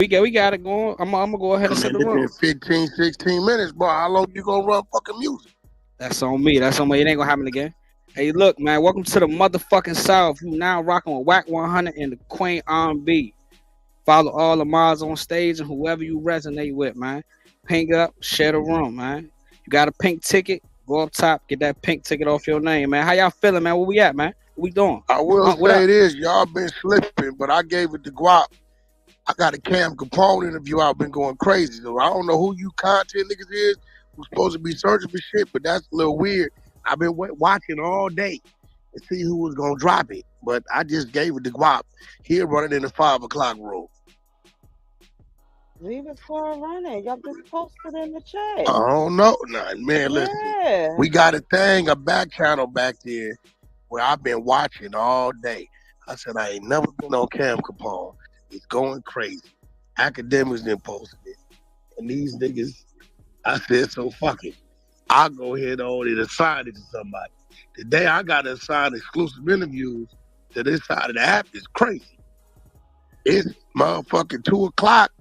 We got it going. I'm gonna go ahead I and set mean, the it's been room. 15, 16 minutes, bro. How long you gonna run fucking music? That's on me. That's on me. It ain't gonna happen again. Hey, look, man. Welcome to the motherfucking South. You now rocking with Wack 100 and the Queen R&B. Follow all the mods on stage and whoever you resonate with, man. Ping up, share the room, man. You got a pink ticket? Go up top, get that pink ticket off your name, man. How y'all feeling, man? Where we at, man? What we doing? I will What up? say this, y'all been slipping, but I gave it to Guap. I got a Cam Capone interview. I've been going crazy. So I don't know who you content niggas is who's supposed to be searching for shit, but that's a little weird. I've been watching all day to see who was gonna drop it, but I just gave it to Guap. He'll run it in the 5 o'clock room. Leave it for a running. Y'all just posted in the I chat. don't know. Nah, man, listen. Yeah. We got a thing, a back channel back there where I've been watching all day. I said I ain't never been on Cam Capone. It's going crazy. Academics didn't post it. And these niggas, I said, so fuck it. I'll go ahead on and assign it to somebody. Today I got to assign exclusive interviews to this side of the app. It's crazy. It's motherfucking 2 o'clock.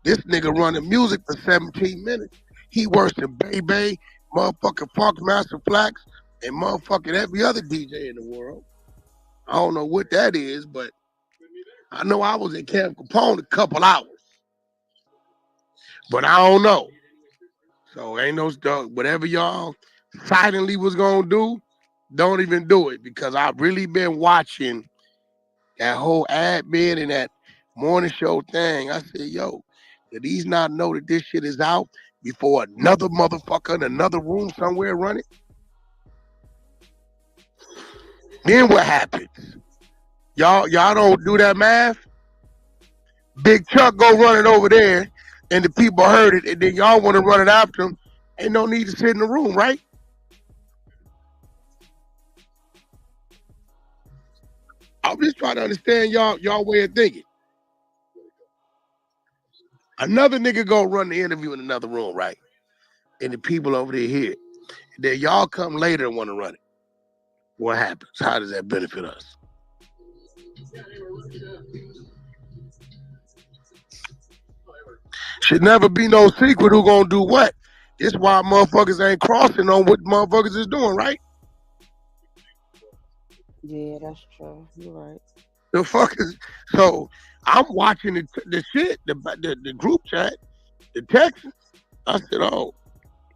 This nigga running music for 17 minutes. He worse than Bay Bay, motherfucking Funk Master Flax, and motherfucking every other DJ in the world. I don't know what that is, but I know I was in Camp Capone a couple hours. But I don't know. So ain't no stuff. Whatever y'all silently was gonna do, don't even do it because I've really been watching that whole admin and that morning show thing. I said, yo, did these not know that this shit is out before another motherfucker in another room somewhere run it? Then what happens? Y'all don't do that math? Big Chuck go run it over there and the people heard it and then y'all want to run it after him. Ain't no need to sit in the room, right? I'm just trying to understand y'all way of thinking. Another nigga go run the interview in another room, right? And the people over there hear it. Then y'all come later and want to run it. What happens? How does that benefit us? Should never be no secret who gonna do what. It's why motherfuckers ain't crossing on what motherfuckers is doing, right? Yeah, that's true. You're right. The fuck is so I'm watching the shit, the group chat, the text. I said, oh,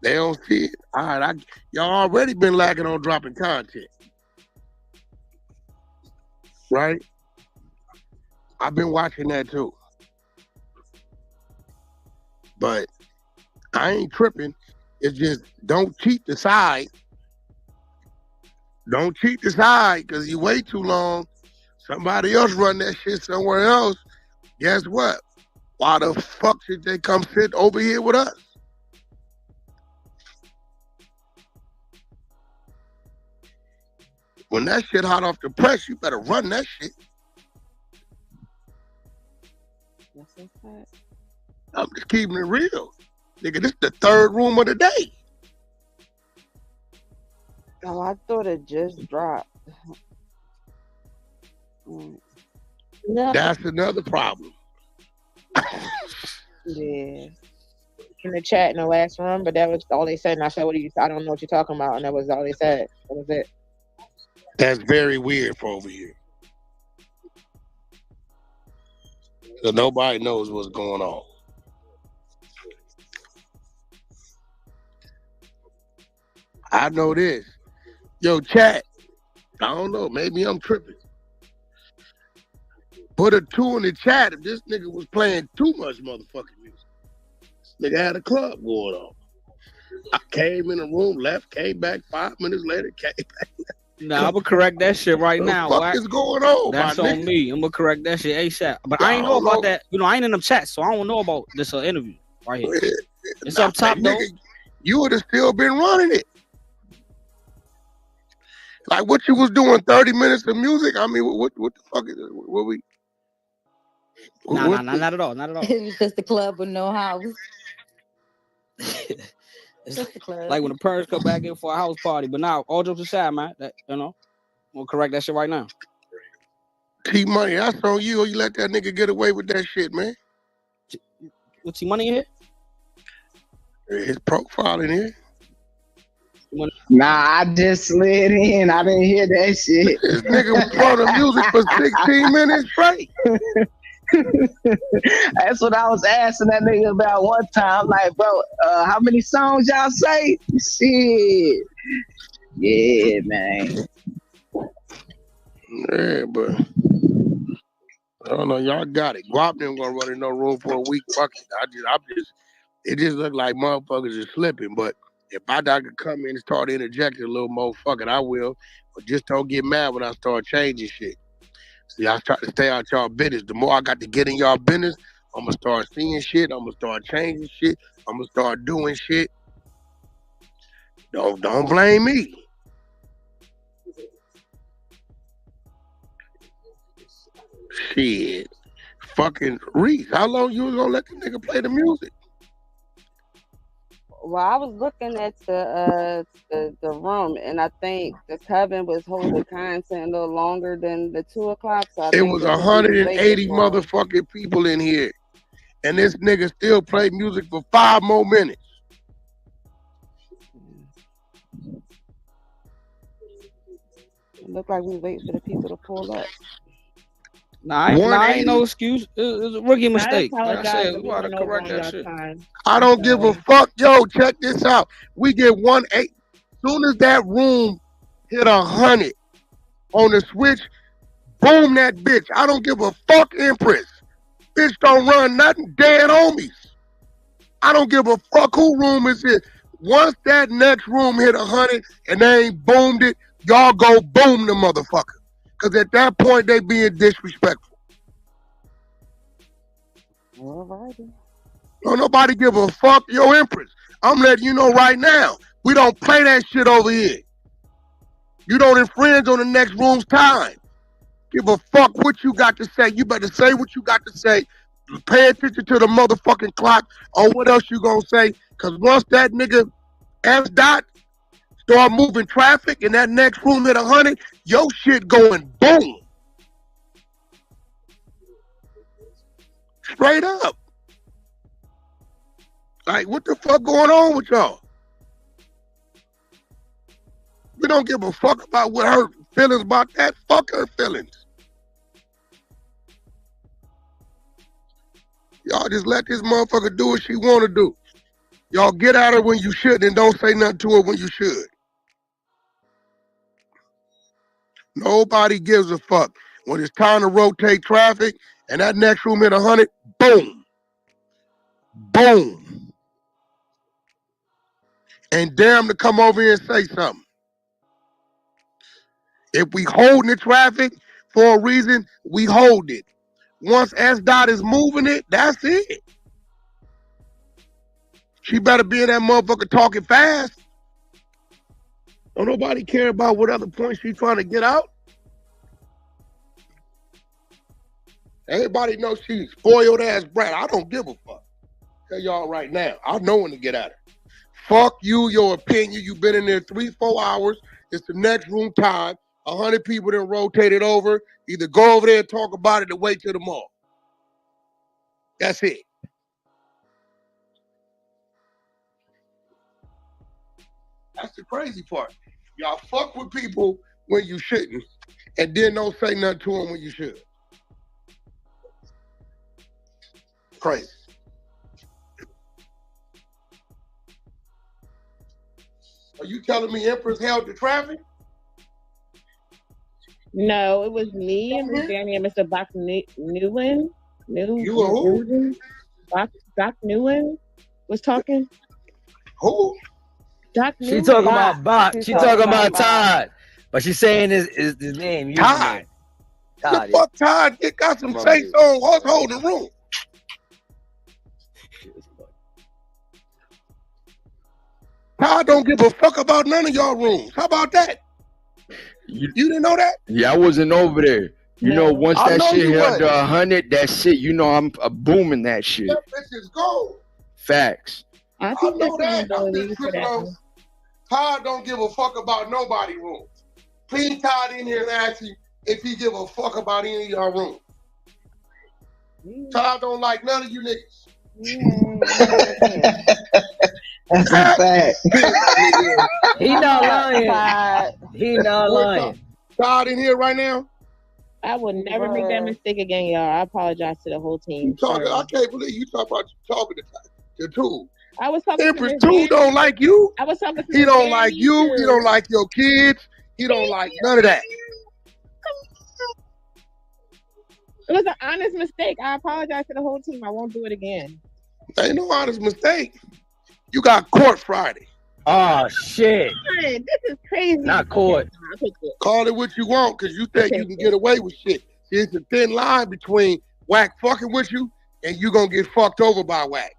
they don't see it. All right, y'all already been lacking on dropping content, right? I've been watching that too. But I ain't tripping. It's just don't cheat the side. Don't cheat the side because you wait too long. Somebody else run that shit somewhere else. Guess what? Why the fuck should they come sit over here with us? When that shit hot off the press, you better run that shit. That's a fact. I'm just keeping it real. Nigga, this is the third room of the day. Oh, I thought it just dropped. Mm. No, That's another problem. Yeah. in the chat in the last room, but that was all they said. And I said, "What do you? I don't know what you're talking about." And that was all they said. That was it. That's very weird for over here. So nobody knows what's going on. I know this. Yo, chat. I don't know. Maybe I'm tripping. Put a 2 in the chat if this nigga was playing too much motherfucking music. This nigga had a club going on. I came in the room, left, came back 5 minutes later, came back. Nah, I'm gonna correct that shit right What the now, fuck Wack. is going on, my That's on nigga? me. I'm gonna correct that shit ASAP. But I I ain't know don't about know. that. I ain't in them chats, so I don't know about this interview right here. It's Nah, up top though. nigga, you would have still been running it. Like what you was doing, 30 minutes of music. I mean, what the fuck is it? What we? Nah, What's the? not at all, not at all. It was just a club with no house. It's Just a club. like when the parents come back in for a house party. But now, all jokes aside, man, I'm gonna correct that shit right now. T Money, that's on you. Or you let that nigga get away with that shit, man. What's he money in here? His profile in here. Nah, I just slid in. I didn't hear that shit. This nigga was playing the music for 16 minutes straight. That's what I was asking that nigga about one time. Like, bro, how many songs y'all say? Shit. Yeah, man. Yeah, but I don't know. Y'all got it. Guap didn't gonna run in no room for a week. Fuck it. It just looked like motherfuckers is slipping. But if I could come in and start interjecting a little more, fuck it, I will. But just don't get mad when I start changing shit. See, I try to stay out y'all business. The more I got to get in y'all business, I'm gonna start seeing shit. I'm gonna start changing shit. I'm gonna start doing shit. Don't blame me. Shit. Fucking Reese, how long you was gonna let the nigga play the music? Well, I was looking at the room, and I think the Coven was holding content a little longer than the 2 o'clock. So I It think was they was just 180 waiting for 'em. motherfucking people in here. And this nigga still played music for 5 more minutes. It looked like we wait for the people to pull up. Nah, ain't no excuse. It's a rookie I mistake. Like I apologize said, for we gotta going over correct on that y'all shit. time. I don't give a fuck. Yo, check this out. We get 180. Soon as that room hit 100 on the switch, boom that bitch. I don't give a fuck, Empress. Bitch don't run nothing, dead homies. I don't give a fuck who room is it. Once that next room hit 100 and they ain't boomed it, y'all go boom the motherfucker. Because at that point, they being disrespectful. Alrighty. Don't nobody give a fuck. Yo, Empress, I'm letting you know right now, we don't play that shit over here. You don't infringe on the next room's time. Give a fuck what you got to say. You better say what you got to say. Pay attention to the motherfucking clock on what else you gonna say. Because once that nigga S. Dot start moving traffic and that next room hit 100, your shit going boom. Straight up. Like, what the fuck going on with y'all? We don't give a fuck about what her feelings about that. Fuck her feelings. Y'all just let this motherfucker do what she want to do. Y'all get at her when you should and don't say nothing to her when you should. Nobody gives a fuck. When it's time to rotate traffic and that next room hit 100, boom. Boom. And damn to come over here and say something. If we holding the traffic for a reason, we hold it. Once S. Dot is moving it, that's it. She better be in that motherfucker talking fast. Don't nobody care about what other points she's trying to get out. Everybody knows she's spoiled ass brat. I don't give a fuck. Tell y'all right now, I know when to get at her. Fuck you, your opinion. You've been in there 3-4 hours. It's the next room time. 100 people then rotated over. Either go over there and talk about it or wait till tomorrow. That's it. That's the crazy part. Y'all fuck with people when you shouldn't, and then don't say nothing to them when you should. Crazy. Are you telling me Empress held the traffic? No, it was me and Miss Danny and Mr. Bach Newen. You and who? Doc Newen was talking. Who? Doc She Newen. talking about Bach. She's She talking talking about about Todd. But she's saying his name. Todd. Username. Todd. The fuck Todd got some say so on what's holding the room. Todd don't give a fuck about none of y'all rooms. How about that? You didn't know that? Yeah, I wasn't over there. You know, once I that know shit you hit wasn't. under 100, that shit, you know, I'm booming that shit. That bitch is gold. Facts. I I think know that's that. I'm ability just for tripping that. on. Todd don't give a fuck about nobody rooms. Ping Todd in here and ask him if he give a fuck about any of y'all rooms. Todd don't like none of you niggas. That's a fact. He not lying. Todd. He not lying. Todd in here right now? I would never make that mistake again, y'all. I apologize to the whole team. Talking, Sorry. I can't believe you talking about you talking to two. I was talking Empress to two don't like you. I was talking to He don't like you. He don't like your kids. He don't like none of that. It was an honest mistake. I apologize to the whole team. I won't do it again. Ain't no honest mistake. You got court Friday. Oh shit! This is crazy. Not court. Call it what you want, because you think you can get away with shit. See, it's a thin line between Wack fucking with you and you gonna get fucked over by Wack.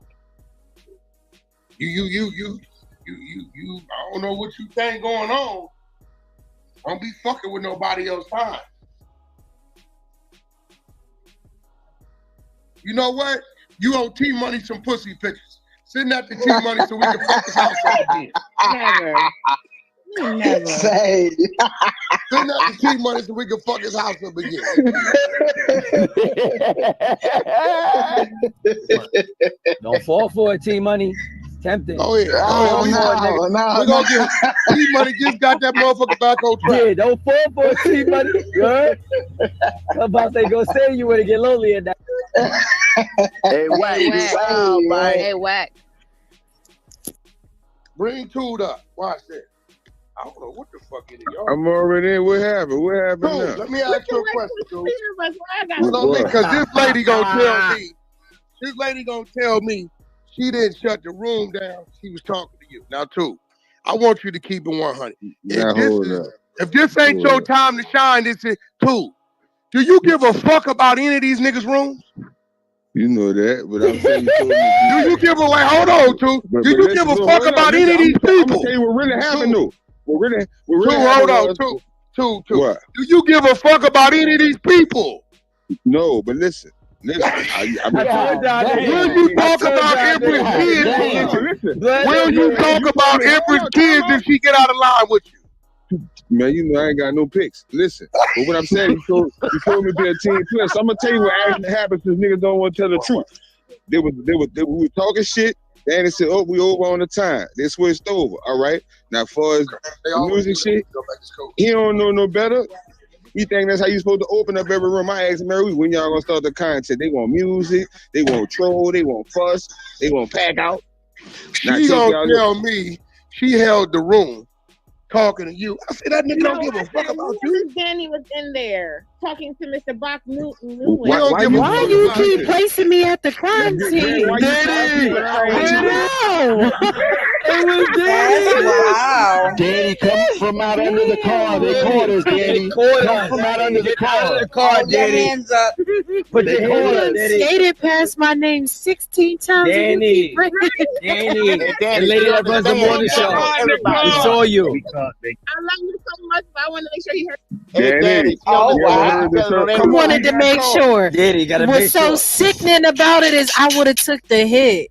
You. I don't know what you think going on. Don't be fucking with nobody else time. You know what? You owe T Money some pussy pictures. Send that to T Money so we can fuck his house up again. Never. Say. Send that to T Money so we can fuck his house up again. Don't fall for it, T Money. It's tempting. Oh yeah. Oh, no. We're gonna get T Money just got that motherfucker back on track. Yeah, don't fall for it, T Money. You heard? I'm about to go say you when it get lonely at that. Hey, Wack, you wild, man. Hey, Wack. Bring Tood up. Watch that. I don't know what the fuck it is, y'all. I'm already in. What happened? What happened Tood, now? let me ask you a question, Tood. What? Because this lady gonna tell me. This lady gonna tell me she didn't shut the room down. She was talking to you. Now, Tood, I want you to keep it 100. Now hold up. If this ain't your time to shine, this is Tood. Do you give a fuck about any of these niggas' rooms? You know that, but I'm saying you told me. Do you give a hold on, Tood? Do you give a fuck about any of these I'm people? gonna tell you what really happened, though. What really Tood, happened hold on, was- Tood. What? Do you give a fuck about any of these people? No, but listen. Will you talk about Empress kids? Will you talk about Empress kids if she get out of line with you? Man, you know I ain't got no pics. Listen, but what I'm saying, you told me to be a team player. So I'm gonna tell you what actually happened because niggas don't want to tell the truth. We were talking shit. Danny said, "Oh, we over on the time." They switched over. All right. Now, as far as the music shit, he don't know no better. He think that's how you supposed to open up every room. I asked him every week, when y'all gonna start the content? They want music. They want troll. They want fuss. They want pack out. She gonna tell me she held the room talking to you. I said that nigga don't give a fuck about you. Danny was in there talking to Mr. Bach Newton. Why you keep placing me at the crime scene? Danny! It was Danny! Wow. Danny, come from out under the car. They caught us, Danny. Come from out under the car. Hold your hands up. Put your You hand done up, Danny. skated past my name 16 times. and you keep bringing it Danny, the lady that runs the morning show. We saw you. I love you so much, but I want to make sure he heard. Danny, Oh, you ever wow. heard the term? I wanted to make sure. Danny, gotta make What's so sure. sickening about it is I would have took the hit.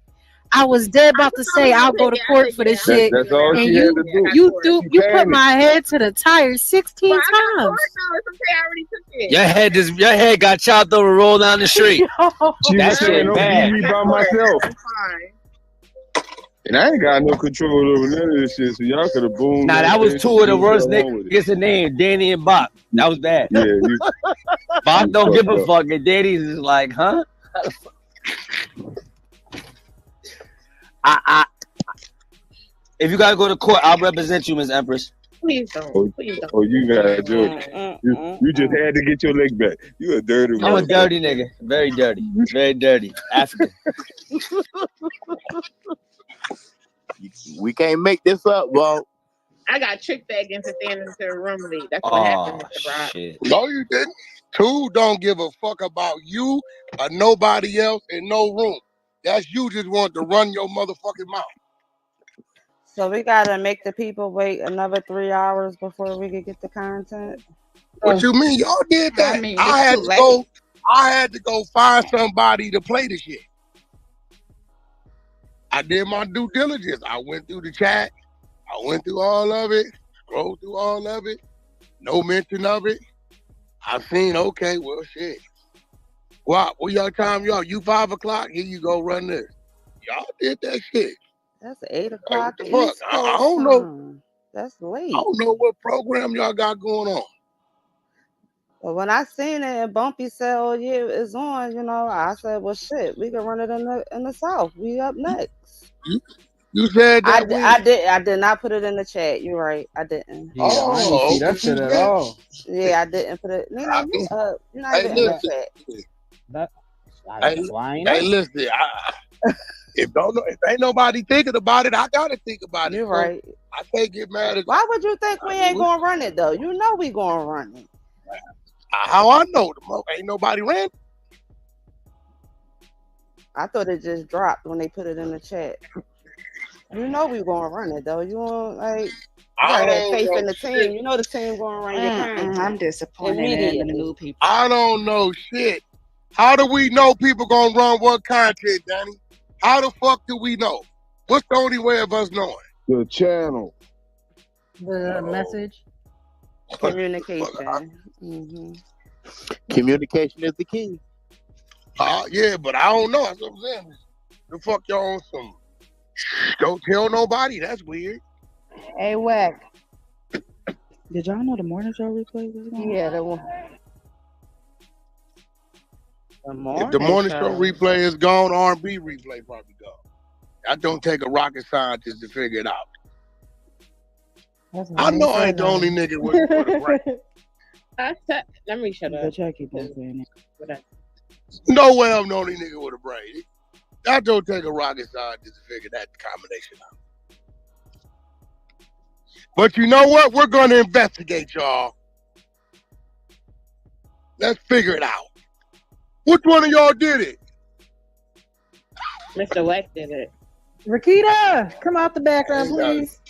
I was dead about to say I'll go to court for this shit. That's all And she you- had to do. You put my head to the tire 16 Well, I got times. court now. It's okay. I already took it. Your head got chopped over and rolled down the street. She That was saying, shit "Don't bad." leave me by myself." It's fine. And I ain't got no control over none of this shit, so y'all could have boomed. Nah, that was two of the worst niggas. Guess the name, Danny and Bach. That was bad. Yeah, you, Bach don't give a fucked fuck, and Danny's is like, huh? If you gotta go to court, I'll represent you, Miss Empress. Please don't. Please don't. oh, you got a joke. You just had to get your leg back. You a dirty I'm a motherfucker. dirty nigga. Very dirty. Very dirty. African. We can't make this up, bro. I got tricked back into standing to the room lead. That's what happened, Mr. Brock. Shit. No, you didn't. Two don't give a fuck about you or nobody else in no room. That's you just want to run your motherfucking mouth. So we gotta make the people wait another 3 hours before we can get the content. What you mean? Y'all did that. I mean, I had it's to too late. I had to go find somebody to play the shit. I did my due diligence. I went through the chat. I went through all of it. Scrolled through all of it. No mention of it. I seen, okay, well, shit. What y'all time y'all? You 5 o'clock? Here you go, run this. Y'all did that shit. That's 8 Like, o'clock what the fuck? East I Coast don't know. time. That's I late. don't know what program y'all got going on. But when I seen it and Bumpy said, "Oh yeah, it's on," I said, "Well, shit, we can run it in the South. We up next." You said I, that d- we. I did not put it in the chat. You're right. I didn't. Yeah, I ain't see that shit at all. Yeah, I didn't put it. Nina, you're not Hey, even in the listen. chat. That, Hey, that's why I ain't hey, know. listen. If ain't nobody thinking about it, I gotta think about it. You're So right. I can't get mad at. Why would you think we ain't gonna run it though? You know we gonna run it. How I know? Ain't nobody ran. I thought it just dropped when they put it in the chat. You know we gonna run it though. You want you gotta have faith in the team. You know the team gonna run your content. I'm disappointed in the new people. I don't know shit. How do we know people gonna run what content, Danny? How the fuck do we know? What's the only way of us knowing? The channel. The message. Communication. Mm-hmm. Communication is the key. Yeah, but I don't know. That's what I'm saying. The fuck y'all on some? Don't tell nobody. That's weird. Hey, Wack. Did y'all know the morning show replay was on? Yeah, the one. If the morning show replay is gone, R&B replay probably gone. That don't take a rocket scientist to figure it out. I know I ain't the only nigga with a brain. Let me shut up. But y'all keep on saying it. No way I'm the only nigga with a brain. That don't take a rocket scientist to figure that combination out. But you know what? We're going to investigate, y'all. Let's figure it out. Which one of y'all did it? Mr. Wack did it. Rakita, come out the background, please.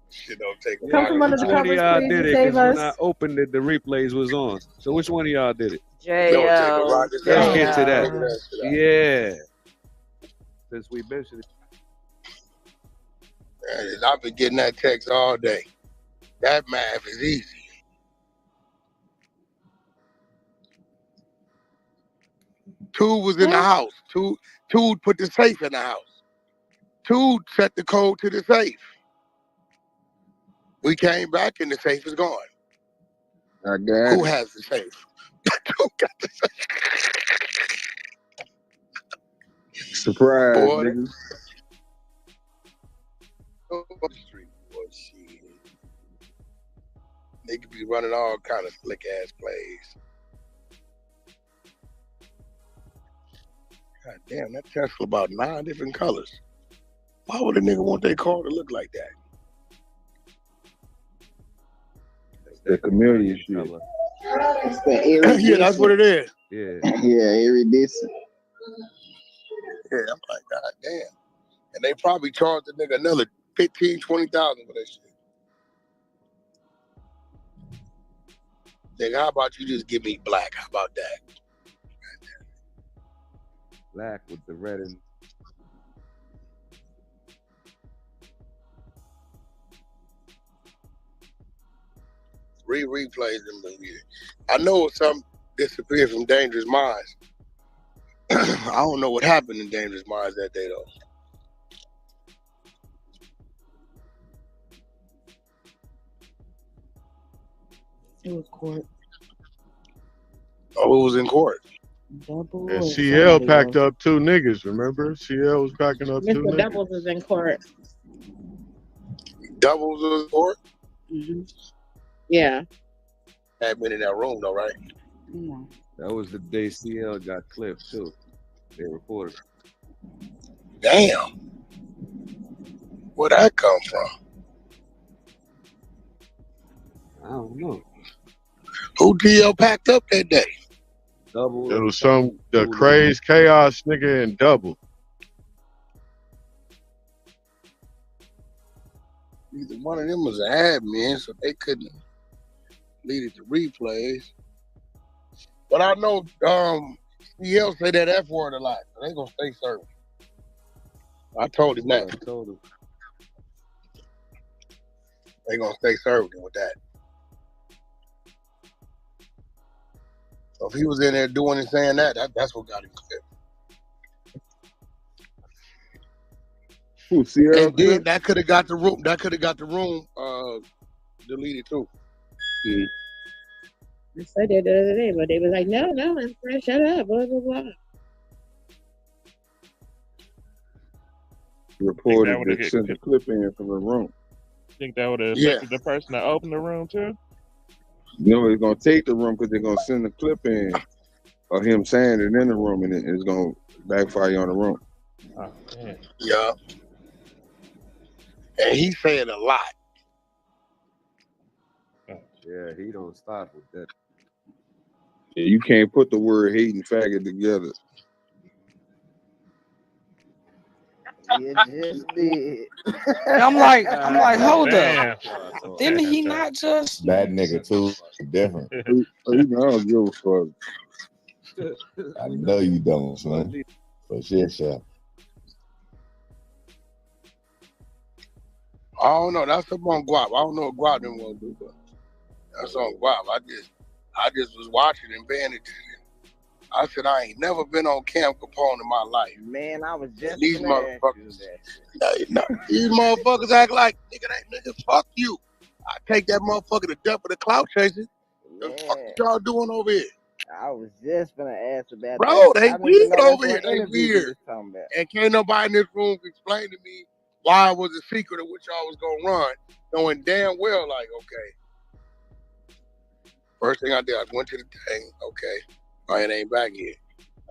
Shit don't take a Come from under the Which one of covers, y'all please, did and it? save Because when us. I opened it, the replays was on. So which one of y'all did it? JL. Let's get to that. Yeah. Since we mentioned it. I've been getting that text all day. That math is easy. Two was in the house. Two put the safe in the house. Two set the code to the safe. We came back and the safe is gone. I got Who it. has the safe? Who got the safe? Surprise, Boy, niggas. street boy, shit. They could be running all kind of slick ass plays. God damn, that Tesla about 9 different colors. Why would a nigga want their car to look like that? The chameleon shit. It's the iridescent. Yeah, that's what it is. Yeah. Yeah, iridescent. Yeah, I'm like, God damn. And they probably charged the nigga another 15, 20,000 for that shit. Nigga, how about you just give me black? How about that? black with the red and replays them. I know some disappeared from Dangerous Minds. I don't know what happened in Dangerous Minds that day though. It was court. Oh, it was in court. Double And or CL somebody packed else. up 2 niggas, remember? CL was packing up 2 Mr. niggas. Doubles is in court. Doubles was in court? Mm-hmm. Yeah. Had been in that room though, right? No. that was the day CL got clipped too. They reported. Damn. Where'd that come from? I don't know. Who DL packed up that day? Double. It was the craze chaos nigga in Double. Either one of them was an admin, so they couldn't lead it to replays. But I know CL say that F word a lot, so they gonna stay serving. I told him that. I told him. They gonna stay serving with that. So if he was in there doing and saying that's what got him clipped. Who, Sierra And then clip? that could have got the room. That could have got the room deleted too. I said that the other day, but they was like, no, I'm friend, shut up, blah, blah, blah. Reported they sent the clip in from the room. Think that would have affected the person that opened the room too? You know, it's gonna take the room because they're gonna send the clip in of him saying it in the room, and it's gonna backfire you on the room. Oh, man. Yeah. And he said a lot. Yeah, he don't stop with that. Yeah, you can't put the word hate and faggot together. You just did. I'm like, hold Damn. up. Didn't he not just? That nigga too different. You know, I don't give a fuck. I know you don't, son. For shit, sure. I don't know. That's up on Guap. I don't know what Guap didn't want to do, but that's on Guap. I just was watching and paying attention. I said I ain't never been on Cam Capone in my life. Man, I was just These gonna ask you motherfuckers, that. these motherfuckers act like nigga, fuck you. I take that motherfucker to death for the clout chasing. The fuck y'all doing over here? I was just gonna ask about Bro, that. they I didn't even weird know that's over here. what They interview you weird. was talking about. And can't nobody in this room explain to me why it was a secret of what y'all was gonna run, knowing damn well, like, okay. First thing I did, I went to the thing, okay. It ain't back yet.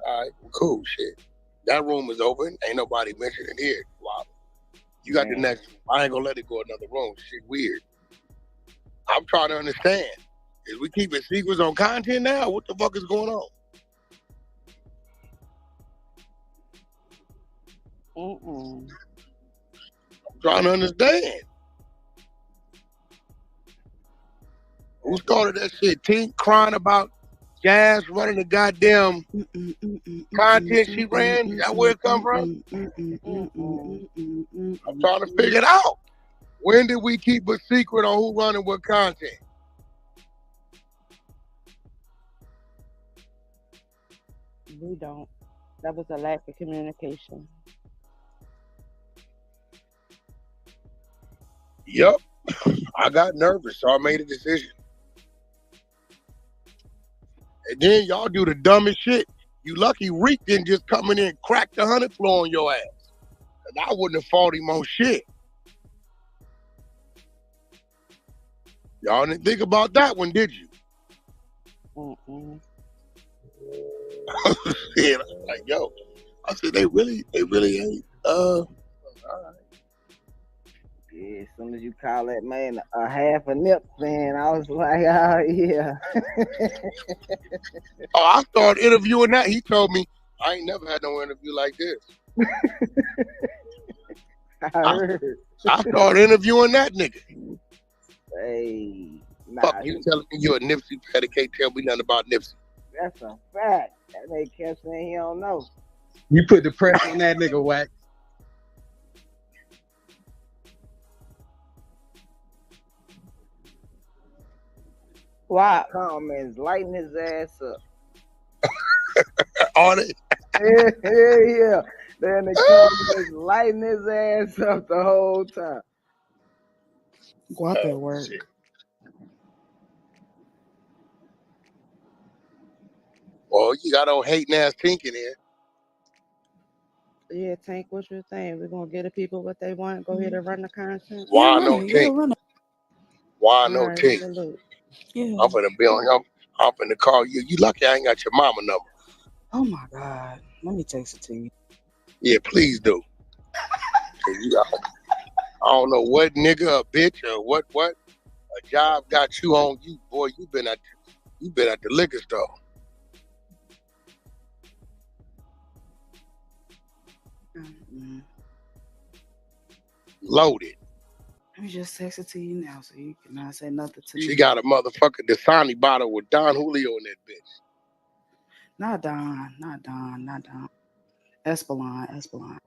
All right, well, cool, shit. That room is open. Ain't nobody mentioning here. Wow. You got the next room. I ain't gonna let it go another room. Shit weird. I'm trying to understand. Is we keeping secrets on content now? What the fuck is going on? I'm trying to understand. Who started that shit? Tink crying about Jazz running the goddamn content she ran? Is that where it come from? I'm trying to figure it out. When did we keep a secret on who running what content? We don't. That was a lack of communication. Yep. I got nervous, so I made a decision. And then y'all do the dumbest shit. You lucky Reek didn't just come in and crack the 100 floor on your ass. And I wouldn't have fought him on shit. Y'all didn't think about that one, did you? Yeah, I was like, yo. I said, they really ain't. Yeah, as soon as you call that man a half a nip fan, I was like, oh yeah. I started interviewing that. He told me, I ain't never had no interview like this. I heard. I started interviewing that nigga. Hey, nah, Fuck, you telling me you a Nipsey fan and can't tell me nothing about Nipsey. that's a fact. That nigga kept saying he don't know. You put the pressure on that nigga, Wack. Wow. Comments lighting his ass up. On it. Yeah. Then the comments lighting his ass up the whole time. Guap at work. Shit. Well, you got on hating ass Tink in here. Yeah, Tank, what you think? We're gonna get the people what they want. Go ahead and run the content. Why no Tink? Why no Tink? Salute. Yeah. I'm finna be on him. I'm finna call you. You lucky I ain't got your mama number. Oh my God. Let me text it to you. Yeah, please do. I don't know what nigga, a bitch, or what a job got you on you, boy. You been at the liquor store. Loaded. Let me just text it to you now so you cannot say nothing to me. She got a motherfucking Dasani bottle with Don Julio in that bitch. Not Don. Espelon.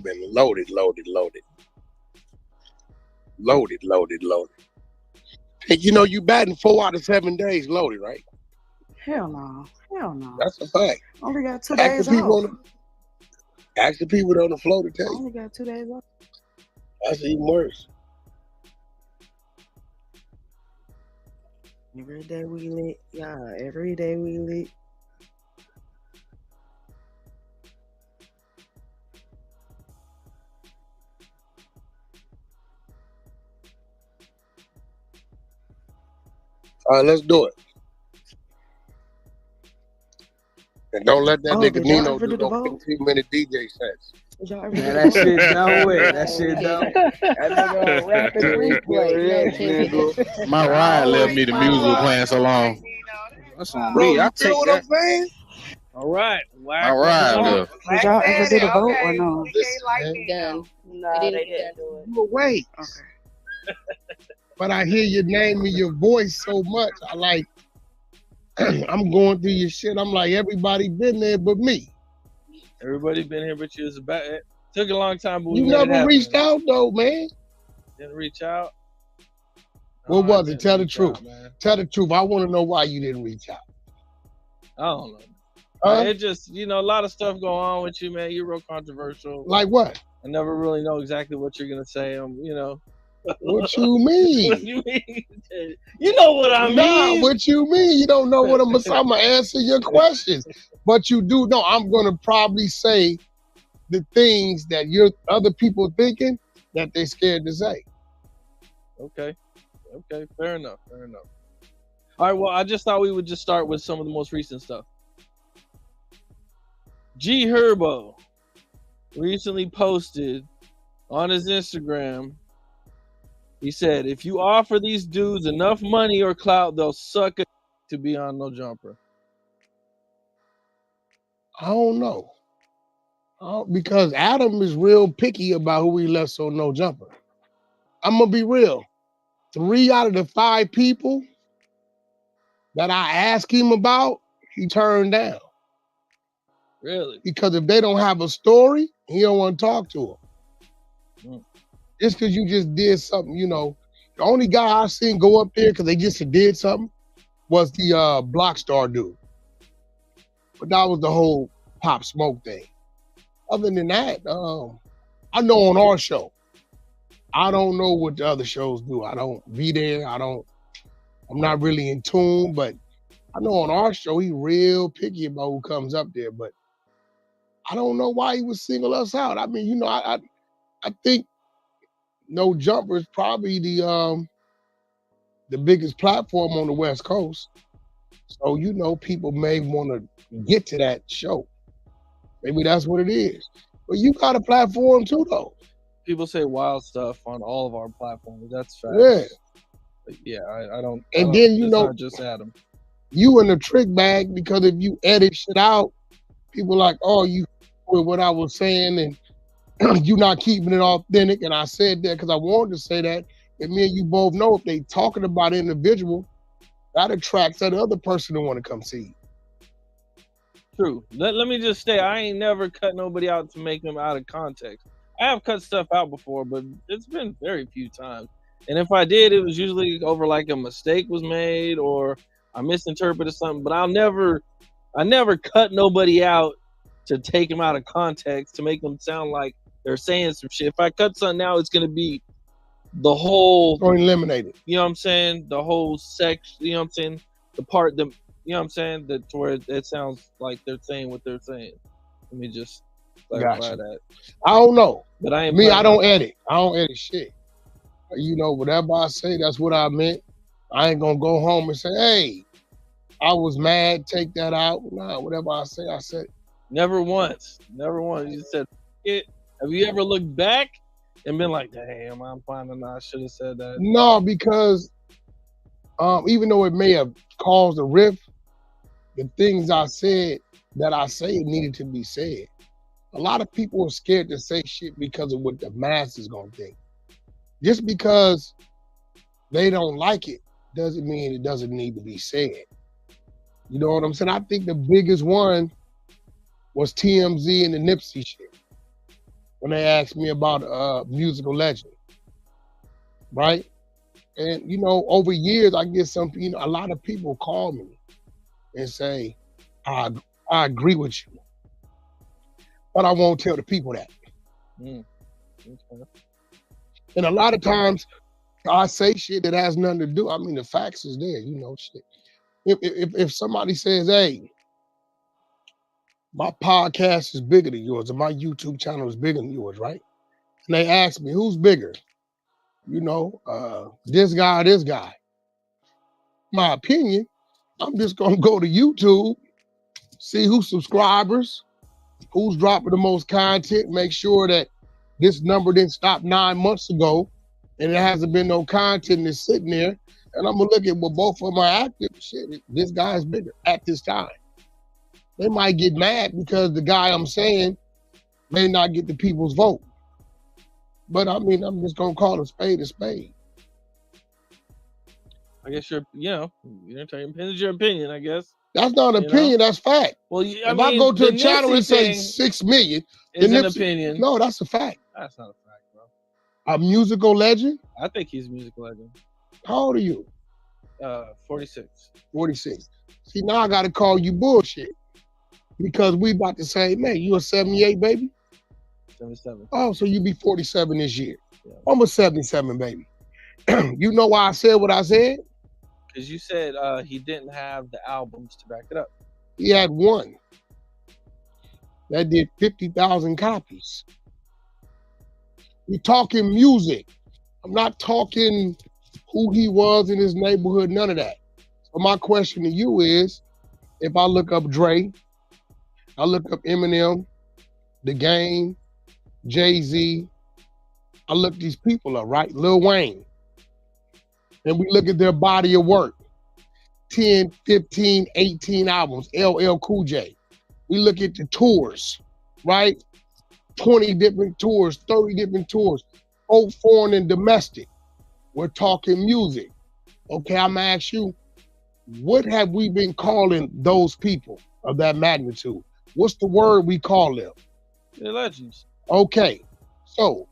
Been loaded. Loaded. And you know you batting 4 out of 7 days loaded, right? Hell no. Hell no. That's a fact. Only got 2 Ask the days people off. ask the people on the floor to tell you. Only got 2 days off. That's even worse. Every day we lit. Yeah, every day we lit. All right, let's do it. And don't let that nigga did y'all Nino ever do do the no vote? 15-minute DJ sets. Did y'all ever Man, do that the shit vote? done with. That shit done. That nigga on rapid replay. My ride left me. The music was playing so long. That's on Bro, me. I you feel take what that. I'm saying? All right, My Wack. ride left. Did y'all ever do the vote or no? Done. No, they didn't do it. You awake. Okay. But I hear your name and your voice so much. I like, I'm going through your shit. I'm like, everybody been there but me. Everybody been here, but you was about it. Took a long time, but we You made it never happen. reached out though, man. Didn't reach out. What No, I was it? didn't Tell the reach truth. out, man. Tell the truth. I want to know why you didn't reach out. I don't know. Huh? It just, a lot of stuff going on with you, man. You're real controversial. Like what? I never really know exactly what you're gonna say. What you mean? What you mean? You know what I mean? Nah, what you mean? You don't know what I'm gonna answer your questions. But you do know I'm gonna probably say the things that your other people thinking that they scared to say. Okay, fair enough. All right, well, I just thought we would just start with some of the most recent stuff. G Herbo recently posted on his Instagram. He said, if you offer these dudes enough money or clout, they'll suck it to be on No Jumper. I don't know. Because Adam is real picky about who he lets on No Jumper. I'm gonna be real. 3 out of the 5 people that I asked him about, he turned down. Really? Because if they don't have a story, he don't want to talk to them. Just because you just did something, the only guy I seen go up there because they just did something was the Blockstar dude. But that was the whole Pop Smoke thing. Other than that, I know on our show, I don't know what the other shows do. I don't be there. I'm not really in tune, but I know on our show, he real picky about who comes up there, but I don't know why he would single us out. I mean, I think No Jumper is probably the biggest platform on the West Coast. So, people may want to get to that show. Maybe that's what it is. But you got a platform too, though. People say wild stuff on all of our platforms. That's fact. Yeah. But yeah, I don't. And then, it's not just Adam. You in the trick bag because if you edit shit out, people like, oh, you with what I was saying and you not keeping it authentic. And I said that because I wanted to say that. And me and you both know if they talking about an individual, that attracts that other person to want to come see you. True. Let me just say, I ain't never cut nobody out to make them out of context. I have cut stuff out before, but it's been very few times. And if I did, it was usually over like a mistake was made or I misinterpreted something. But I never cut nobody out to take them out of context to make them sound like they're saying some shit. If I cut something out, it's gonna be the whole or eliminate it. You know what I'm saying? The whole sex. You know what I'm saying? The part that. You know what I'm saying? That where it sounds like they're saying what they're saying. Let me just clarify that. I don't know. But I don't edit. I don't edit shit. Whatever I say, that's what I meant. I ain't gonna go home and say, hey, I was mad, take that out. Nah, whatever I say, I said it. Never once. You said it. Have you ever looked back and been like, damn, I'm finding I should have said that? No, because even though it may have caused a rift, the things I said that I say needed to be said. A lot of people are scared to say shit because of what the masses gonna think. Just because they don't like it doesn't mean it doesn't need to be said. You know what I'm saying? I think the biggest one was TMZ and the Nipsey shit. When they asked me about musical legend. right? And over years, I get a lot of people call me and say, I agree with you, but I won't tell the people that. Mm. Okay. And a lot of times I say shit that has nothing to do. I mean, the facts is there, shit. If somebody says, hey, my podcast is bigger than yours, and my YouTube channel is bigger than yours, right? And they ask me, who's bigger? This guy or this guy? My opinion, I'm just gonna go to YouTube, see who's subscribers, who's dropping the most content, make sure that this number didn't stop 9 months ago and there hasn't been no content that's sitting there. And I'm gonna look at what both of them are active. Shit, this guy's bigger at this time. They might get mad because the guy I'm saying may not get the people's vote. But I mean, I'm just gonna call a spade a spade. I guess your opinion, I guess. That's not an opinion, that's fact. Well, if I go to a channel and say 6 million, is an opinion. No, that's a fact. That's not a fact, bro. A musical legend? I think he's a musical legend. How old are you? 46. 46. See, now I gotta call you bullshit. Because we about to say, man, you a 78, baby? 77. Oh, so you be 47 this year. Yeah. I'm a 77, baby. You know why I said what I said? Because you said he didn't have the albums to back it up. He had one that did 50,000 copies. We're talking music. I'm not talking who he was in his neighborhood, none of that. So my question to you is, if I look up Dre, I look up Eminem, The Game, Jay-Z, I look these people up, right? Lil Wayne. And we look at their body of work. 10, 15, 18 albums, LL Cool J. We look at the tours, right? 20 different tours, 30 different tours, both foreign and domestic. We're talking music. Okay, I'm gonna ask you, what have we been calling those people of that magnitude? What's the word we call them? They're legends. Okay, so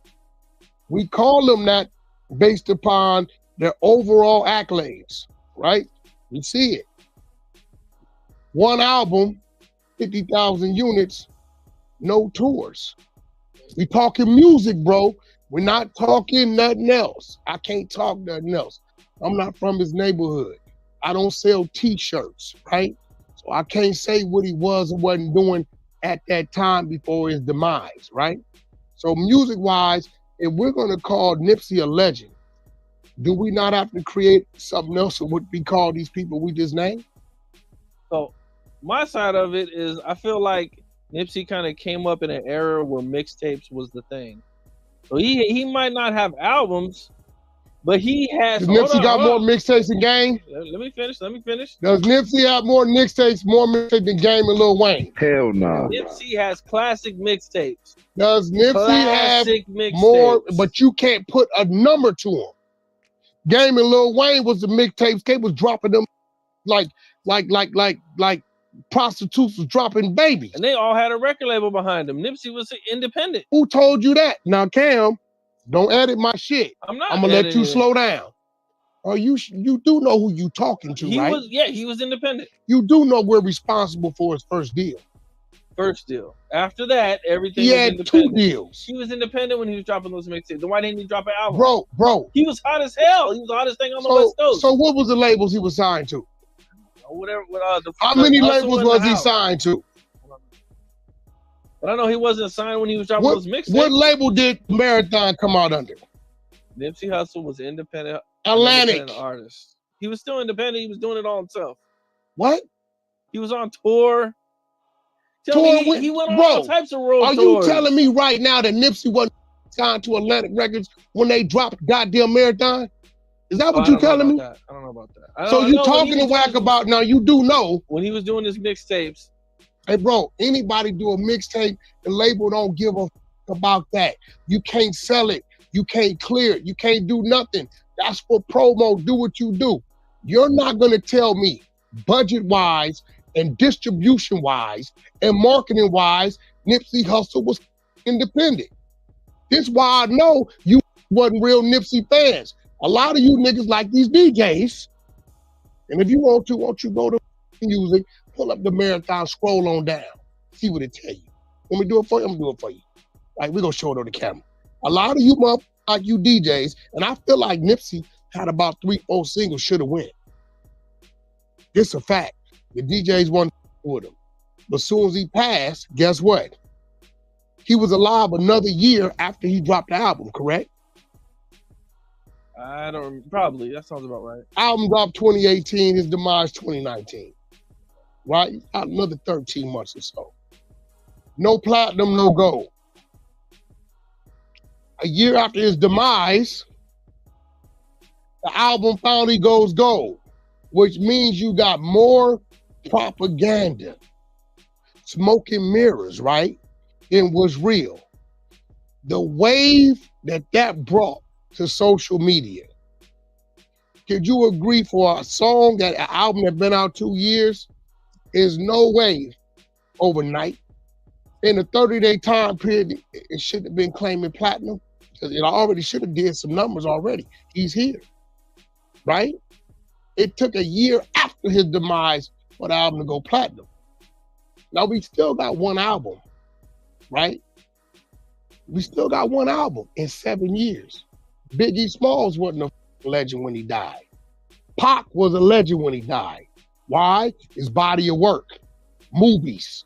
we call them that based upon their overall accolades, right? We see it. One album, 50,000 units, no tours. We talking music, bro. We're not talking nothing else. I can't talk nothing else. I'm not from his neighborhood. I don't sell t-shirts, right? So I can't say what he was and wasn't doing at that time before his demise, right? So music-wise, if we're gonna call Nipsey a legend, do we not have to create something else that would be called these people we just named? So my side of it is I feel like Nipsey kind of came up in an era where mixtapes was the thing. So he might not have albums, but he has. Does Nipsey got more mixtapes than Game? Let me finish. Does Nipsey have more mixtapes than Game and Lil Wayne? Hell no. Nipsey has classic mixtapes. Does Nipsey have more? But you can't put a number to them. Game and Lil Wayne was the mixtapes. They was dropping them like prostitutes was dropping babies. And they all had a record label behind them. Nipsey was independent. Who told you that? Now, Cam, don't edit my shit. I'm not. I'm gonna let you slow down. Or you do know who you talking to, right? He was independent. You do know we're responsible for his first deal. First deal. After that, everything he was had independent. 2 deals. He was independent when he was dropping those mixtapes. Then why didn't he drop an album? Bro. He was hot as hell. He was the hottest thing on the West Coast. So what was the labels he was signed to? Whatever. How many labels was he signed to? But I know he wasn't signed when he was dropping those mixtapes. What label did Marathon come out under? Nipsey Hussle was independent. Atlantic artist. He was still independent. He was doing it all himself. What? He was on tour. He went on all types of road tours. Are you telling me right now that Nipsey wasn't signed to Atlantic Records when they dropped goddamn Marathon? Is that what you're telling me? I don't know about that. So you talking to Wack about, now you do know. When he was doing his mixtapes. Hey bro, anybody do a mixtape, the label don't give a f about that. You can't sell it. You can't clear it. You can't do nothing. That's for promo. Do what you do. You're not gonna tell me budget-wise and distribution-wise and marketing-wise, Nipsey Hussle was independent. This is why I know you wasn't real Nipsey fans. A lot of you niggas like these DJs, and if you want to, won't you go to music, pull up the marathon, scroll on down, see what it tell you. When we do it for you, I'm gonna do it for you. Like, we're gonna show it on the camera. A lot of you motherfuckers like you DJs, and I feel like Nipsey had about 3-4 singles should have went. It's a fact. The DJs won with him. But as soon as he passed, guess what? He was alive another year after he dropped the album, correct? I don't, probably. That sounds about right. Album dropped 2018, his demise 2019. Right? About another 13 months or so. No platinum, no gold. A year after his demise, the album finally goes gold, which means you got more propaganda, smoke and mirrors, right, than was real. The wave that brought to social media. Could you agree for a song that an album that been out 2 years is no way overnight? In a 30-day time period, it should have been claiming platinum because it already should have did some numbers already. He's here, right? It took a year after his demise for the album to go platinum. Now we still got one album, right? We still got one album in 7 years. Biggie Smalls wasn't a legend when he died. Pac was a legend when he died. Why? His body of work, movies,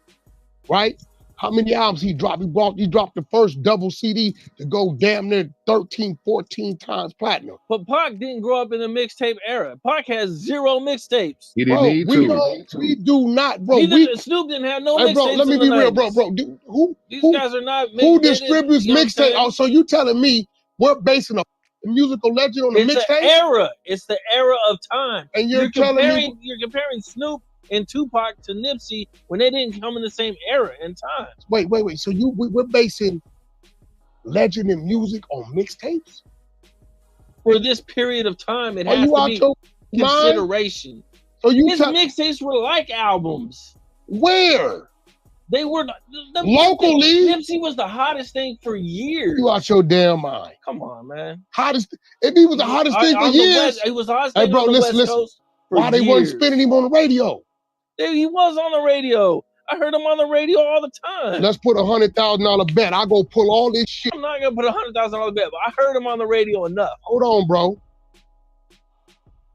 right? How many albums he dropped? He dropped the first double CD to go damn near 13, 14 times platinum. But Pac didn't grow up in the mixtape era. Pac has 0 mixtapes. He didn't need to. We do not, bro. Snoop didn't have no hey, bro, mixtapes. let me in be the real, 90s. bro. Who Guys are not. Who distributes mixtape? Oh, so you telling me we're basing a musical legend on the It's mixtape? an era. It's the era of time. And you're telling me you're comparing Snoop and Tupac to Nipsey when they didn't come in the same era and time. Wait. So we're basing legend and music on mixtapes? For this period of time, it Are has you to out be your consideration. So you His mixtapes were like albums. Where? They were locally. Nipsey was the hottest thing for years. You out your damn mind. Come on, man. Hottest. If he was the hottest thing for on the years, West, he was the hottest hey, thing bro, on the listen. West Coast for Why they wasn't years. spinning him on the radio? He was on the radio. I heard him on the radio all the time. Let's put $100,000 bet. I go pull all this shit. I'm not gonna put $100,000 bet, but I heard him on the radio enough. Hold on, bro.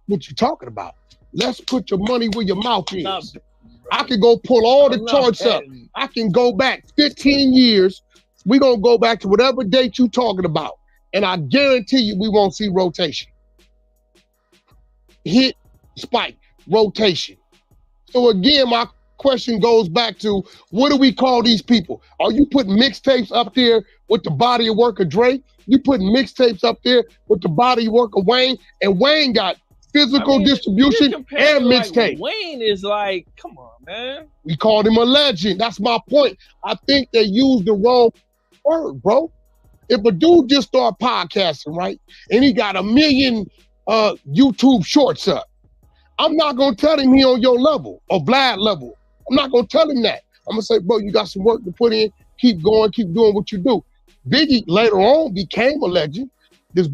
What you talking about? Let's put your money where your mouth is. I can go pull all the charts up. I can go back 15 years. We're going to go back to whatever date you talking about. And I guarantee you we won't see rotation. Hit, spike, rotation. So again, my question goes back to, what do we call these people? Are you putting mixtapes up there with the body of work of Drake? You putting mixtapes up there with the body of work of Wayne? And Wayne got physical distribution and mixtape. Wayne is like, come on, man. We called him a legend. That's my point. I think they used the wrong word, bro. If a dude just started podcasting, right, and he got 1 million YouTube shorts up, I'm not gonna tell him he on your level or Vlad level. I'm not gonna tell him that. I'm gonna say, bro, you got some work to put in. Keep going, keep doing what you do. Biggie later on became a legend. There's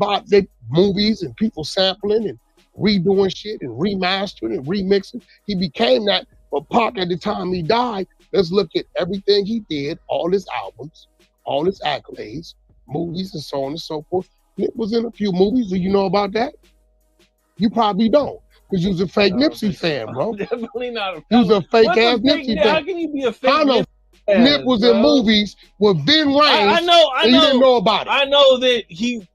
movies and people sampling and redoing shit and remastering and remixing. He became that. But Pac, at the time he died, let's look at everything he did, all his albums, all his accolades, movies, and so on and so forth. Nip was in a few movies. Do you know about that? You probably don't, because you was a fake Nipsey fan, bro. Definitely not. You was a fake ass Nipsey fan. How can you be a fake I know. Nip was in movies with Ben Rames. I know. And you didn't know about it. I know that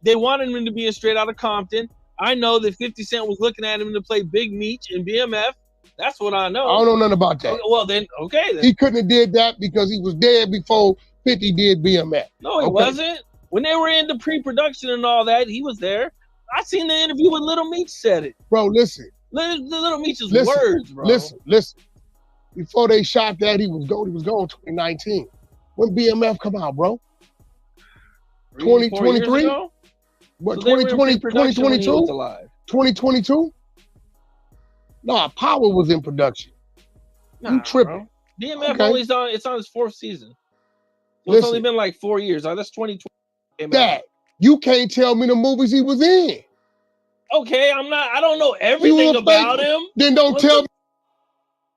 they wanted him to be in Straight Outta Compton. I know that 50 Cent was looking at him to play Big Meech in BMF. That's what I know. I don't know nothing about that. Well, then, okay. Then. He couldn't have did that because he was dead before 50 did BMF. No, he wasn't. When they were into pre-production and all that, he was there. I seen the interview with Little Meech said it. Bro, listen. Little Meech's words, bro. Listen. Before they shot that, he was gone 2019. When BMF come out, bro? 2023? What, so 2020, 2022? 2022? Nah, Power was in production. You tripping. Bro. BMF it's on his 4th season. So it's only been like 4 years. That's 2020. That, you can't tell me the movies he was in. Okay, I don't know everything about him. Then don't tell me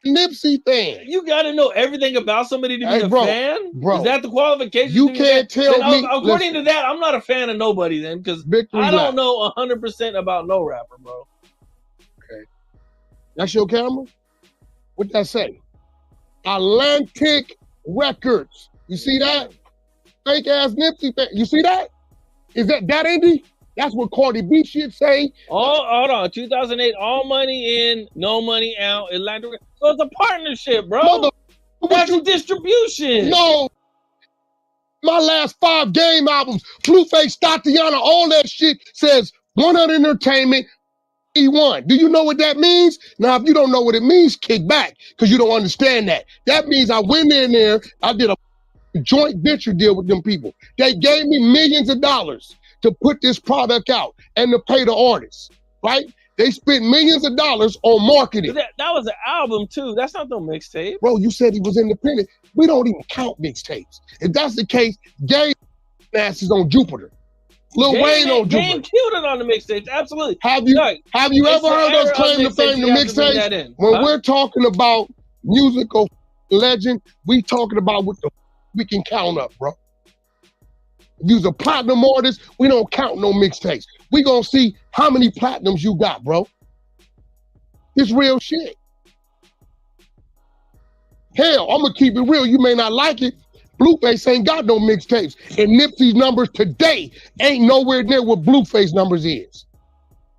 Nipsey fan. You got to know everything about somebody to be Hey, a bro, fan? bro, Is that the qualification? you to be a can't fan? tell Then, me- according listen. to that, I'm not a fan of nobody then, because I don't lap. know 100% about no rapper, bro. Okay. That's your camera? What that say? Atlantic Records. You see that? Fake ass Nipsey fan. You see that? Is that Indy? That's what Cardi B shit say. Oh, hold on. 2008, all money in, no money out. Atlantic. So it's a partnership, bro. That's a distribution. No. My last 5 game albums, Blueface, Tatiana, all that shit says 100 Entertainment, E1. Do you know what that means? Now, if you don't know what it means, kick back, because you don't understand that. That means I went in there, I did a joint venture deal with them people. They gave me millions of dollars to put this product out and to pay the artists, right? They spent millions of dollars on marketing. That was an album, too. That's not no mixtape. Bro, you said he was independent. We don't even count mixtapes. If that's the case, Game Ass is on Jupiter. Lil Wayne on Jupiter. Game killed it on the mixtapes. Absolutely. Have you ever heard us claim to fame the mixtapes? When we're talking about musical legend, we talking about what the we can count up, bro. If you's a platinum artist, we don't count no mixtapes. We gonna see how many platinums you got, bro. It's real shit. Hell, I'm gonna keep it real. You may not like it. Blueface ain't got no mixtapes. And Nipsey's numbers today ain't nowhere near what Blueface numbers is.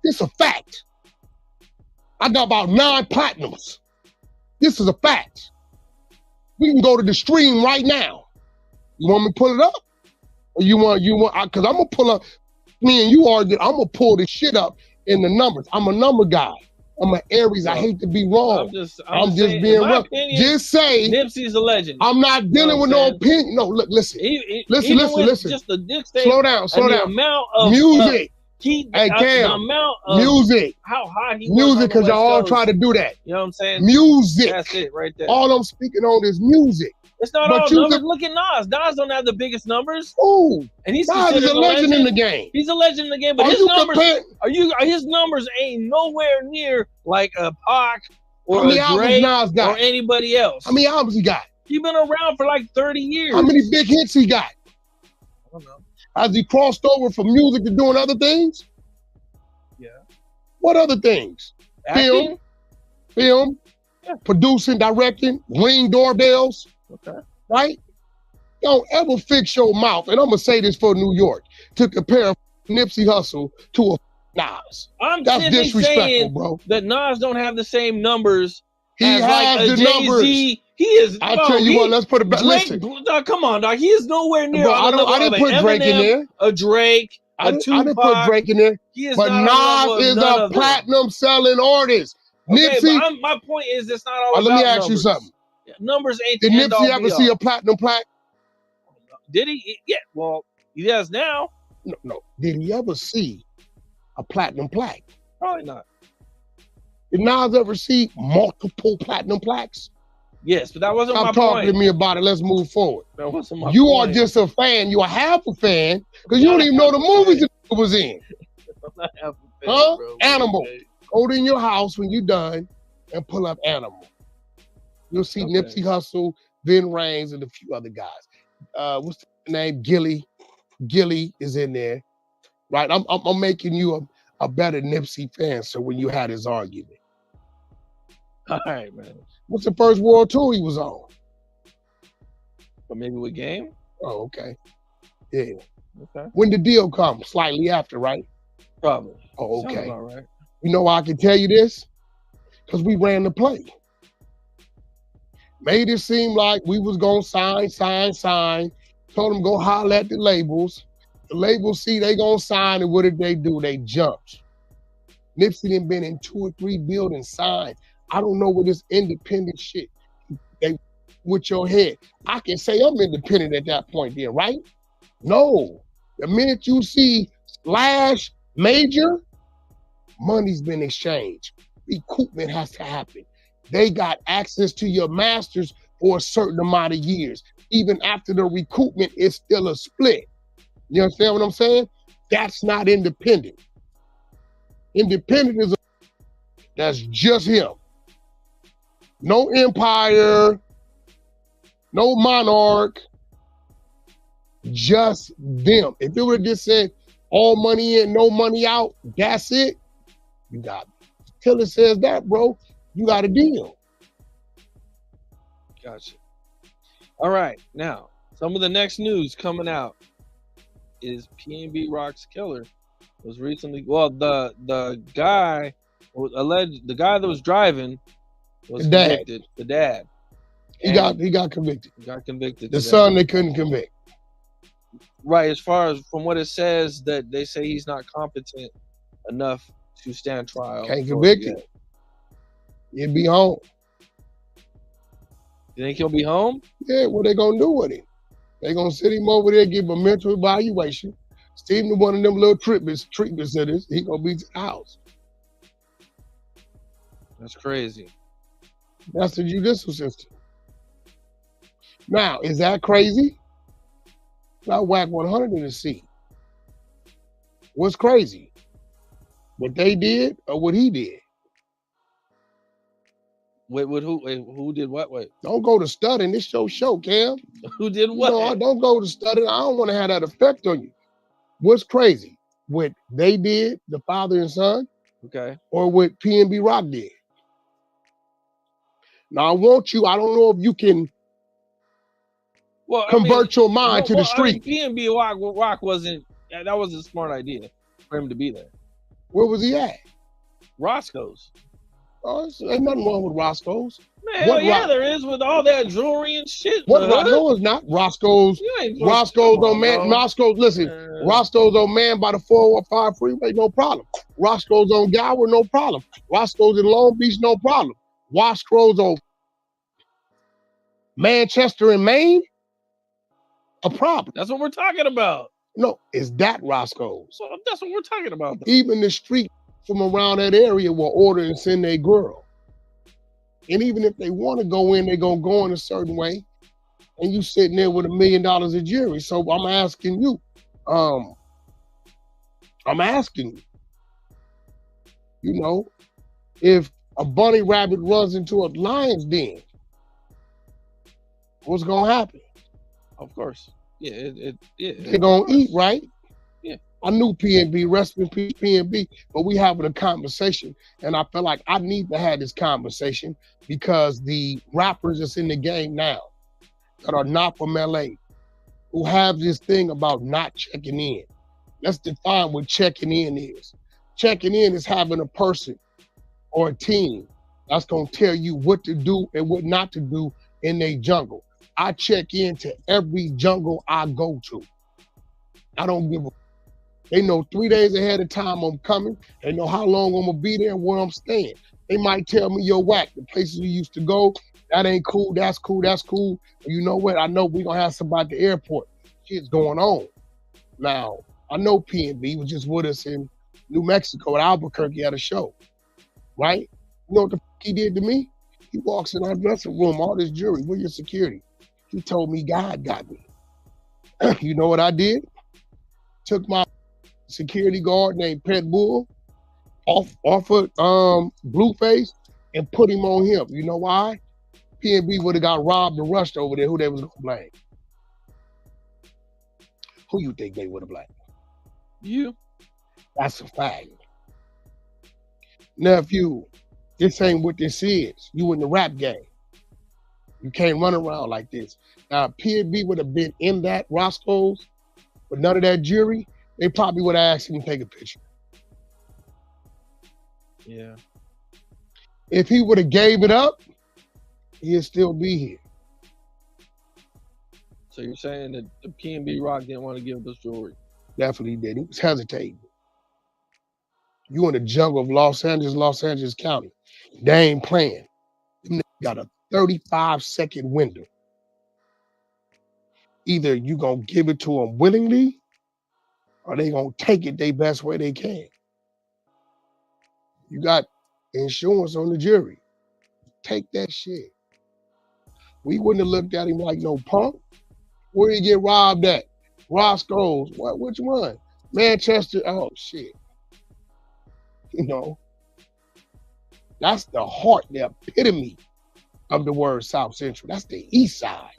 It's a fact. I got about 9 platinums. This is a fact. We can go to the stream right now. You want me to pull it up? Or you want, because I'm gonna pull up, me and you argue, I'm gonna pull this shit up in the numbers. I'm a number guy. I'm an Aries. I hate to be wrong. I'm just being real. Just say Nipsey's a legend. I'm not dealing with no opinion. No, look, listen. Listen. Just the mixtape. Slow down. The amount of music. Hey, Cam. the amount of music. How hot he music, because y'all all Coast. try to do that. You know what I'm saying? Music. That's it right there. All I'm speaking on is music. It's not all numbers. Look at Nas. Nas don't have the biggest numbers. Ooh, and he's Nas is a legend in the game. He's a legend in the game, but his numbers his numbers ain't nowhere near like a Pac or a Drake or anybody else. How many albums he got? He been around for like 30 years. How many big hits he got? I don't know. Has he crossed over from music to doing other things? Yeah. What other things? Acting? Film, yeah. Producing, directing, ring doorbells. Okay. Right? Don't ever fix your mouth, and I'm gonna say this for New York, to compare Nipsey Hussle to a Nas. I'm That's disrespectful, saying bro. That Nas don't have the same numbers. He as has like a the numbers. He is. I tell you what, let's put it back. Listen, dog, come on, dog. He is nowhere near. Bro, I didn't put Drake in there. A Drake. I didn't put Drake in there. But Nas is a platinum selling artist. Okay, Nipsey. but my point is, it's not all about let me ask numbers. you something. Numbers ain't. Did Nipsey ever see a platinum plaque? Did he? Yeah. Well, he does now. No. Did he ever see a platinum plaque? Probably not. Did Nas ever see multiple platinum plaques? Yes, but that wasn't my point. Stop talking to me about it. Let's move forward. That wasn't my you point. are just a fan. You are half a fan because you don't even know the movies it was in. I'm not half a fan, huh? Bro. Animal. Okay. Go to your house when you're done and pull up Animal. You'll see Nipsey Hussle, Vin Raines, and a few other guys. What's the name? Gilly. Gilly is in there, right? I'm making you a better Nipsey fan. So when you had his argument, all right, man. What's the first world tour he was on? Or maybe with Game. Oh, okay. Yeah. Okay. When the deal come? Slightly after, right? Probably. Oh, okay. Sounds about right. You know why I can tell you this? Because we ran the play. Made it seem like we was gonna sign. Told them go holler at the labels. The labels see they gonna sign, and what did they do? They jumped. Nipsey done been in 2 or 3 buildings signed. I don't know what this independent shit they with your head. I can say I'm independent at that point then, right? No. The minute you see Slash Major, money's been exchanged. Recoupment has to happen. They got access to your masters for a certain amount of years. Even after the recoupment, it's still a split. You understand what I'm saying? That's not independent. Independent is that's just him. No empire, no monarch, just them. If it would have just said all money in, no money out, that's it. You got it. Till it says that, bro, you got a deal. Gotcha. All right, now some of the next news coming out is PNB Rock's killer was recently. Well, the guy was alleged. The guy that was driving was convicted. The dad. He got convicted. He got convicted. The son they couldn't convict. Right, as far as from what it says, that they say he's not competent enough to stand trial. Can't convict him. He'll be home. You think he'll be home? Yeah, what they gonna do with him? They gonna sit him over there, give him a mental evaluation, steam to one of them little treatment centers. He gonna be to the house. That's crazy. That's the judicial system. Now, is that crazy? Not Wack 100 in the seat. What's crazy? What they did or what he did? Wait, who did what? Wait. Don't go to studying. This your show, Cam. Who did what? No, don't go to studying. I don't want to have that effect on you. What's crazy? What they did, the father and son, okay, or what PNB Rock did? Now, I want you, I don't know if you can convert your mind to the street. PNB Rock wasn't, that was a smart idea for him to be there. Where was he at? Roscoe's. Oh, ain't nothing wrong with Roscoe's. Man, hell yeah, there is with all that jewelry and shit. What? No, it's not. Roscoe's on man. Roscoe's, listen. Roscoe's on man by the 405 freeway, no problem. Roscoe's on Gower, no problem. Roscoe's in Long Beach, no problem. Roscoe's on Manchester and Maine, a problem. That's what we're talking about. No, is that Roscoe's? So that's what we're talking about. Even the street from around that area will order and send their girl. And even if they want to go in, they're going to go in a certain way. And you sitting there with $1 million of jewelry. So I'm asking you, you know, if a bunny rabbit runs into a lion's den, what's going to happen? Of course. Yeah, they're going to eat, right? Yeah. I knew PNB, rest in peace, PNB, but we having a conversation, and I feel like I need to have this conversation because the rappers that's in the game now that are not from LA, who have this thing about not checking in. Let's define what checking in is. Checking in is having a person or a team that's gonna tell you what to do and what not to do in their jungle. I check into every jungle I go to. I don't give a. They know 3 days ahead of time I'm coming. They know how long I'm gonna be there and where I'm staying. They might tell me, yo, Wack, the places we used to go, that ain't cool, that's cool, that's cool. And you know what? I know we're gonna have somebody at the airport. Shit's going on. Now, I know PNB was just with us in New Mexico at Albuquerque at a show, right? You know what the fuck he did to me? He walks in our dressing room, all this jewelry, where's your security? He told me God got me. You know what I did? Took my security guard named Pet Bull off of Blueface and put him on him. You know why? PNB would have got robbed and rushed over there. Who they was gonna blame? Who you think they would have blamed? You. That's a fact. Nephew, this ain't what this is. You in the rap game. You can't run around like this. Now, if PNB would have been in that Roscoe's with none of that jewelry, they probably would have asked him to take a picture. Yeah. If he would have gave it up, he'd still be here. So you're saying that the PNB Rock didn't want to give us jewelry? Definitely did. He was hesitating. You in the jungle of Los Angeles County. They ain't playing. Them niggas got a 35-second window. Either you gonna give it to them willingly, or they gonna take it their best way they can. You got insurance on the jury. Take that shit. We wouldn't have looked at him like no punk. Where you get robbed at? Roscoe's. What? Which one? Manchester. Oh shit. You know, that's the heart, the epitome of the word South Central. That's the East Side.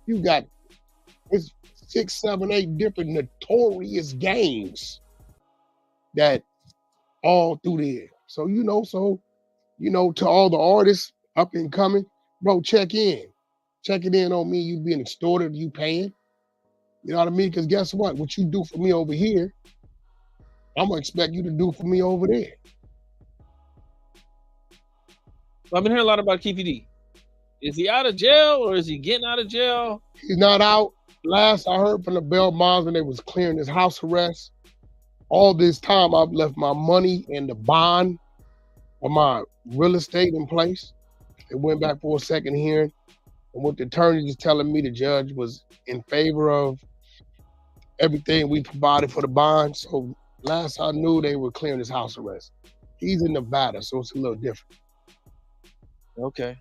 You got it's 6, 7, 8 different notorious gangs that all through there. So to all the artists up and coming, bro, check in. Check it in on me. You being extorted, you paying. You know what I mean? Because guess what? What you do for me over here, I'm gonna expect you to do for me over there. I've been hearing a lot about Keefy D. Is he out of jail or is he getting out of jail? He's not out. Last I heard from the Belmonts when they was clearing his house arrest. All this time I've left my money and the bond of my real estate in place. It went back for a second hearing. And what the attorney is telling me, the judge was in favor of everything we provided for the bond. So last I knew, they were clearing his house arrest. He's in Nevada, so it's a little different. Okay.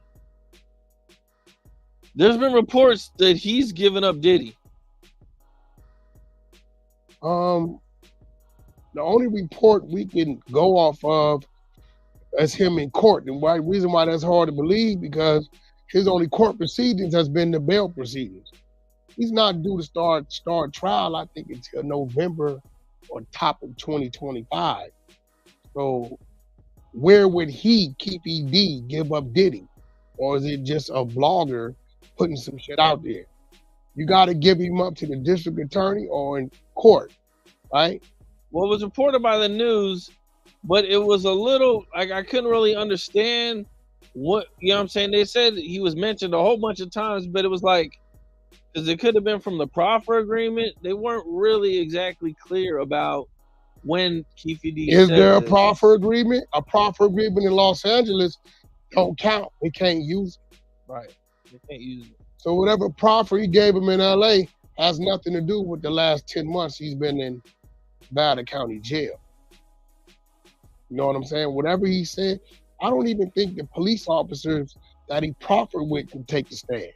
There's been reports that he's given up Diddy. The only report we can go off of is him in court. And the reason why that's hard to believe, because his only court proceedings has been the bail proceedings. He's not due to start trial, I think, until November or top of 2025. So where would he, Keefy D, give up Diddy? Or is it just a blogger putting some shit out there? You got to give him up to the district attorney or in court, right? Well, it was reported by the news, but it was a little, like, I couldn't really understand what, you know what I'm saying? They said he was mentioned a whole bunch of times, but it was like, because it could have been from the proffer agreement. They weren't really exactly clear about when Keefy D Is said there a this. proffer agreement? A proffer agreement in Los Angeles don't count. They can't use it. Right. They can't use it. So whatever proffer he gave him in LA has nothing to do with the last 10 months he's been in Nevada County Jail. You know what I'm saying? Whatever he said, I don't even think the police officers that he proffered with can take the stand.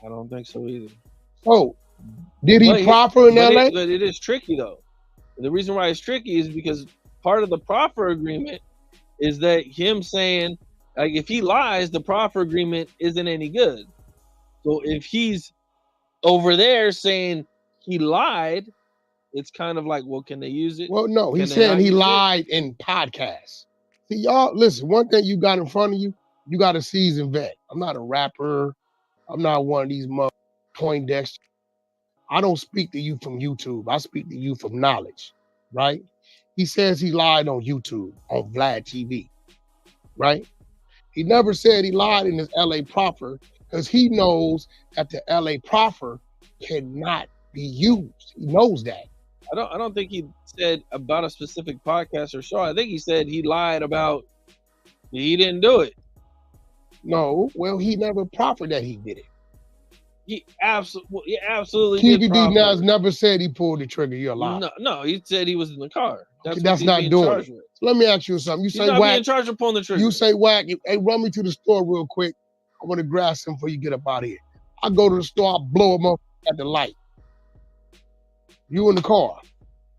I don't think so either. So, did he proffer in LA? But it is tricky, though. The reason why it's tricky is because part of the proffer agreement is that him saying, like, if he lies, the proffer agreement isn't any good. So if he's over there saying he lied, it's kind of like, well, can they use it? Well, no, he's Can they saying not he use it? lied in podcasts. See, y'all, listen, one thing you got in front of you, you got a seasoned vet. I'm not a rapper. I'm not one of these Poindexter. I don't speak to you from YouTube. I speak to you from knowledge, right? He says he lied on YouTube, on Vlad TV, right? He never said he lied in his LA proffer because he knows that the LA proffer cannot be used. He knows that. I don't think he said about a specific podcast or show. I think he said he lied about he didn't do it. No, well, he never proffered that he did it. He absolutely Keefy did. D has never said he pulled the trigger. You're lying. No, he said he was in the car. That's what he's not being doing charged it. with. So let me ask you something. You He's say not Wack. being charged for pulling the trigger. You say Wack. Hey, run me to the store real quick. I want to grab some before you get up out of here. I go to the store. I blow him up at the light. You in the car?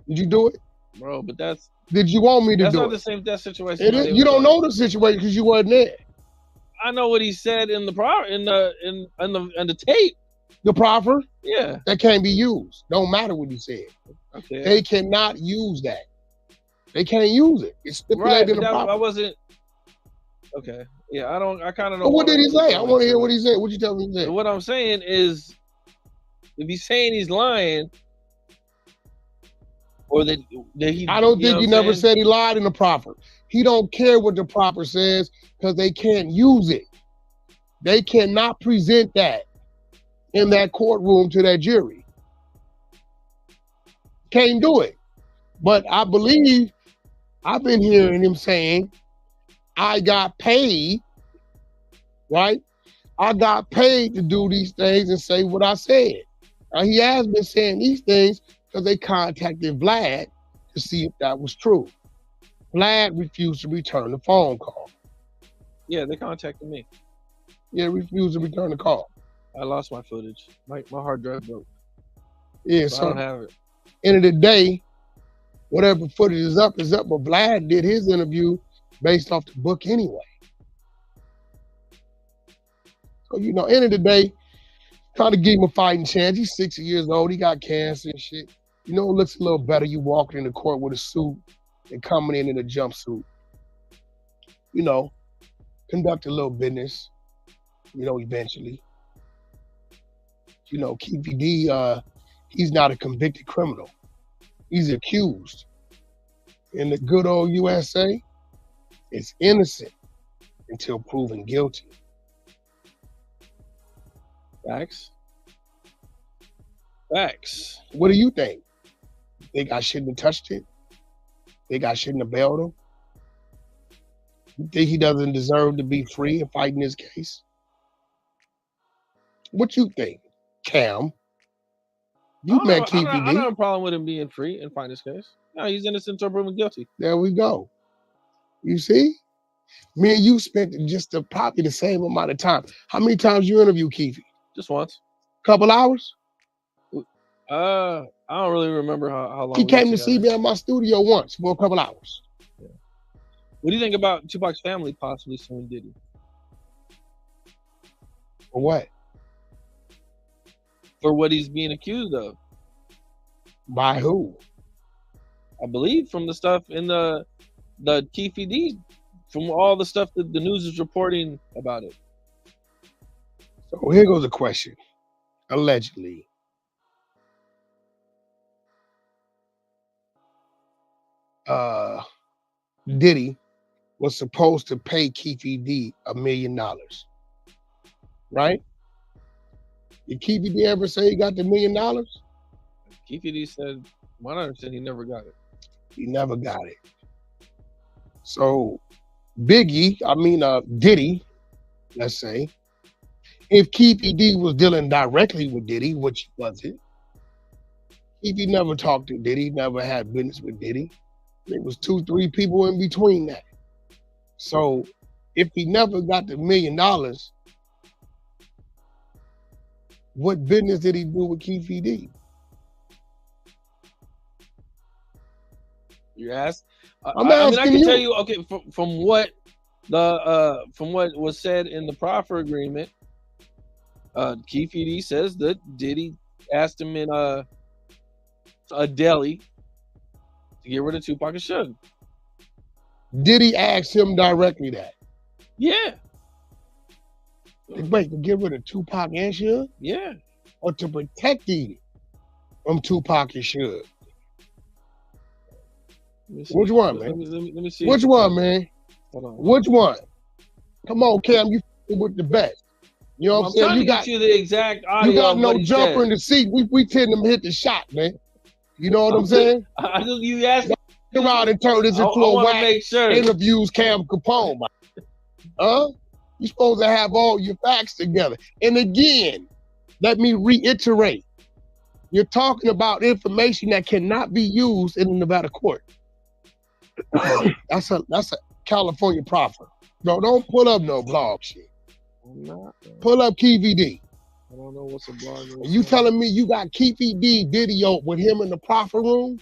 Did you do it, bro? But that's. Did you want me to do it? That's not the same. That situation. It is, you don't know the situation because you wasn't there. I know what he said in the tape. The proffer? Yeah. That can't be used. Don't matter what he said. Okay. They cannot use that. They can't use it. It's stipulated in the proffer. I wasn't. Okay. Yeah, I kind of know. But what did he say? I want to hear what he said. What you tell me he said? What I'm saying is, if he's saying he's lying, or that he, I don't think he never said he lied in the proffer. He don't care what the proffer says because they can't use it. They cannot present that in that courtroom to that jury. Can't do it. But I believe I've been hearing him saying, I got paid, right? I got paid to do these things and say what I said. Now, he has been saying these things because they contacted Vlad to see if that was true. Vlad refused to return the phone call. Yeah, they contacted me. Yeah, refused to return the call. I lost my footage. My hard drive broke. Yeah, so I don't have it. End of the day, Whatever footage is up is up. But Vlad did his interview based off the book anyway. So, you know, end of the day, try to give him a fighting chance. He's 60 years old. He got cancer and shit. You know, it looks a little better you walking in the court with a suit than coming in a jumpsuit. You know, conduct a little business, you know, eventually. You know, Keefy D, he's not a convicted criminal. He's accused. In the good old USA, it's innocent until proven guilty. Facts. What do you think? Think I shouldn't have touched it? Think I shouldn't have bailed him? You think he doesn't deserve to be free and fighting his case? What you think, Cam? You met I Keefy don't D. have a problem with him being free and fighting his case. No, he's innocent until proven guilty. There we go. You see? Me and you spent just probably the same amount of time. How many times you interviewed Keefy? Just once. Couple hours? I don't really remember how long He we came were to see together. me at my studio once for a couple hours. What do you think about Tupac's family possibly suing Diddy? For what? For what he's being accused of. By who? I believe from the stuff in the Keefy D, from all the stuff that the news is reporting about it. So here goes a question. Allegedly. Diddy was supposed to pay Keefy D $1 million. Right? Did Keefy D ever say he got the $1 million? Keefy D said, "Why not?" Said he never got it. He never got it. So Diddy, let's say, if Keefy D was dealing directly with Diddy, which he wasn't, Keefy never talked to Diddy, never had business with Diddy. There was 2-3 people in between that. So if he never got the $1 million, what business did he do with Keefy D? You asked. I'm I mean, I asking can you. tell you. Okay, from what was said in the proffer agreement, Keefy D says that Diddy asked him in a deli to get rid of Tupac and Suge. Did he ask him directly that? Yeah. Wait, to get rid of Tupac and Suge? Yeah. Or to protect Diddy from Tupac and Suge? Which one, man? Let me see. Which one, man? Hold on. Which one? Come on, Cam, you with the best. You know what I'm saying? trying to get you the exact audio. You got of no what he jumper said. in the seat. We tend to hit the shot, man. You know what I'm saying? You asked me around and turn this I into a wanna Wack make sure. interviews Cam Capone. Huh? You're supposed to have all your facts together. And again, let me reiterate. You're talking about information that cannot be used in the Nevada court. That's a California proffer. Bro, don't pull up no blog shit. Pull up Keefy D. I don't know what's a blog. And you telling me you got Keefy D video with him in the proffer room?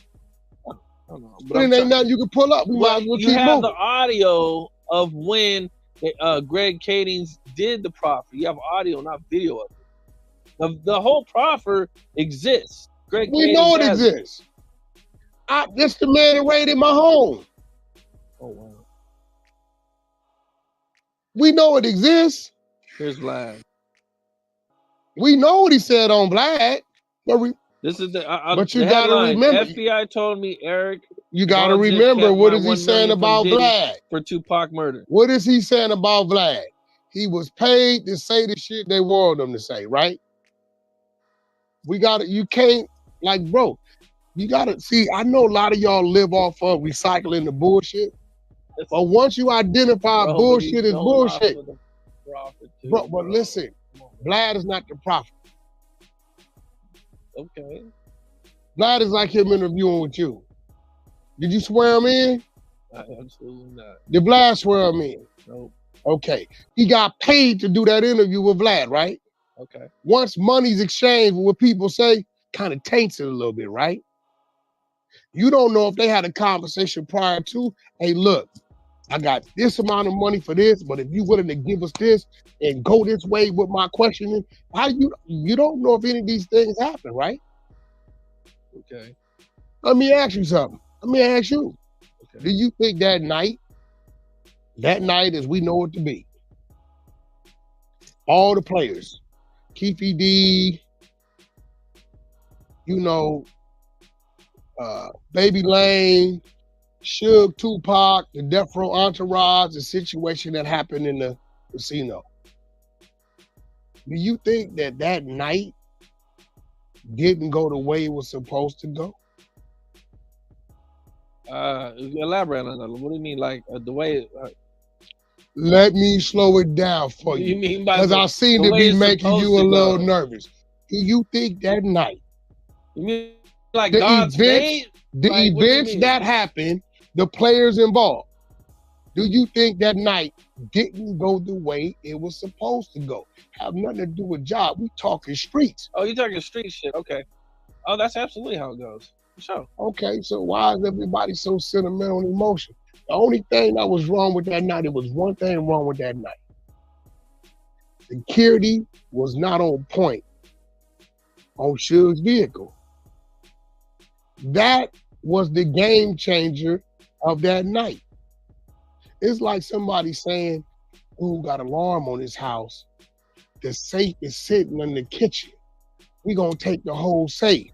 I don't know. But it ain't nothing you can pull up. We might as well You keep have moving. the audio of when Greg Kadings did the proffer. You have audio, not video of it. The whole proffer exists. Greg We Kadings know it has exists. This the man that raided my home. Oh wow. We know it exists. Here's Vlad. We know what he said on Vlad. But This is the. But you the gotta headline, remember. FBI told me Eric. You gotta Von Zip remember, kept what my is he $1 saying million from about Diddy Vlad? for Tupac murder? What is he saying about Vlad? He was paid to say the shit they wanted him to say, right? You can't, like, bro, you gotta see, I know a lot of y'all live off of recycling the bullshit. But once you identify Bro, bullshit as he's going bullshit, off of the prophet too, bro, but listen, Vlad is not the prophet. Okay. Vlad is like him interviewing with you. Did you swear him in? Absolutely not. Did Vlad swear him in? Nope. Okay. He got paid to do that interview with Vlad, right? Okay. Once money's exchanged, what people say kind of taints it a little bit, right? You don't know if they had a conversation prior to, hey, look, I got this amount of money for this, but if you willing to give us this and go this way with my questioning, how you don't know if any of these things happen, right? Okay. Let me ask you something. Let me ask you. Okay. Do you think that night as we know it to be, all the players, Keefe D, Baby Lane, Suge, Tupac, the Death Row Entourage, the situation that happened in the casino. Do you think that night didn't go the way it was supposed to go? Elaborate on that. What do you mean, like the way? Let me slow it down for you. You mean by because I seem to be making you a little nervous. Do you think that night? You mean like God's fate? The events that happened, the players involved. Do you think that night didn't go the way it was supposed to go? Have nothing to do with job. We talking streets. Oh, you talking street shit? Okay. Oh, that's absolutely how it goes. For sure. Okay, so why is everybody so sentimental and emotional? The only thing that was wrong with that night, it was one thing wrong with that night. Security was not on point on Suge's vehicle. That was the game changer of that night. It's like somebody saying, "Who got an alarm on his house? The safe is sitting in the kitchen. We're gonna take the whole safe.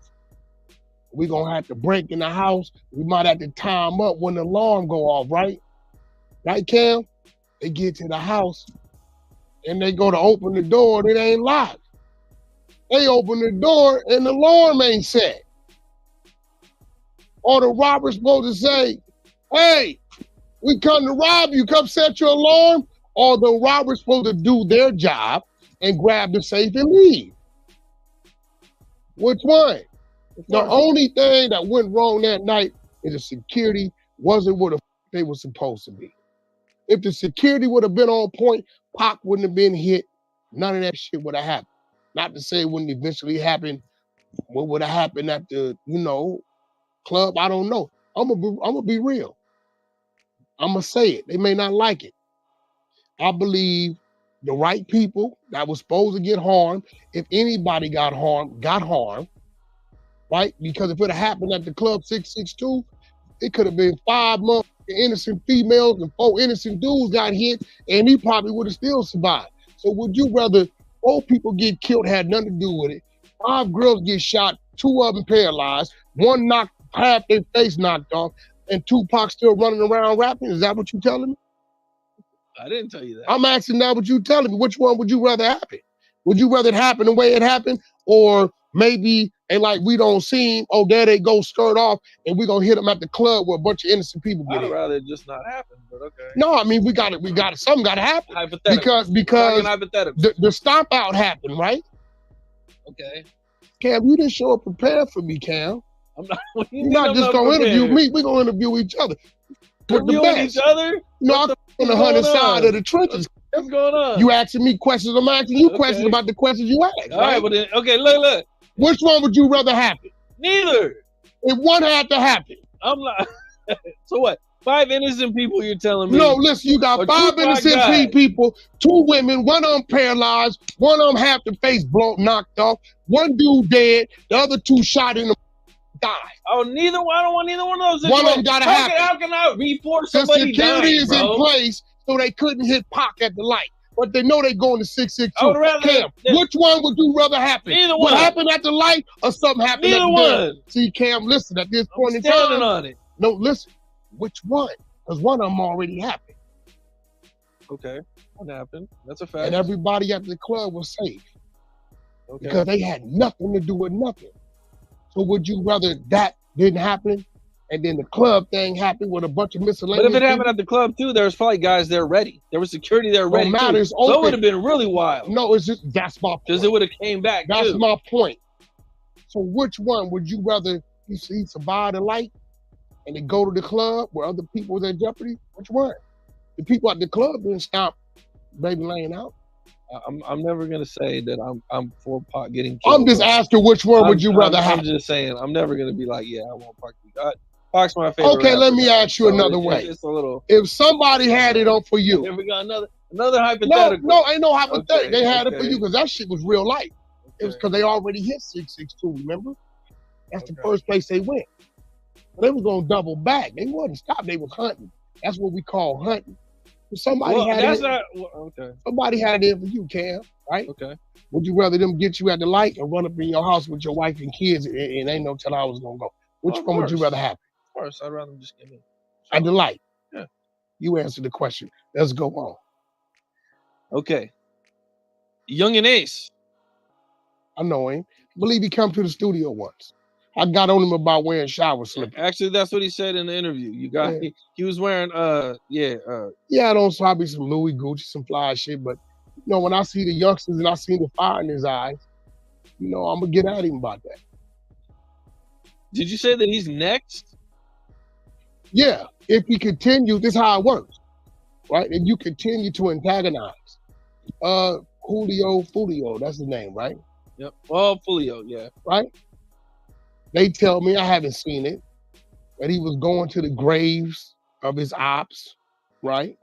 We're gonna have to break in the house. We might have to time up when the alarm go off, right? Right, Cam? They get to the house and they go to open the door and it ain't locked. They open the door and the alarm ain't set. Or the robber's supposed to say, "Hey, we come to rob you, come set your alarm," or the robber's supposed to do their job and grab the safe and leave. Which one? The only thing that went wrong that night is the security wasn't what they were supposed to be. If the security would have been on point, Pac wouldn't have been hit. None of that shit would have happened. Not to say it wouldn't eventually happen. What would have happened at the, club? I don't know. I'm gonna be real. I'm gonna say it. They may not like it. I believe the right people that was supposed to get harmed, if anybody got harmed, right? Because if it had happened at the club 662, it could have been 5 innocent females and 4 innocent dudes got hit, and he probably would have still survived. So would you rather 4 people get killed, had nothing to do with it, 5 girls get shot, 2 of them paralyzed, 1 knocked, half their face knocked off, and Tupac still running around rapping? Is that what you telling me? I didn't tell you that. I'm asking now what you telling me. Which one would you rather happen? Would you rather it happen the way it happened, or maybe like we don't see him, oh, there they go, skirt off, and we're gonna hit them at the club where a bunch of innocent people get in? I'd rather it just not happen, but okay. No, I mean we got it. Something got to happen. Hypothetical. Because hypothetical. The stomp out happened, right? Okay. Cam, you didn't show up prepared for me, Cam. I'm not. You're not just gonna interview me. We're gonna interview each other. Interviewing each other? No, I'm on the hunter side of the trenches. What's going on? You asking me questions. I'm asking you questions about the questions you asked. All right, but then, okay, look. Which one would you rather happen? Neither. If one had to happen. I'm not. So what? 5 innocent people you're telling me? No, listen, you got 5 innocent people, 2 women, 1 of them paralyzed, 1 of them half the face knocked off, 1 dude dead, the other 2 shot in the died. Oh, neither one. I don't want neither one of those. One of them gotta happen. How can I report somebody The security dying, is bro? in place, so they couldn't hit Pac at the light. But they know they going to 662. I would rather Cam, which one would you rather happen? Neither What one. happened at the light or something happened Neither at the one. door? See, Cam, listen, at this point in standing time. on it. No, listen. Which one? Because one of them already happened. Okay. What happened? That's a fact. And everybody at the club was safe. Okay. Because they had nothing to do with nothing. So would you rather that didn't happen and then the club thing happened with a bunch of miscellaneous But if it happened people? at the club too, there was probably guys there ready. There was security there ready too. Matters So it open. would have been really wild. No, it's just, that's my point. Because it would have came back That's too. my point. So which one would you rather he survive the light and then go to the club where other people was in jeopardy? Which one? The people at the club didn't stop Baby laying out. I'm never gonna say that I'm for Pac getting killed. I'm just asking which one would you rather have? I'm just saying I'm never gonna be like, yeah, I want Pac to be. Pac's my favorite. Okay, let rapper, me man. ask you another it's, way. It's a little. If somebody had it on for you, Here we got another hypothetical. No, ain't no hypothetical. Okay, They had it for okay. you because that shit was real life. It was because they already hit 662. Remember? That's the first place they went. They was gonna double back. They wasn't stop. They was hunting. That's what we call hunting. If somebody Well, had that's it. not okay. Somebody had it for you, Cam. Right? Okay. Would you rather them get you at the light or run up in your house with your wife and kids and ain't no tell I was gonna go? Which Of one would you course. rather have? Of course, I'd rather just get me. At the light. Yeah. You answered the question. Let's go on. Okay. Young and Ace. I know him. I believe he come to the studio once. I got on him about wearing shower slippers. Actually, that's what he said in the interview. You got he was wearing Yeah, I don't probably some Louis Gucci, some fly shit, but you know, when I see the youngsters and I see the fire in his eyes, you know, I'm gonna get at him about that. Did you say that he's next? Yeah, if he continues, this is how it works, right? If you continue to antagonize, Fulio, that's his name, right? Yep. Well, Fulio, yeah. Right? They tell me, I haven't seen it, that he was going to the graves of his ops, right?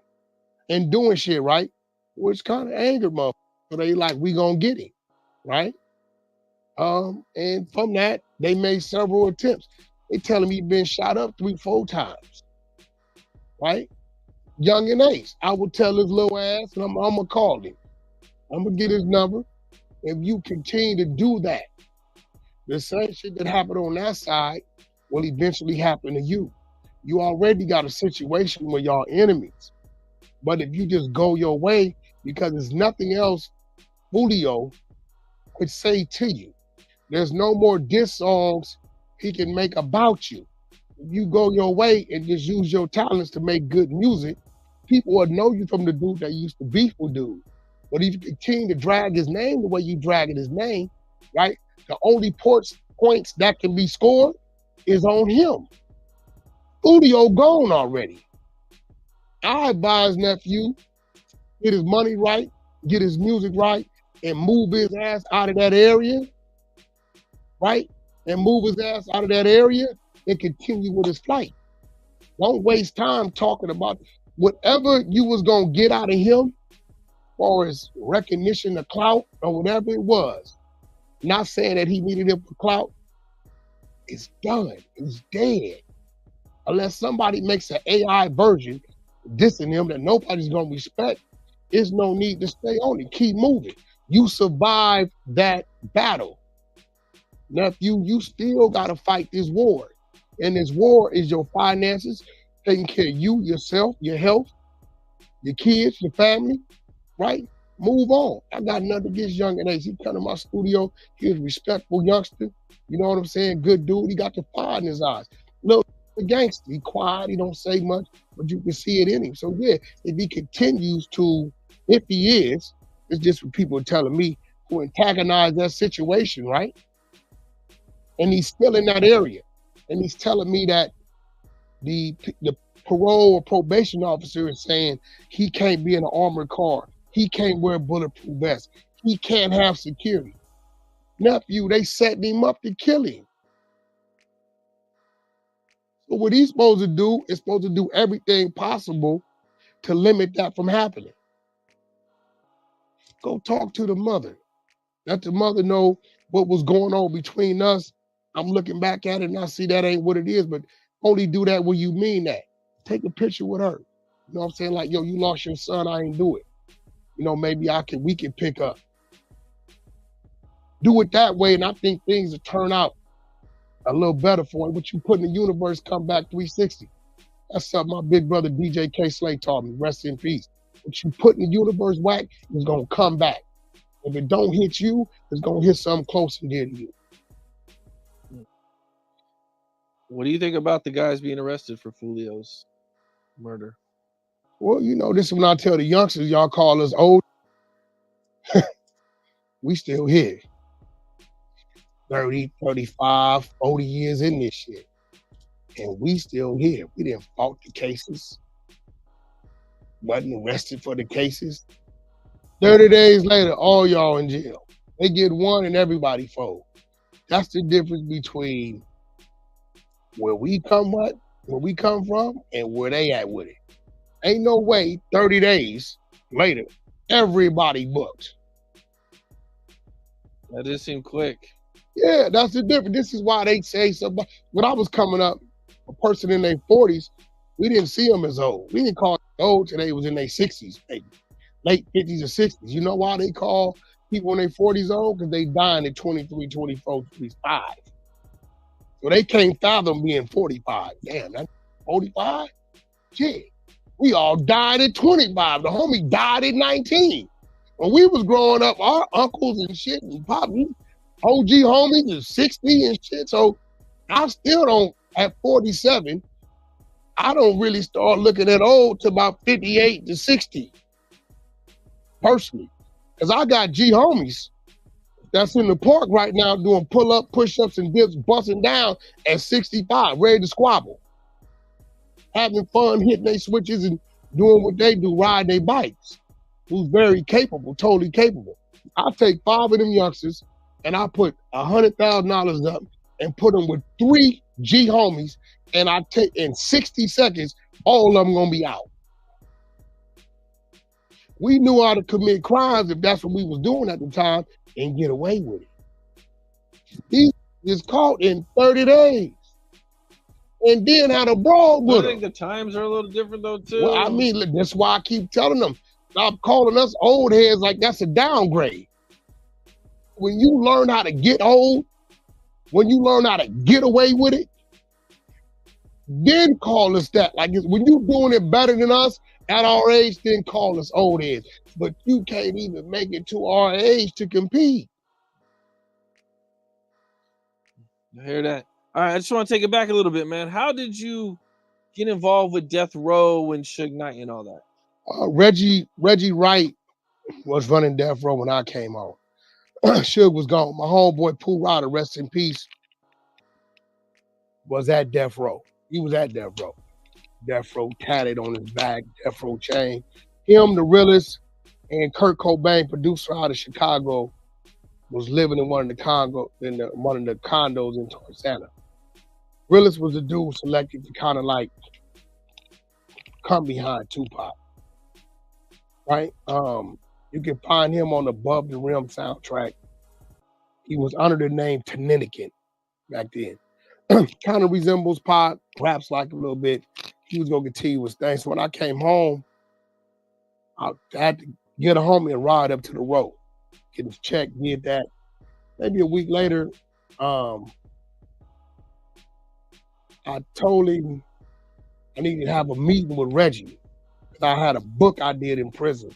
And doing shit, right? Which kind of angered motherfuckers. So they like, we gonna get him, right? And from that, they made several attempts. They tell him he's been shot up 3-4 times, right? Young and Ace. I would tell his little ass, and I'm gonna call him. I'm gonna get his number. If you continue to do that, the same shit that happened on that side will eventually happen to you. You already got a situation where y'all enemies. But if you just go your way, because there's nothing else Julio could say to you. There's no more diss songs he can make about you. If you go your way and just use your talents to make good music, people will know you from the dude that used to beef with dude. But if you continue to drag his name the way you dragging his name, right? The only points that can be scored is on him. Julio gone already. I advise nephew, get his money right, get his music right, and move his ass out of that area, right? And move his ass out of that area and continue with his flight. Don't waste time talking about whatever you was gonna get out of him, or his recognition, the clout, or whatever it was. Not saying that he needed it for clout. It's done. It's dead. Unless somebody makes an AI version dissing him that nobody's gonna respect, there's no need to stay on it. Keep moving. You survived that battle. Nephew, you still gotta fight this war. And this war is your finances, taking care of you, yourself, your health, your kids, your family, right? Move on. I got nothing against Young and Ace. He come to my studio. He was a respectful youngster. You know what I'm saying? Good dude. He got the fire in his eyes. Little gangster. He quiet. He don't say much, but you can see it in him. So yeah, if he continues to, if he is, it's just what people are telling me, to antagonize that situation, right? And he's still in that area. And he's telling me that the parole or probation officer is saying he can't be in an armored car. He can't wear a bulletproof vest. He can't have security. Nephew, they setting him up to kill him. So what he's supposed to do is supposed to do everything possible to limit that from happening. Go talk to the mother. Let the mother know what was going on between us. I'm looking back at it and I see that ain't what it is, but only do that when you mean that. Take a picture with her. You know what I'm saying? Like, yo, you lost your son, I ain't do it. You know, maybe we can pick up. Do it that way, and I think things will turn out a little better for him. What you put in the universe come back 360. That's something my big brother DJ K. Slay taught me. Rest in peace. What you put in the universe, Wack, is gonna come back. If it don't hit you, it's gonna hit something close and dear to you. What do you think about the guys being arrested for Fulio's murder? Well, you know, this is when I tell the youngsters, y'all call us old. We still here. 30, 35, 40 years in this shit. And we still here. We didn't fought the cases. Wasn't arrested for the cases. 30 days later, all y'all in jail. They get one and everybody fold. That's the difference between where we come at where we come from and where they at with it. Ain't no way 30 days later, everybody booked. That did seem quick. Yeah, that's the difference. This is why they say so. When I was coming up, a person in their 40s, we didn't see them as old. We didn't call them old till they was in their 60s, maybe late 50s or 60s. You know why they call people in their 40s old? Because they dying at 23, 24, 25. So they can't fathom being 45. Damn, that's 45? Shit. We all died at 25. The homie died at 19. When we was growing up, our uncles and shit and pop, OG homies is 60 and shit. So I still don't, at 47, I don't really start looking at old to about 58 to 60. Personally. Because I got G homies that's in the park right now doing pull-up, push-ups, and dips, busting down at 65, ready to squabble. Having fun, hitting their switches and doing what they do, riding their bikes. Who's very capable, totally capable. I take 5 of them youngsters and I put $100,000 up and put them with 3 G homies, and I take in 60 seconds, all of them gonna be out. We knew how to commit crimes if that's what we was doing at the time and get away with it. He is caught in 30 days. And then had a brawl with I think the times are a little different though too. Well, I mean, that's why I keep telling them, stop calling us old heads like that's a downgrade. When you learn how to get old, when you learn how to get away with it, then call us that. Like when you doing it better than us at our age, then call us old heads. But you can't even make it to our age to compete. I hear that. All right, I just want to take it back a little bit, man. How did you get involved with Death Row and Suge Knight and all that? Reggie Wright was running Death Row when I came on. Suge was gone. My homeboy Pooh Ryder, rest in peace, was at Death Row. He was at Death Row. Death Row tatted on his back, Death Row chain. Him, the realest, and Kurt Cobain, producer out of Chicago, was living in one of the condos in Tarzana. Realist was the dude selected to kind of like come behind Tupac, right? You can find him on Above the Rim soundtrack. He was under the name Taninikin back then. Kind of resembles Pac, raps like a little bit. He was gonna continue his thing. So when I came home, I had to get a homie and ride up to the road, get his check, did that. Maybe a week later, I told him I needed to have a meeting with Reggie. I had a book I did in prison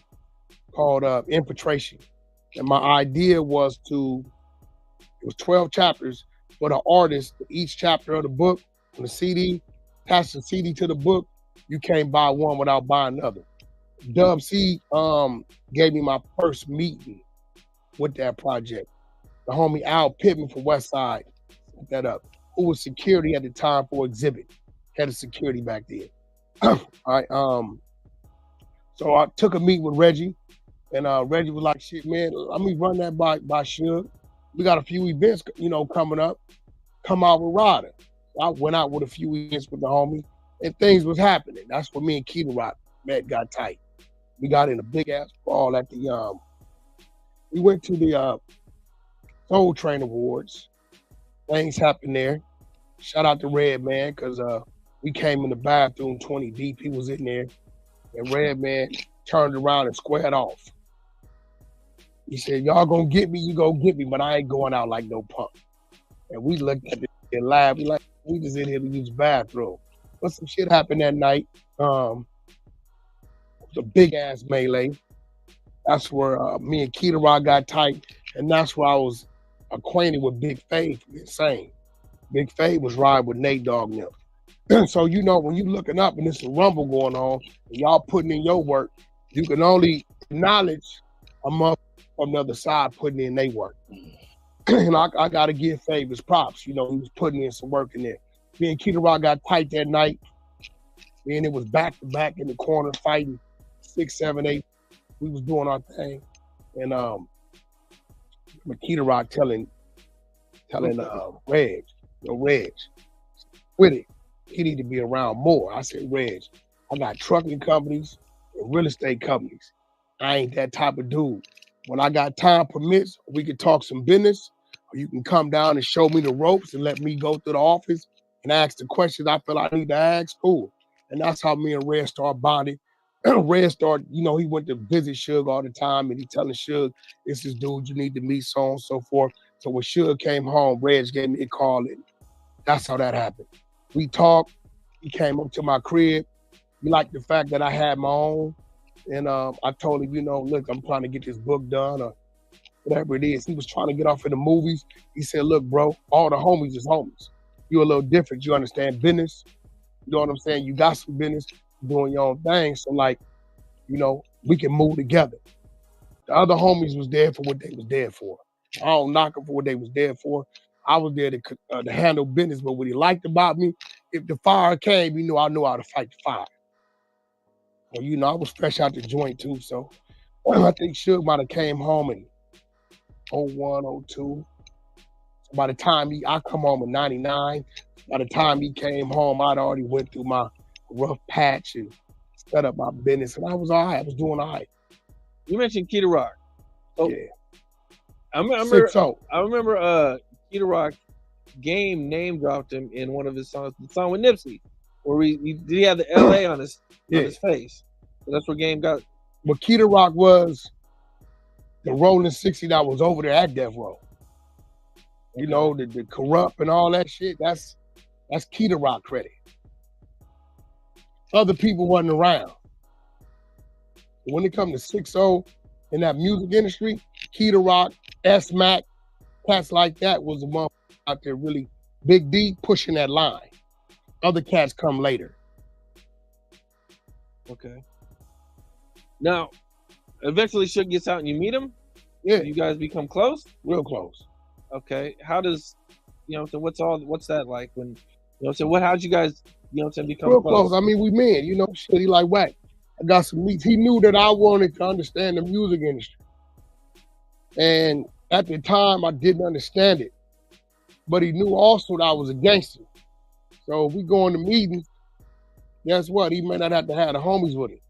called Infiltration. And my idea was it was 12 chapters, but an artist, each chapter of the book, on the CD, attach the CD to the book, you can't buy one without buying another. Dub C gave me my first meeting with that project. The homie Al Pittman from Westside set that up, who was security at the time for Exhibit. Had a security back then. All right. So I took a meeting with Reggie, and Reggie was like, "Shit, man, let me run that by Suge. We got a few events, coming up. Come out with Ryder." So I went out with a few events with the homie, and things was happening. That's where me and Keita Rock got tight. We got in a big ass brawl at the we went to the Soul Train Awards. Things happened there. Shout out to Red Man, because we came in the bathroom 20 deep. He was in there. And Red Man turned around and squared off. He said, "Y'all gonna get me, you gonna get me, but I ain't going out like no punk." And we looked at it and laughed. We like, we just in here to use the bathroom. But some shit happened that night. It was a big ass melee. That's where me and Keita Rock got tight. And that's where I was acquainted with Big Fave from Insane. Big Fave was riding with Nate Dogg now. So, when you looking up and there's a rumble going on, and y'all putting in your work, you can only acknowledge a motherfucker from the other side putting in their work. And I got to give Fave his props. He was putting in some work in there. Me and Keita Rock got tight that night. And it was back to back in the corner fighting 6, 7, 8. We was doing our thing. And Keita Rock telling Reg, with it. he need to be around more. I said, Reg, I got trucking companies and real estate companies. I ain't that type of dude. When I got time permits, we can talk some business, or you can come down and show me the ropes and let me go through the office and ask the questions I feel I need to ask. Cool. And that's how me and Red started bonding. Red started, he went to visit Suge all the time, and he telling Suge, this is dude you need to meet, so on and so forth. So when Suge came home, Reg gave me a call, and that's how that happened. We talked. He came up to my crib. He liked the fact that I had my own. And I told him, look, I'm trying to get this book done or whatever it is. He was trying to get off in the movies. He said, look, bro, all the homies is homies. You're a little different. You understand business. You know what I'm saying? You got some business. You're doing your own thing. So, we can move together. The other homies was there for what they was there for. I don't knock them for what they was there for. I was there to handle business. But what he liked about me, if the fire came, I knew how to fight the fire. Well, I was fresh out the joint too, so I think Suge might have came home in 01, 02. So by the time I come home in 99, by the time he came home, I'd already went through my rough patch and set up my business, and I was all right. I was doing all right. You mentioned Key Rock. Oh, yeah. I remember Key Rock Game name dropped him in one of his songs, the song with Nipsey, where he had the LA on his face. So that's where Game got. But Key Rock was the Rolling 60 that was over there at Death Row. The corrupt and all that shit. That's Key Rock credit. Other people wasn't around. When it comes to 6-0 in that music industry, Key Rock, S-Mac, cats like that was the one out there really Big D pushing that line. Other cats come later. Okay. Now, eventually Suge gets out and you meet him? Yeah. You guys become close? Real close. Okay. How does, so what's that like when, how'd you guys, become real close? I mean, we men, shit, he like Wack. I got some meets. He knew that I wanted to understand the music industry. And at the time, I didn't understand it. But he knew also that I was a gangster. So if we go into meetings, guess what? He may not have to have the homies with him.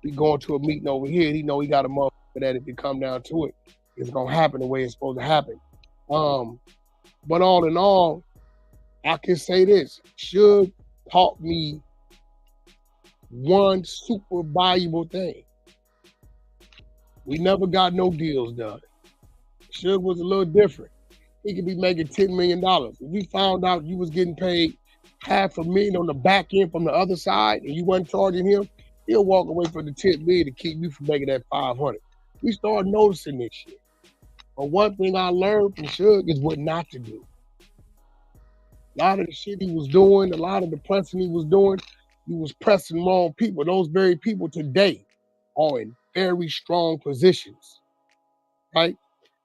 We going to a meeting over here, he know he got a motherfucker that if it come down to it, it's gonna happen the way it's supposed to happen. But all in all, I can say this: Suge taught me one super valuable thing. We never got no deals done. Suge was a little different. He could be making $10 million. If we found out you was getting paid $500,000 on the back end from the other side and you wasn't charging him, he'll walk away from the $10 million to keep you from making that $500,000. We started noticing this shit. But one thing I learned from Suge is what not to do. A lot of the shit he was doing, a lot of the pressing he was doing, he was pressing wrong people. Those very people today are in very strong positions, right?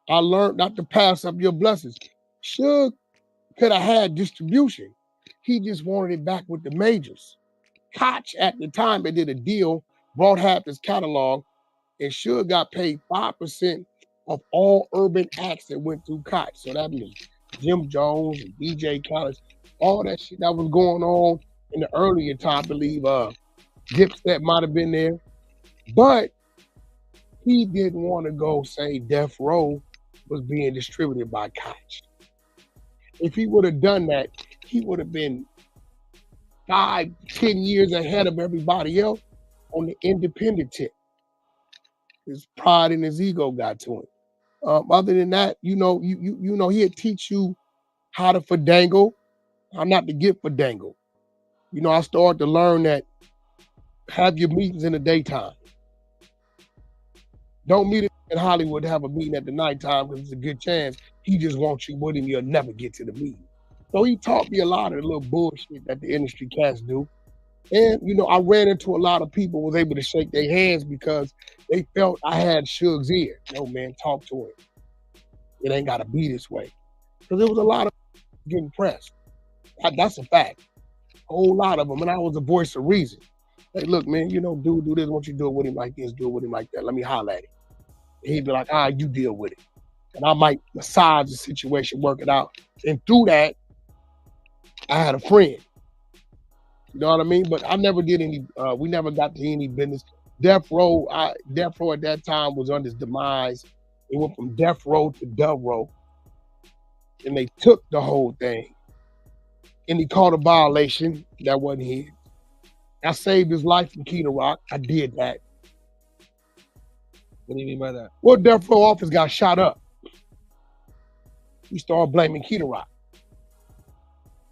I learned not to pass up your blessings. Suge could have had distribution. He just wanted it back with the majors. Koch at the time they did a deal, brought half his catalog, and Suge got paid 5% of all urban acts that went through Koch. So that means Jim Jones and DJ Khaled, all that shit that was going on in the earlier time. I believe Dipset might have been there. But he didn't want to go say Death Row was being distributed by Koch. If he would have done that, he would have been 5-10 years ahead of everybody else on the independent tip. His pride and his ego got to him. Other than that, he'd teach you how to fadangle, how not to get fadangled. I started to learn that have your meetings in the daytime. Don't meet him in Hollywood, have a meeting at the nighttime because it's a good chance he just wants you with him. You'll never get to the meeting. So he taught me a lot of the little bullshit that the industry cats do. And, I ran into a lot of people was able to shake their hands because they felt I had Suge's ear. No, man, talk to him. It ain't got to be this way. Because there was a lot of getting pressed. That's a fact. A whole lot of them. And I was a voice of reason. Hey, look, man, dude, do this. Won't you do it with him like this? Do it with him like that. Let me holler at him. And he'd be like, you deal with it. And I might massage the situation, work it out. And through that, I had a friend. You know what I mean? But I never did any. We never got to any business. Death Row at that time was on its demise. It went from Death Row to Dove Row, and they took the whole thing. And he caught a violation that wasn't his. I saved his life from Key to Rock. I did that. What do you mean by that? Well, Death Row office got shot up. He started blaming Key to Rock.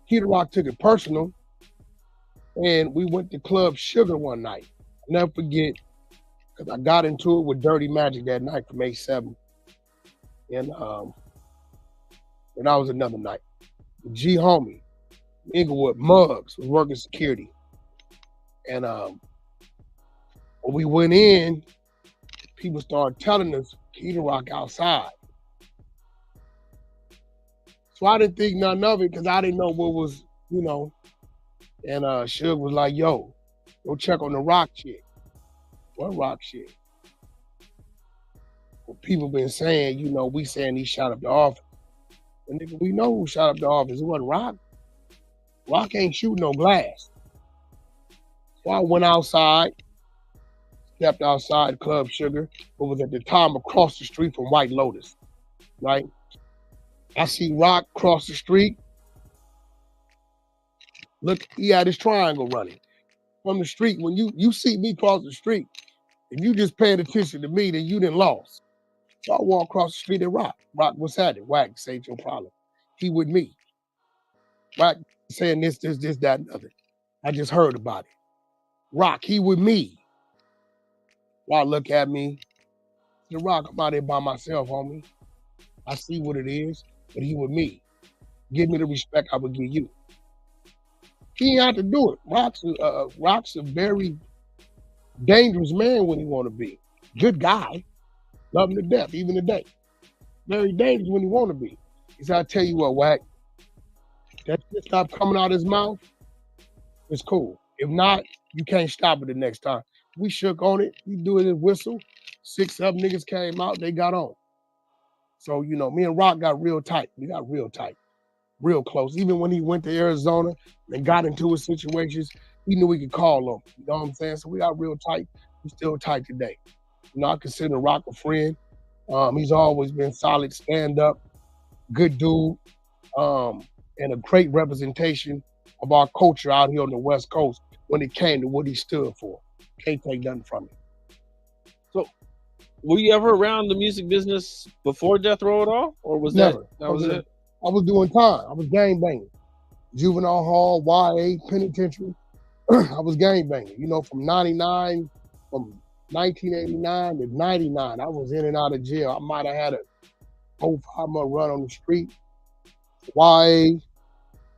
Key to Rock took it personal, and we went to Club Sugar one night. I'll never forget, because I got into it with Dirty Magic that night from 8-7. And that was another night. G Homie, Inglewood, Muggs was working security. And when we went in, people started telling us Key to Rock outside. So I didn't think nothing of it because I didn't know what was, you know. And Suge was like, yo, go check on the Rock chick. What Rock chick? Well, people been saying, you know, we saying he shot up the office. And nigga, we know who shot up the office. It wasn't Rock. Rock ain't shooting no glass. So I went outside, stepped outside Club Sugar, but was at the time across the street from White Lotus, right? I see Rock cross the street. Look, he had his triangle running from the street. When you see me cross the street, if you just paying attention to me, then you done lost. So I walk across the street at Rock. Rock, what's happening? Wack, this ain't your problem. He with me. Wack saying this, that, and other. I just heard about it. Rock, he with me. Rock look at me. The Rock, I'm out here by myself, homie. I see what it is, but he with me. Give me the respect I would give you. He ain't have to do it. Rock's a very dangerous man when he want to be. Good guy. Love him to death, even today. Very dangerous when he want to be. He said, I tell you what, Wack, that shit stop coming out of his mouth, it's cool. If not, you can't stop it the next time. We shook on it. We do it in whistle. 6, 7 niggas came out. They got on. So, you know, me and Rock got real tight. We got real tight, real close. Even when he went to Arizona and got into his situations, he knew he could call him. You know what I'm saying? So we got real tight. We still tight today. You know, I consider Rock a friend. He's always been solid, stand up, good dude, and a great representation of our culture out here on the West Coast when it came to what he stood for. Can't take nothing from it. So, were you ever around the music business before Death Row at all, or was Never. that was it? I was doing time. I was gang banging. Juvenile Hall, YA, penitentiary. I was gang banging. You know, from 1989 to 99, I was in and out of jail. I might have had a 4-5-month run on the street. YA,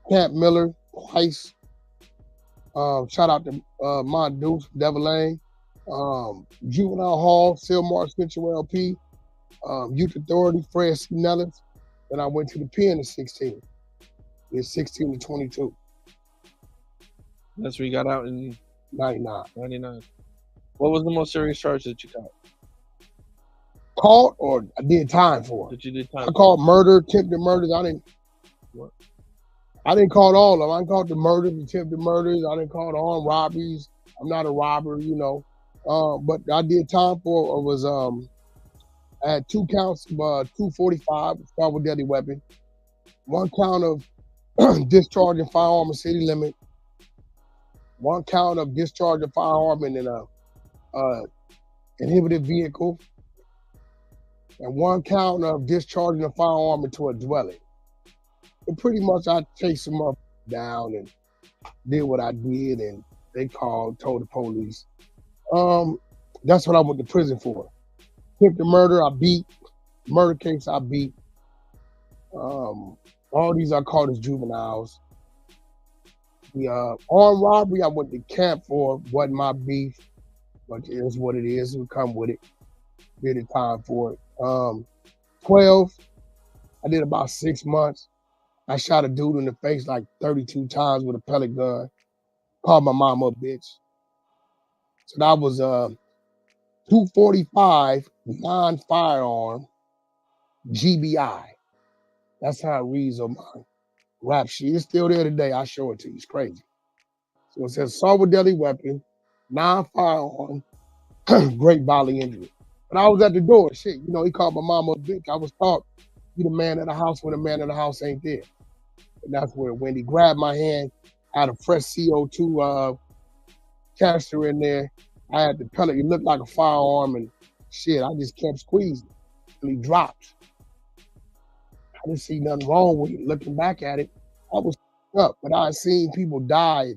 Camp Miller, twice. Shout out to my dudes, Devil Lane. Juvenile Hall, Silmar Central LP, Youth Authority, Fred C. Nellis. Then I went to the pen at 16. It's 16 to 22. That's where you got out in 99. 99. What was the most serious charge that you caught? Caught or I did time for? That you did time I for? caught murder, attempted murders. I didn't call all of them. I caught the murders, attempted murders. I didn't call the armed robberies. I'm not a robber, you know. But I did time for was I had 2 counts of 245, start with deadly weapon. 1 count of discharging firearm in city limit. 1 count of discharging firearm in an inhibited vehicle. And 1 count of discharging a firearm into a dwelling. And pretty much I chased them up, down, and did what I did, and they told the police. That's what I went to prison for. Attempted murder, I beat. Murder case, I beat. All these are caught as juveniles. The armed robbery, I went to camp for. Wasn't my beef, but it is what it is. We come with it. Did it time for it. 12, I did about 6 months. I shot a dude in the face like 32 times with a pellet gun. Called my mama a bitch. So that was 245 non-firearm GBI. That's how it reads on my rap sheet. It's still there today. I'll show it to you. It's crazy. So it says assault with deadly weapon, non-firearm, great bodily injury. But I was at the door. Shit, you know, he called my mama a bitch. I was taught you the man of the house when the man of the house ain't there. And that's where when he grabbed my hand, I had a fresh CO2 canister in there. I had the pellet. It looked like a firearm and shit. I just kept squeezing till he dropped. I didn't see nothing wrong with it. Looking back at it, I was up, but I seen people die.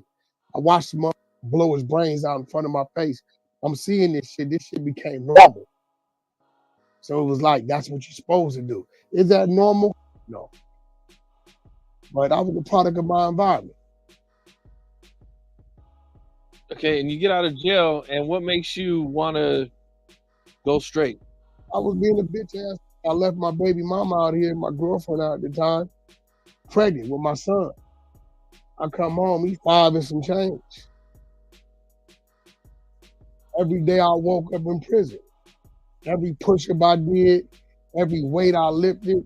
I watched him blow his brains out in front of my face. I'm seeing this shit. This shit became normal. So it was like, that's what you're supposed to do. Is that normal? No. But I was a product of my environment. Okay, and you get out of jail, and what makes you want to go straight? I was being a bitch ass. I left my baby mama out here, my girlfriend out at the time, pregnant with my son. I come home, he's 5 and some change. Every day I woke up in prison. Every push-up I did, every weight I lifted,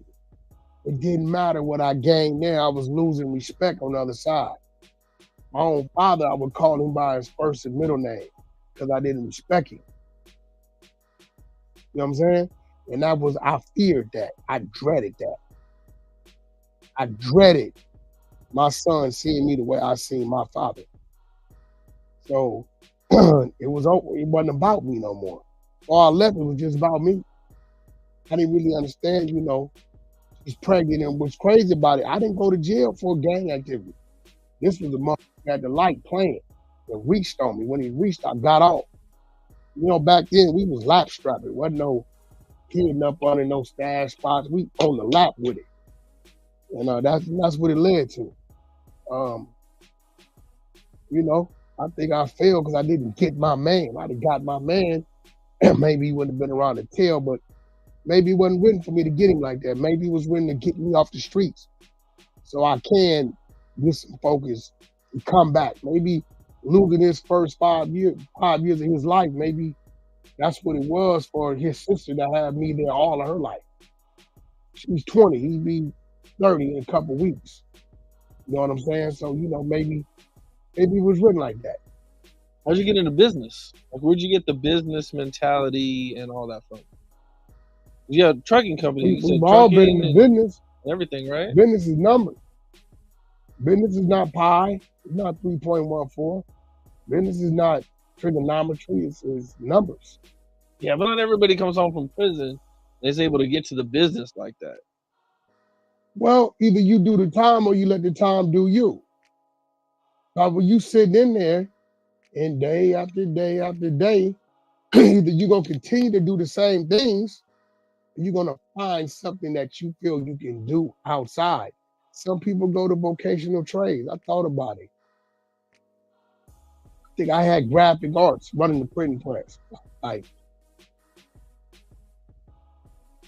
it didn't matter what I gained there. I was losing respect on the other side. My own father, I would call him by his first and middle name because I didn't respect him. You know what I'm saying? And that was, I feared that. I dreaded that. I dreaded my son seeing me the way I seen my father. So it was over. It wasn't about me no more. All I left, it was just about me. I didn't really understand, you know, she's pregnant, and what's crazy about it, I didn't go to jail for gang activity. This was a motherfucker had the light playing. It reached on me. When he reached, I got off. You know, back then we was lap strapping. Wasn't no hidden up under no stash spots. We on the lap with it. And that's what it led to. You know, I think I failed because I didn't get my man. If I'd have got my man, maybe he wouldn't have been around the tail, but maybe it wasn't written for me to get him like that. Maybe it was written to get me off the streets so I can get some focus and come back. Maybe losing his first 5 years of his life, maybe that's what it was for his sister to have me there all of her life. She's 20, he'd be 30 in a couple weeks. You know what I'm saying? So, you know, maybe it was written like that. How'd you get into business? Like, where'd you get the business mentality and all that from? You got a trucking company. We've all been in the business. Everything, right? Business is numbers. Business is not pi. It's not 3.14. Business is not trigonometry. It's numbers. Yeah, but not everybody comes home from prison and is able to get to the business like that. Well, either you do the time or you let the time do you. But when you sitting in there and day after day after day, either you're going to continue to do the same things or you're going to find something that you feel you can do outside. Some people go to vocational trades. I thought about it. I think I had graphic arts running the printing press. Like,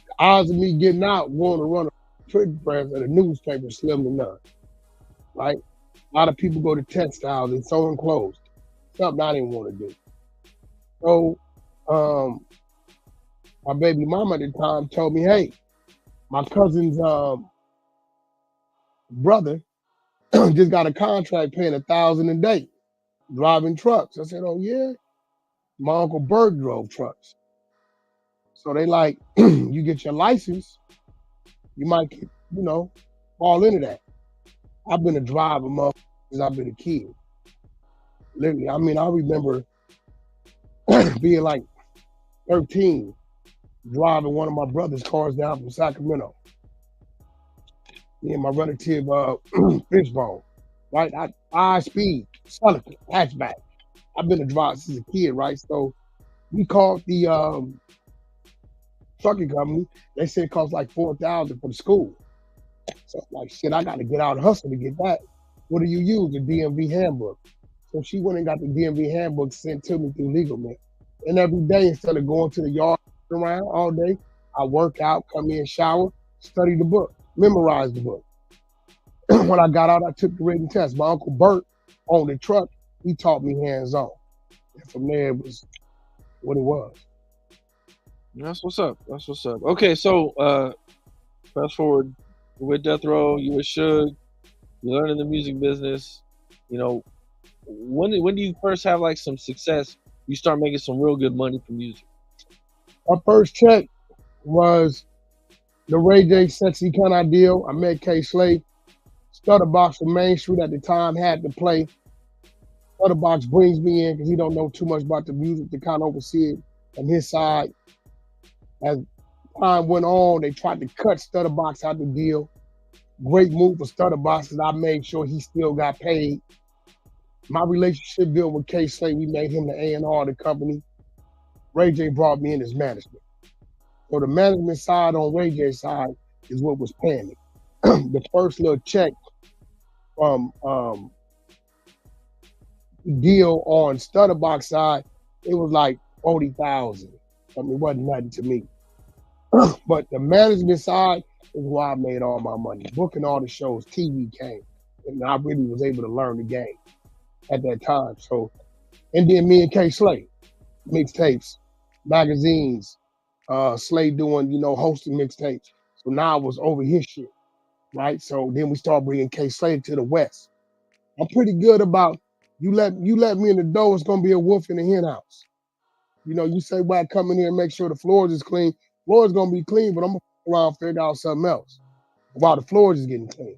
the odds of me getting out going to run a printing press at a newspaper slim to none. Right? A lot of people go to textiles and sewing clothes. Something I didn't want to do. So my baby mama at the time told me, hey, my cousin's brother just got a contract paying $1,000 a day driving trucks. I said, oh yeah? My Uncle Bert drove trucks. So they like, you get your license, you might, you know, fall into that. I've been a driver, motherfucker, since I've been a kid. Literally, I mean, I remember being like 13, driving one of my brother's cars down from Sacramento. Me and my relative Fishbone, right? High speed, Sullivan, hatchback. I've been a driver since a kid, right? So we called the trucking company. They said it cost like $4,000 for the school. So I'm like, shit, I got to get out and hustle to get that. What do you use? The DMV handbook. So she went and got the DMV handbook sent to me through Legal Net. And every day, instead of going to the yard around all day, I work out, come in, shower, study the book, memorize the book. When I got out, I took the written test. My Uncle Bert owned the truck. He taught me hands-on. And from there, it was what it was. That's what's up. That's what's up. Okay, so fast forward. You're with Death Row, you with Suge, you're learning the music business. You know, when do you first have like some success? You start making some real good money from music. My first check was the Ray J Sexy Kind of deal. I met K Slade. Stutterbox on Main Street at the time had to play. Stutterbox brings me in because he don't know too much about the music to kind of oversee it on his side. As time went on, they tried to cut Stutterbox out the deal. Great move for Stutterbox because I made sure he still got paid. My relationship deal with K Slade, we made him the A&R of the company. Ray J brought me in as management. So the management side on Ray J's side is what was paying me. The first little check from deal on Stutterbox side, it was like 40,000. I mean, it wasn't nothing to me. But the management side is where I made all my money. Booking all the shows, TV came, and I really was able to learn the game at that time. So, and then me and K Slade, mixtapes, magazines, Slade doing, hosting mixtapes. So now I was over his shit, right? So then we started bringing K Slade to the West. I'm pretty good about you let me in the door, it's gonna be a wolf in the hen house. You say, Wack, come in here and make sure the floors is clean. Floors gonna be clean, but I'm gonna fuck around and figure out something else while the floors is getting clean.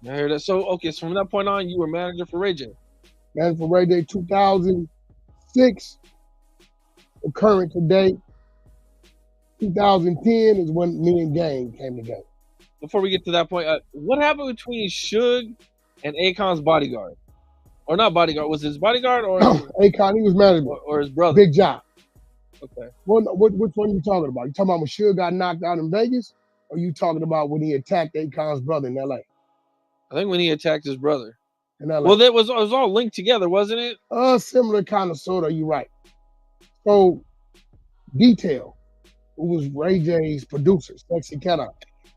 I heard that. So okay, so from that point on, you were manager for Ray J. Manager for Ray J 2006. The current today, 2010 is when me and Gang came together. Before we get to that point, what happened between Suge and Akon's bodyguard? Or not bodyguard, was his bodyguard or Akon, he was management. Or his brother? Big Job. Okay. Which one are you talking about? You talking about when Suge got knocked out in Vegas? Or you talking about when he attacked Akon's brother in LA? I think when he attacked his brother. In LA. Well, it was all linked together, wasn't it? Similar kind of, sort of, you're right. So, Detail, who was Ray J's producer, Sexy Kenna.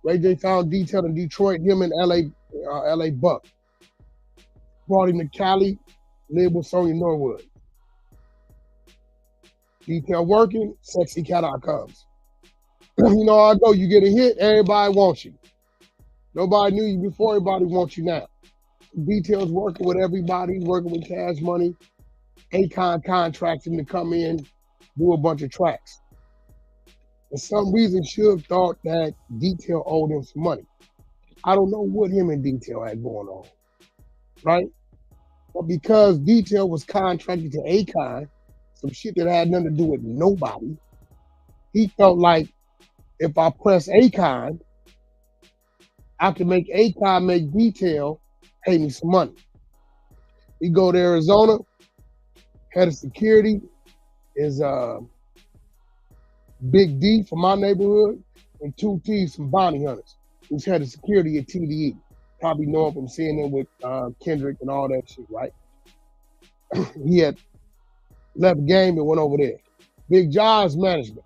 Ray J found Detail in Detroit, him in LA Buck. Brought him to Cali, lived with Sonya Norwood. Detail working, Sexy Kenna comes. You know how I go, you get a hit, everybody wants you. Nobody knew you before, everybody wants you now. Detail's working with everybody, working with Cash Money. Akon contracts him to come in, do a bunch of tracks. For some reason, Suge thought that Detail owed him some money. I don't know what him and Detail had going on, right? But because Detail was contracted to Akon, some shit that had nothing to do with nobody, he felt like if I press Akon, I can make Akon make Detail pay me some money. He go to Arizona, head of security is Big D from my neighborhood and 2 T's from Bounty Hunters, who's head of security at TDE. Probably know him from seeing him with Kendrick and all that shit, right? He had left game and went over there. Big Job's management.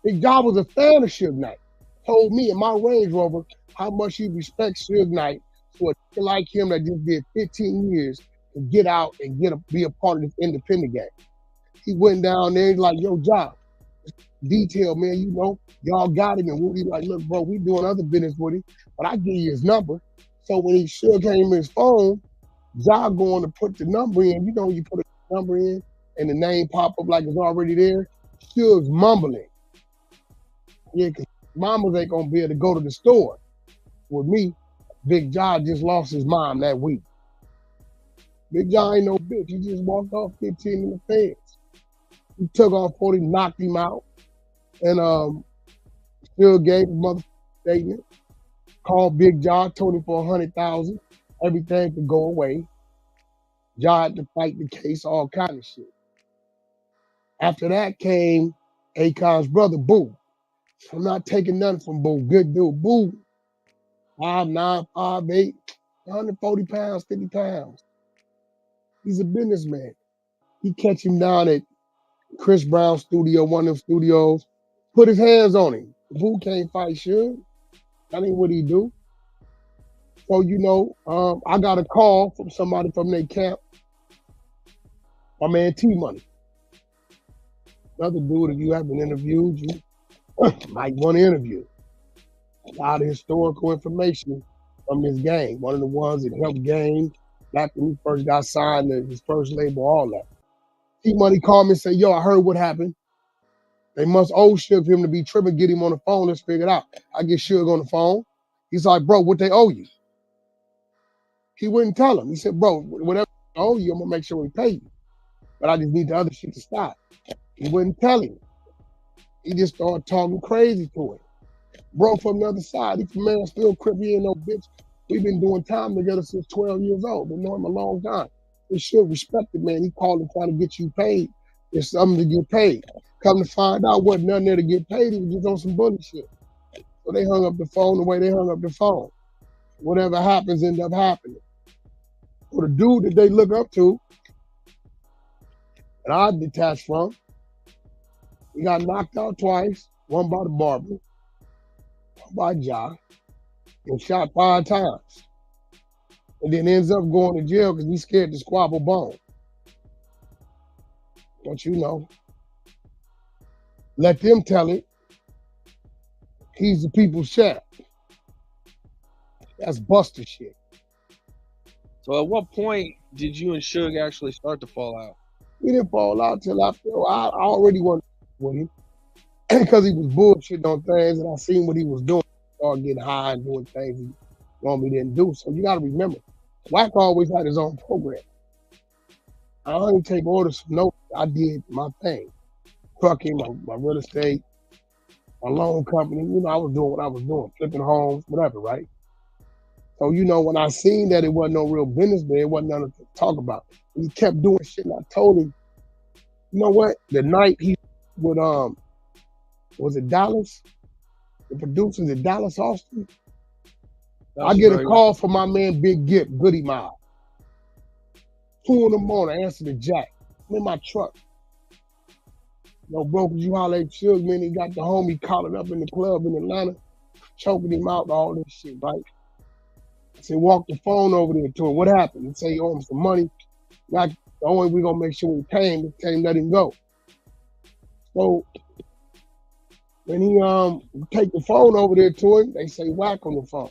Big Job was a fan of Suge Knight. Told me in my Range Rover how much he respects Suge Knight, so a nigga like him that just did 15 years to get out and be a part of this independent game. He went down there and like, yo, Job, Detail, man, y'all got him. And Woody like, look, bro, we doing other business with him, but I give you his number. So when he Suge came in his phone, Job going to put the number in. You put a number in and the name pop up like it's already there. Suge's mumbling. Yeah, because mamas ain't going to be able to go to the store. With me, Big John just lost his mom that week. Big John ain't no bitch. He just walked off 15 in the fence. He took off 40, knocked him out, and still gave a motherfucking statement. Called Big John, told him for $100,000. Everything could go away. John had to fight the case, all kind of shit. After that came Akon's brother, Boo. I'm not taking nothing from Boo. Good dude. Boo, 5'9", 5'8", 140 pounds, 50 pounds. He's a businessman. He catch him down at Chris Brown's studio, one of them studios, put his hands on him. Boo can't fight Suge. That ain't what he do. So, I got a call from somebody from their camp. My man T-Money. Another dude, if you haven't interviewed, you might want to interview. A lot of historical information from this gang. One of the ones that helped Game back when he first got signed to his first label, all that. T-Money called me and said, yo, I heard what happened. They must owe Suge for him to be tripping, get him on the phone, let's figure it out. I get Suge on the phone. He's like, bro, what they owe you? He wouldn't tell him. He said, bro, whatever they owe you, I'm gonna make sure we pay you. But I just need the other shit to stop. He wouldn't tell him. He just started talking crazy to him. Bro, from the other side, he's man still crip, he ain't no bitch. We've been doing time together since 12 years old. Been knowing him a long time. He should respect it, man. He called and trying to get you paid. There's something to get paid. Come to find out, wasn't nothing there to get paid. He was just on some bullshit. So they hung up the phone the way they hung up the phone. Whatever happens, end up happening. For the dude that they look up to, and I detached from, he got knocked out twice, one by the barber, one by Ja, and shot 5 times. And then ends up going to jail because he's scared to squabble bone. Don't you know? Let them tell it. He's the people's chef. That's Buster shit. So at what point did you and Suge actually start to fall out? We didn't fall out till I already wasn't with him because he was bullshitting on things, and I seen what he was doing. Started getting high and doing things he normally didn't do. So you got to remember, Wack always had his own program. I didn't take orders from nobody. I did my thing. Trucking, my real estate, my loan company. You know, I was doing what I was doing, flipping homes, whatever, right? So, you know, when I seen that it wasn't no real business, man, it wasn't nothing to talk about. And he kept doing shit, and I told him, you know what? The night he would, was it Dallas? The producers at Dallas, Austin? I get a call from my man Big Gip, Goody Mob. 2 in the morning, I answer the jack. I'm in my truck. Yo, bro, could you holler at Suge, man? He got the homie calling up in the club in Atlanta, choking him out and all this shit, right? I said, walk the phone over there to him. What happened? He say, you owe him some money. Not the only way we gonna make sure we pay him is tell him let him go. So when he take the phone over there to him, they say Wack on the phone.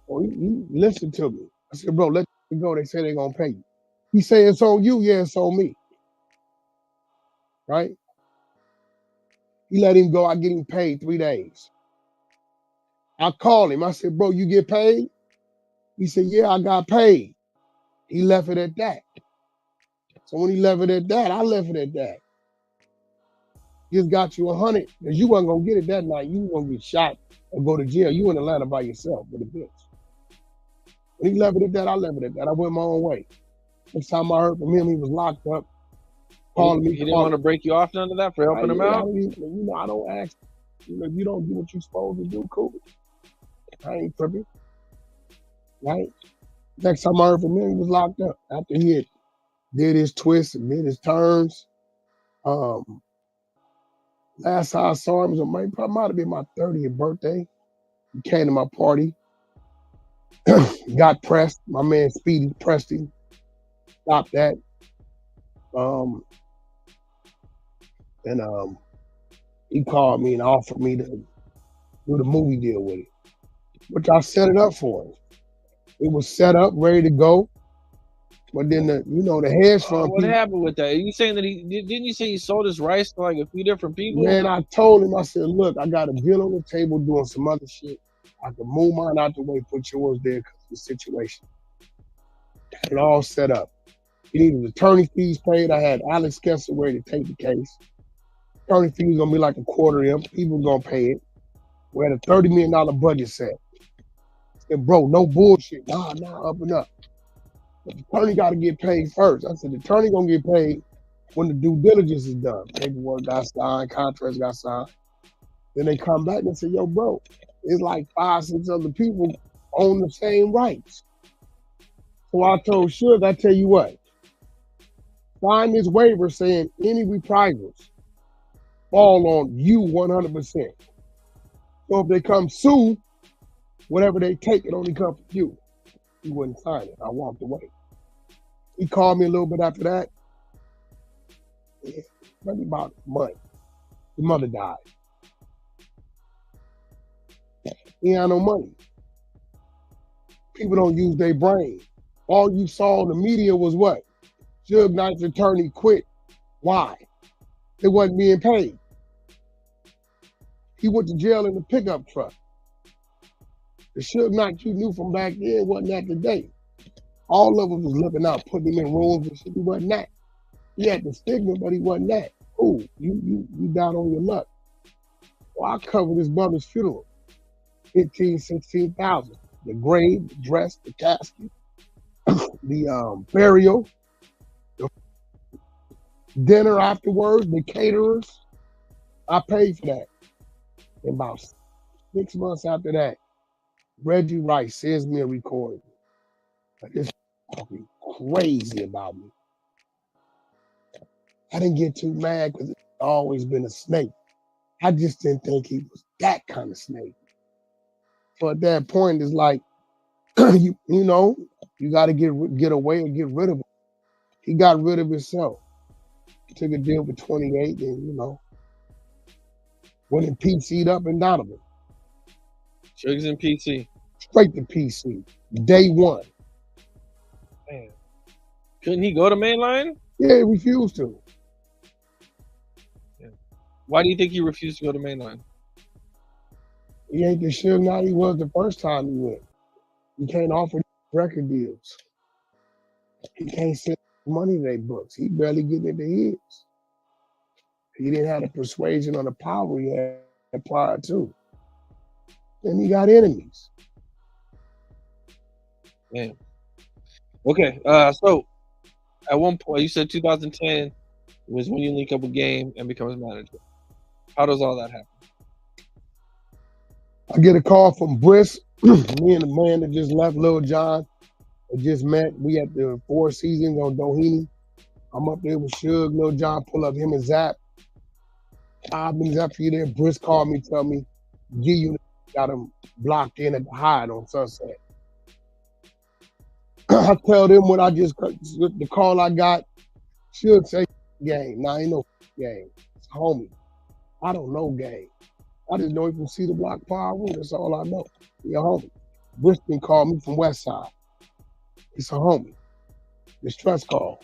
So he listened to me. I said, bro, let him go. They say they're gonna pay you. He say it's on you, yeah, it's on me. Right? He let him go. I get him paid 3 days. I called him. I said, bro, you get paid? He said, yeah, I got paid. He left it at that. So when he left it at that, I left it at that. Just got you 100 because you wasn't gonna get it that night. You were gonna get shot or go to jail. You in Atlanta by yourself with a bitch. When he left it at that, I left it at that. I went my own way. Next time I heard from him, he was locked up. Calling me. He didn't want to break you off none of that for helping him out? I don't ask. You know, if you don't do what you're supposed to do, cool. I ain't tripping. Right? Next time I heard from him, he was locked up. After he had did his twists and did his turns. Last time I saw him was probably might have been my 30th birthday. He came to my party. Got pressed. My man Speedy pressed him. Stopped that. And he called me and offered me to do the movie deal with it, which I set it up for him. It was set up, ready to go. But then the hedge fund. What happened with that? Are you saying that didn't you say he sold his rights to like a few different people? Man, I told him, I said, look, I got a deal on the table doing some other shit. I can move mine out the way, put yours there because of the situation. Got it all set up. He needed attorney fees paid. I had Alex Kessler ready to take the case. Attorney fees gonna be like a quarter of them. People gonna pay it. We had a $30 million budget set. I said, bro, no bullshit. Nah, up and up. But the attorney got to get paid first. I said, the attorney going to get paid when the due diligence is done. Paperwork got signed, contracts got signed. Then they come back and say, yo, bro, it's like 5, 6 other people own the same rights. So I told Suge, I tell you what, sign this waiver saying any reprisals fall on you 100%. So if they come sue, whatever they take, it only comes from you. He wouldn't sign it. I walked away. He called me a little bit after that. Yeah, maybe about a month. His mother died. He had no money. People don't use their brain. All you saw in the media was what? Suge Knight's attorney quit. Why? It wasn't being paid. He went to jail in a pickup truck. The Suge Knight you knew from back then wasn't that today. All of us was looking out, putting him in rooms and shit. He wasn't that. He had the stigma, but he wasn't that. Ooh, you died on your luck. Well, I covered his brother's funeral. 15, 16,000. The grave, the dress, the casket, the burial, the dinner afterwards, the caterers. I paid for that. And about 6 months after that, Reggie Rice sends me a recording. Like, this talking crazy about me. I didn't get too mad because it's always been a snake. I just didn't think he was that kind of snake. So at that point, it's like, you know, you got to get away and get rid of him. He got rid of himself. Took a deal for 28 and, you know, went and PC'd up and down of it. Suge's in PC. Straight to PC. Day one. Man. Couldn't he go to mainline? Yeah, he refused to. Yeah. Why do you think he refused to go to mainline? He ain't the Suge Knight he was the first time he went. He can't offer record deals. He can't send money to their books. He barely getting into his. He didn't have the persuasion or the power he had prior to. Then he got enemies. Yeah. Okay. So at one point you said 2010 was when you link up with Game and become his manager. How does all that happen? I get a call from Briss, me and the man that just left, Lil John, that just met. We at the Four Seasons on Doheny. I'm up there with Suge, Lil John pull up him and Zap. 5 minutes after you there, Briss called me, tell me, you got him blocked in at the Hyatt on Sunset. I tell them when I just, the call I got, Suge say Game. Nah, ain't no Game. It's homie. I don't know Game. I just know he from See the Block Power Room. That's all I know. He a homie. Briston called me from West Side. He's a homie. Distress call.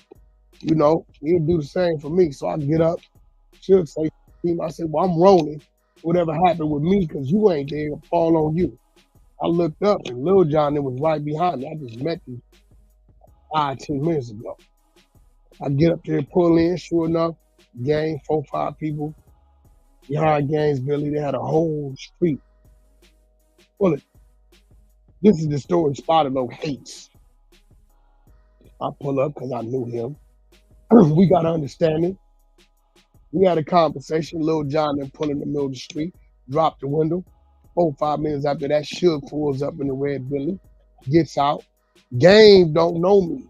You know, he'll do the same for me. So I get up. Suge say, I said, well, I'm rolling. Whatever happened with me, because you ain't there, it'll fall on you. I looked up and Lil John was right behind me. I just met him 5-10 minutes ago. I get up there, pull in, sure enough, Gang, 4-5 people. Behind Gangs, Billy, they had a whole street full of. This is the story Spotted Oak hates. I pull up because I knew him. We got an understanding. We had a conversation. Lil John then pull in the middle of the street, drop the window. 4-5 minutes after that, Suge pulls up in the red Billy, gets out. Game don't know me.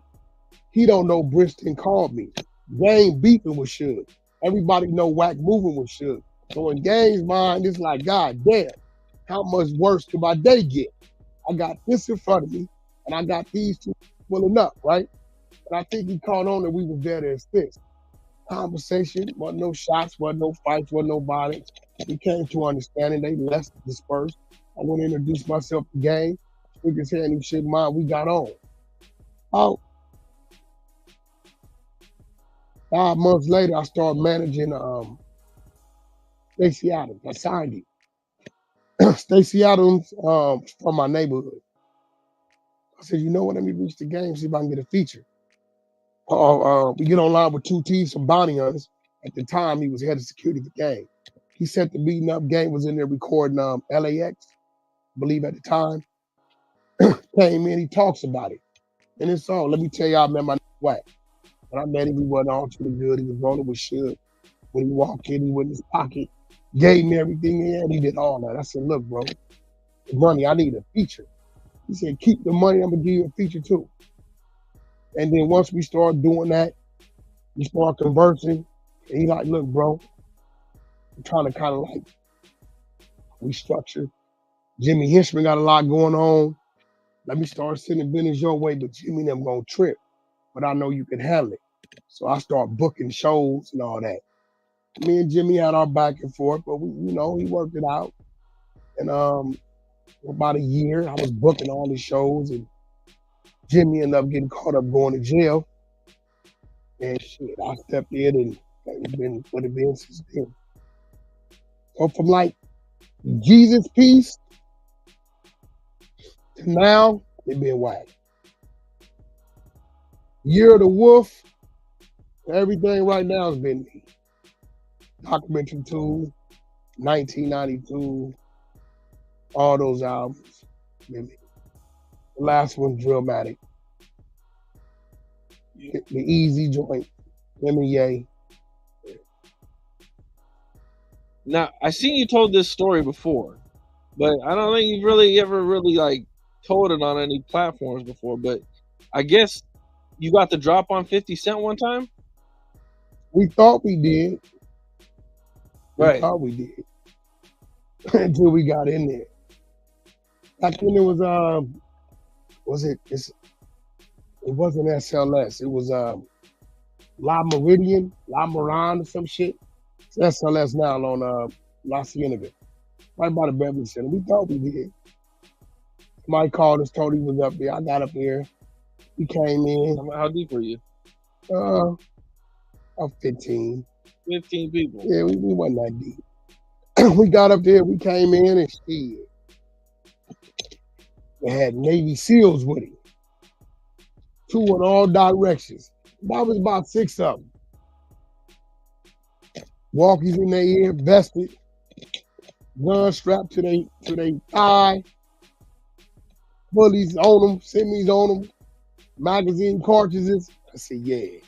He don't know Briston called me. Game beefing with Suge. Everybody know Wack moving with Suge. So in Game's mind, it's like, God damn, how much worse could my day get? I got this in front of me, and I got these two pulling up, right? And I think he caught on that we was there to assist. Conversation, wasn't no shots, wasn't no fights, wasn't no violence. We came to understanding. They less dispersed. I went to introduce myself to Game. We just had any shit mind. We got on. Oh. 5 months later, I started managing Stacey Adams. I signed him. Stacey Adams from my neighborhood. I said, you know what? Let me reach the Game, see if I can get a feature. We get online with 2 T's from Bounty Hunters. At the time, he was head of security for Game. He set the beating up. Game was in there recording LAX, I believe at the time. Came in, he talks about it. And it's all, let me tell you, I met my Wack. When I met him, he wasn't all too good. He was rolling with Suge. When he walked in, he went in his pocket, gave me everything he had. He did all that. I said, look, bro, the money, I need a feature. He said, keep the money, I'm going to give you a feature too. And then once we start doing that, we start conversing. And he like, look, bro, I'm trying to kind of like restructure. Jimmy Hinchman got a lot going on. Let me start sending business your way, but Jimmy and them gonna trip. But I know you can handle it. So I start booking shows and all that. Me and Jimmy had our back and forth, but we, you know, he worked it out. And For about a year. I was booking all the shows, and Jimmy ended up getting caught up going to jail. And shit, I stepped in, and it's been what it been since then. So from like Jesus Peace to now, it been Wack. Year of the Wolf, everything right now has been me. Documentary 2, 1992, all those albums. Been me. The last one, Drillmatic. The Easy Joint, him and Ye. Now, I seen you told this story before, but I don't think you've really ever really like told it on any platforms before. But I guess you got the drop on 50 Cent one time? We thought we did. We Right. thought we did. Until we got in there. Back when it was it wasn't SLS. It was La Meridian, La Moran or some shit. It's SLS now on La Cienega. Right by the Beverly Center. We thought we did. Somebody called us, told he was up there. I got up there. He came in. How deep were you? About 15. 15 people. Yeah, we wasn't that deep. We got up there, we came in and shit. They had Navy SEALs with him. 2 in all directions. That was about 6 of them. Walkies in their ear, vested, gun strapped to their thigh, bullies on them, semis on them, magazine cartridges. I said, yeah.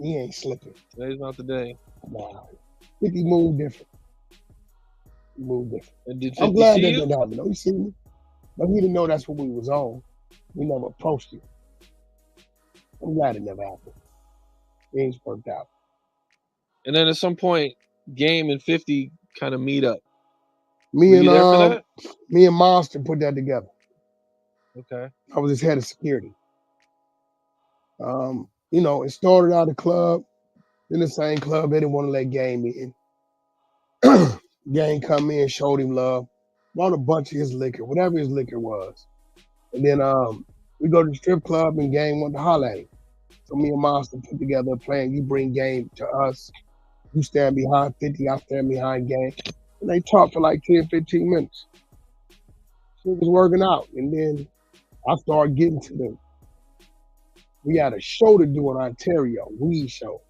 He ain't slipping. Today's not the day. Wow. 50 moved different. He moved different. And did 50 I'm glad see that you? didn't happen. Though. He seen me. But he didn't know that's what we was on. We never approached him. I'm glad it never happened. Things worked out. And then at some point, Game and 50 kind of meet up. Me Were and you there for that? me and Monster put that together. Okay. I was his head of security. You know, it started out a club, in the same club, they didn't want to let Game in. Game come in, showed him love, bought a bunch of his liquor, whatever his liquor was. And then we go to the strip club and Game wanted to holler at him. So me and Monster put together a plan. You bring Game to us. You stand behind 50, I stand behind Game. And they talked for like 10, 15 minutes. Shit was working out. And then I started getting to them. We had a show to do in Ontario, weed show.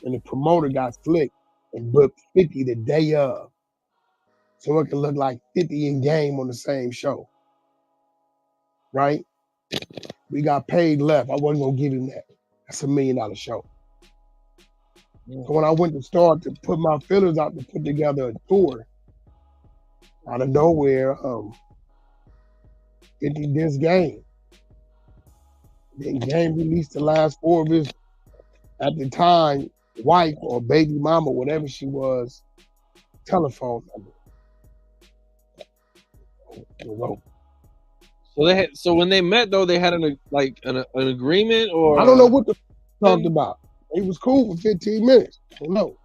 And the promoter got slick and booked 50 the day of. So it could look like 50 in Game on the same show. Right? We got paid left. I wasn't gonna give him that. That's $1 million show. So when I went to start to put my fillers out to put together a tour, out of nowhere, 50 this Game. Then Game released the last 4 of his, at the time, wife or baby mama, whatever she was, telephone number. So when they met though, they had an agreement, or I don't know what the talked about. It was cool for 15 minutes. I don't know.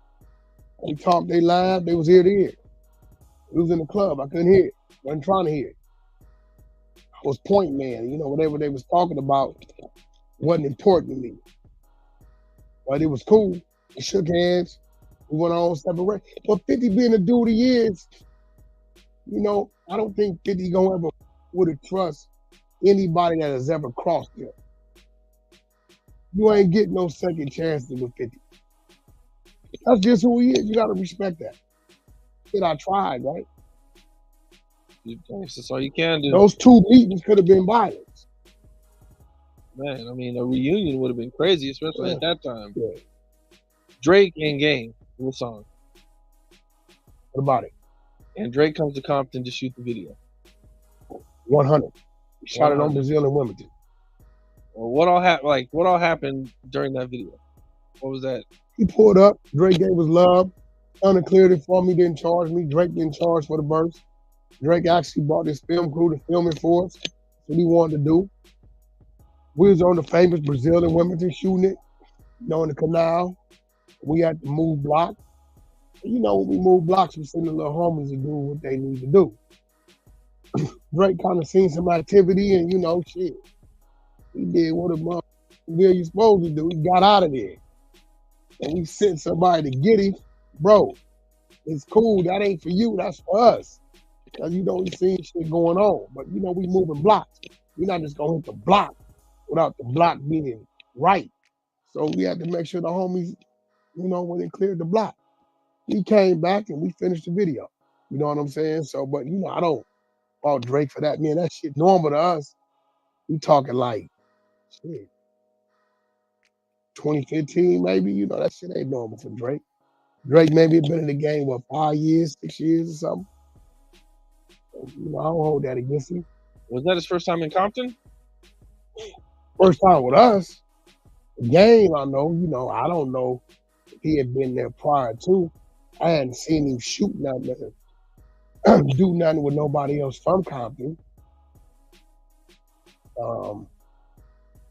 They talked, they laughed, they was ear to ear. It was in the club. I couldn't hear it. Wasn't trying to hear it. I was point man. You know, whatever they was talking about wasn't important to me. But it was cool. We shook hands. We went on separate. But 50 being the dude he is, you know, I don't think 50 gonna ever would have trust anybody that has ever crossed him. You ain't getting no second chances with 50. That's just who he is. You gotta respect that. Shit, I tried, right? That's all you can do. Those 2 meetings could have been violence. Man, I mean, a reunion would have been crazy, especially at that time. Yeah. Drake and Game, the song. What about it? And Drake comes to Compton to shoot the video. 100. He shot it on 100. Brazil and Wilmington. Well, what all happened during that video? What was that? He pulled up. Drake gave us love. Hunter cleared it for me, didn't charge me. Drake didn't charge for the verse. Drake actually brought this film crew to film it for us. That's what he wanted to do. We was on the famous Brazil and Wilmington shooting it, you know, in the canal. We had to move block. You know, when we move blocks, we send the little homies to do what they need to do. Drake kind of seen some activity, and you know, shit, he did what a mother you supposed to do. He got out of there, and we sent somebody to get him, bro. It's cool. That ain't for you. That's for us. Cause you know we seen shit going on, but you know we moving blocks. We're not just gonna hit the block without the block being right. So we had to make sure the homies, you know, when they cleared the block, he came back and we finished the video. You know what I'm saying? So, but you know, I don't fault Drake for that. Man, that shit normal to us. We talking like shit, 2015 maybe. You know, that shit ain't normal for Drake. Drake maybe been in the game what 5 years, 6 years or something. So, you know, I don't hold that against him. Was that his first time in Compton? First time with us. The game, I know, you know, I don't know if he had been there prior to. I hadn't seen him shoot nothing, do nothing with nobody else from Compton. I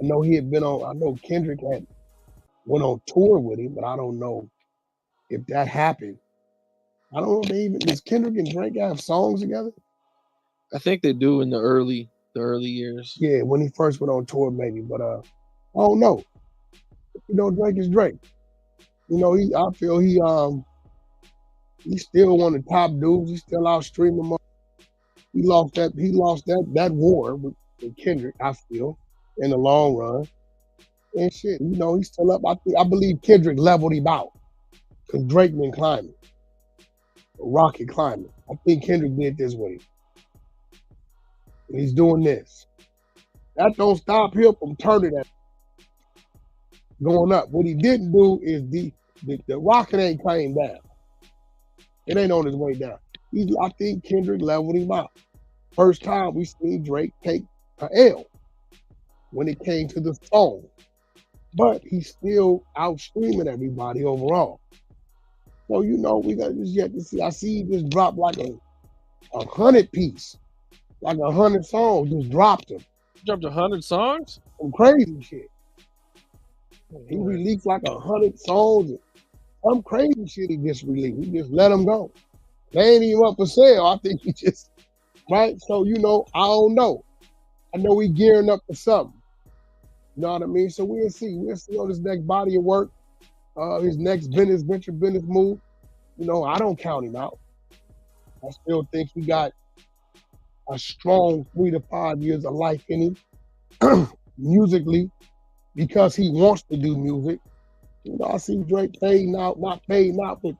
know he had been on, I know Kendrick had went on tour with him, but I don't know if that happened. I don't know if they even, does Kendrick and Drake have songs together? I think they do in the early years. Yeah, when he first went on tour maybe, but I don't know. You know, Drake is Drake. You know, I feel he's still one of the top dudes. He's still out streaming. He lost that war with Kendrick, I feel, in the long run. And shit, you know, he's still up. I believe Kendrick leveled him out. Because Drake been climbing. Rocket climbing. I think Kendrick did this with him. And he's doing this. That don't stop him from turning that going up. What he didn't do is the rocket ain't came down. It ain't on his way down. I think Kendrick leveled him out. First time we seen Drake take an L when it came to the song. But he's still out streaming everybody overall. So, you know, we got just yet to see. I see he just dropped like a 100 piece. Like 100 songs, just dropped them. Dropped 100 songs? Some crazy shit. He released like 100 songs. Some crazy shit he just released. He just let them go. They ain't even up for sale. I think he just, right? So, you know, I don't know. I know he gearing up for something. You know what I mean? So we'll see. We'll see on his next body of work, his next venture business move. You know, I don't count him out. I still think he got a strong 3 to 5 years of life in him, musically, because he wants to do music. You know, I see Drake fading out, not fading out, but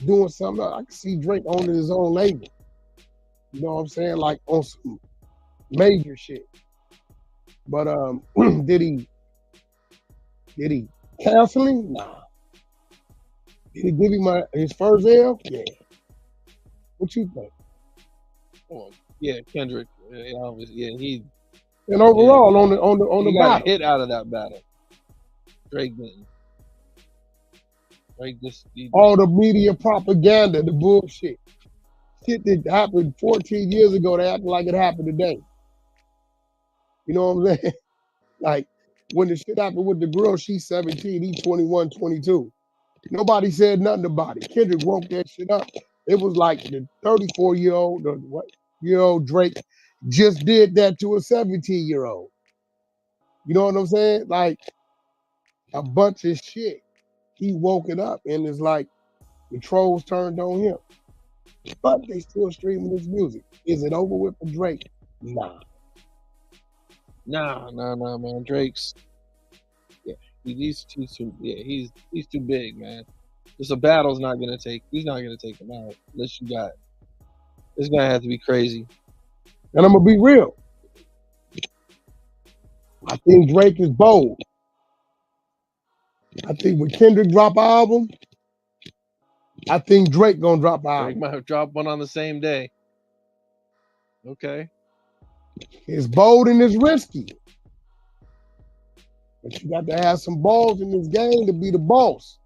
doing something else. I can see Drake owning his own label. You know what I'm saying? Like on some major shit. But did he cancel him? Nah. Did he give him his first L? Yeah. What you think? Oh, yeah, Kendrick. Yeah, he. And overall, on the he got battle, a hit out of that battle. Drake didn't. Drake just all the media propaganda, the bullshit, shit that happened 14 years ago, they act like it happened today. You know what I'm saying? Like when the shit happened with the girl, she's 17, he's 21, 22. Nobody said nothing about it. Kendrick woke that shit up. It was like the 34-year-old Drake just did that to a 17-year-old. You know what I'm saying? Like a bunch of shit. He woke it up and it's like the trolls turned on him. But they still streaming his music. Is it over with for Drake? Nah. Nah, man. Drake's he's too big, man. Just a battle's not gonna take. He's not gonna take him out unless you got. This guy has to be crazy. And I'm gonna be real. I think Drake is bold. I think when Kendrick drop an album, I think Drake gonna drop an album. Drake might have dropped one on the same day. Okay. It's bold and it's risky. But you got to have some balls in this game to be the boss.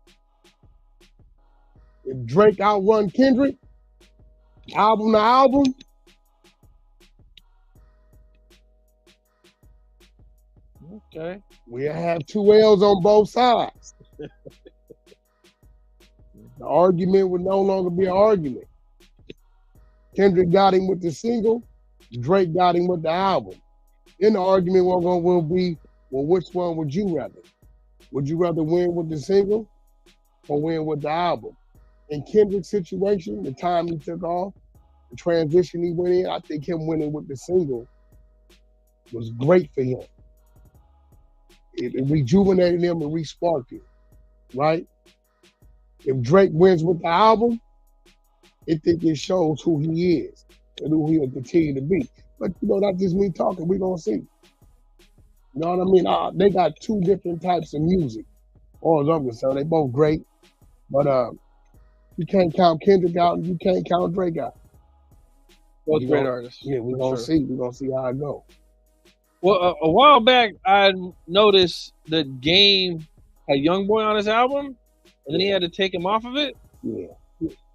If Drake outrun Kendrick, album to album, okay, we'll have 2 L's on both sides. The argument would no longer be an argument. Kendrick got him with the single, Drake got him with the album. Then the argument will be, well, which one would you rather? Would you rather win with the single or win with the album? In Kendrick's situation, the time he took off, the transition he went in, I think him winning with the single was great for him. It rejuvenated him and re-sparked him, right? If Drake wins with the album, I think it shows who he is and who he'll continue to be. But, that's just me talking. We're going to see. You know what I mean? They got two different types of music. Or as I'm concerned, they both great. But you can't count Kendrick out and you can't count Drake out. Both great artists. Yeah, we're going to see. We're going to see how it goes. Well, a while back, I noticed that Game had YoungBoy on his album, and then he had to take him off of it. Yeah.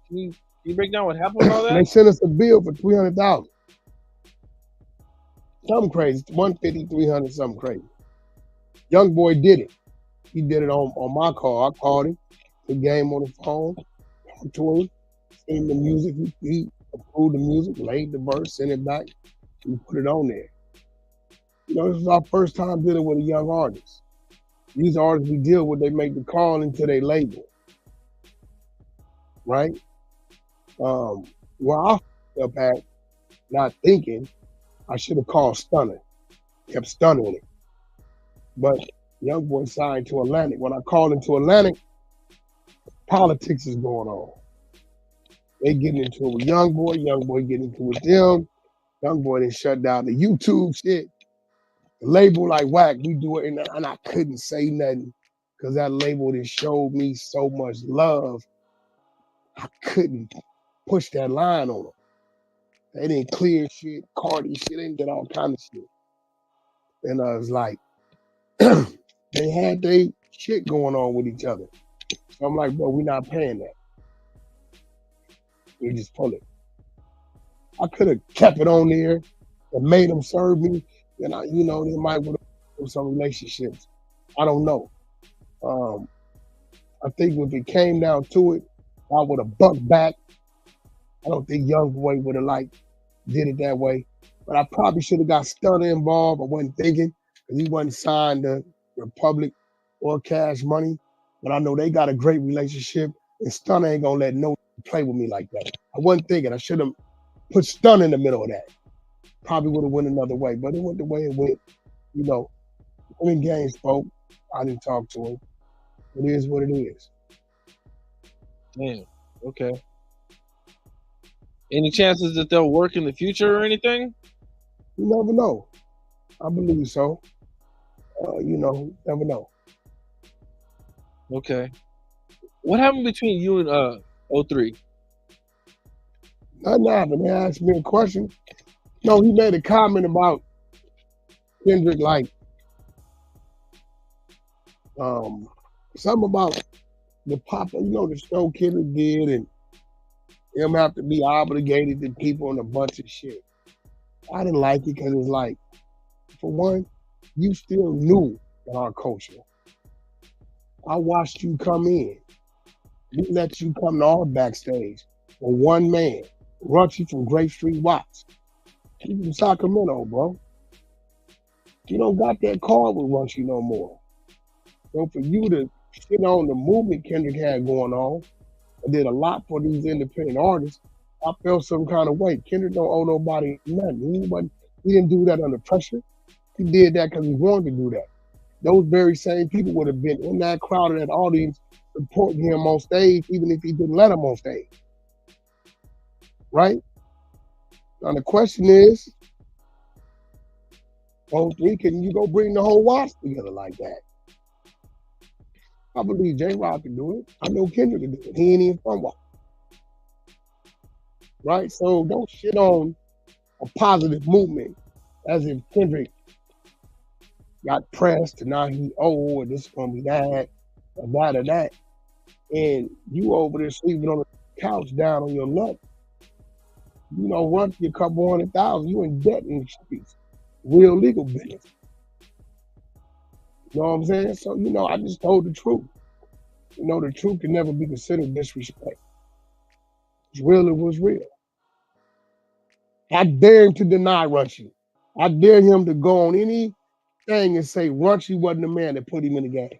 Can you break down what happened with all that? They sent us a bill for $300,000. Something crazy. 150, 300, something crazy. YoungBoy did it. He did it on my call. I called him, put Game on the phone, talked to him, seen the music. He approved the music, laid the verse, sent it back, and put it on there. This is our first time dealing with a young artist. These artists we deal with, they make the call into their label. Right? Where I f***ed up at, not thinking, I should have called Stunner. Kept stunning it. But YoungBoy signed to Atlantic. When I called into Atlantic, politics is going on. They getting into it with YoungBoy getting into it with them. YoungBoy done shut down the YouTube shit. The label like Wack, we do it, and I couldn't say nothing because that label that showed me so much love. I couldn't push that line on them. They didn't clear shit, Cardi shit, they didn't get all kind of shit. And I was like, they had their shit going on with each other. So I'm like, bro, we're not paying that. We just pull it. I could have kept it on there and made them serve me. And they might would have some relationships. I don't know. I think if it came down to it, I would have bucked back. I don't think YoungBoy would have did it that way. But I probably should have got Stunner involved. I wasn't thinking because he wasn't signed to Republic or Cash Money. But I know they got a great relationship, and Stunner ain't gonna let no play with me like that. I wasn't thinking. I should have put Stunner in the middle of that. Probably would have went another way, but it went the way it went. I'm in Game spoke. I didn't talk to him. It is what it is. Damn. Okay. Any chances that they'll work in the future or anything? You never know. I believe so. Never know. Okay. What happened between you and 03? Nothing happened. They asked me a question. No, he made a comment about Kendrick, something about the pop, the show Kendrick did, and him have to be obligated to people and a bunch of shit. I didn't like it because it's like, for one, you still new in our culture. I watched you come in. We let you come to our backstage for one man, Runchy from Grape Street Watts. You from Sacramento, bro. You don't got that card with Runchy no more. So for you to shit on the movement Kendrick had going on, and did a lot for these independent artists, I felt some kind of way. Kendrick don't owe nobody nothing. He didn't do that under pressure. He did that because he wanted to do that. Those very same people would have been in that crowd of that audience supporting him on stage, even if he didn't let him on stage. Right? Now the question is, can you go bring the whole watch together like that? I believe J-Rock can do it. I know Kendrick can do it. He ain't even from Wack. Right? So don't shit on a positive movement as if Kendrick got pressed and now he and this is gonna be that or that or that. And you over there sleeping on the couch down on your luck. Run for a couple $100,000, you in debt in the streets. Real legal business. You know what I'm saying? So, I just told the truth. You know, the truth can never be considered disrespect. It's real, it was real. I dare him to deny Runchy. I dare him to go on anything and say Runchy wasn't the man that put him in the game.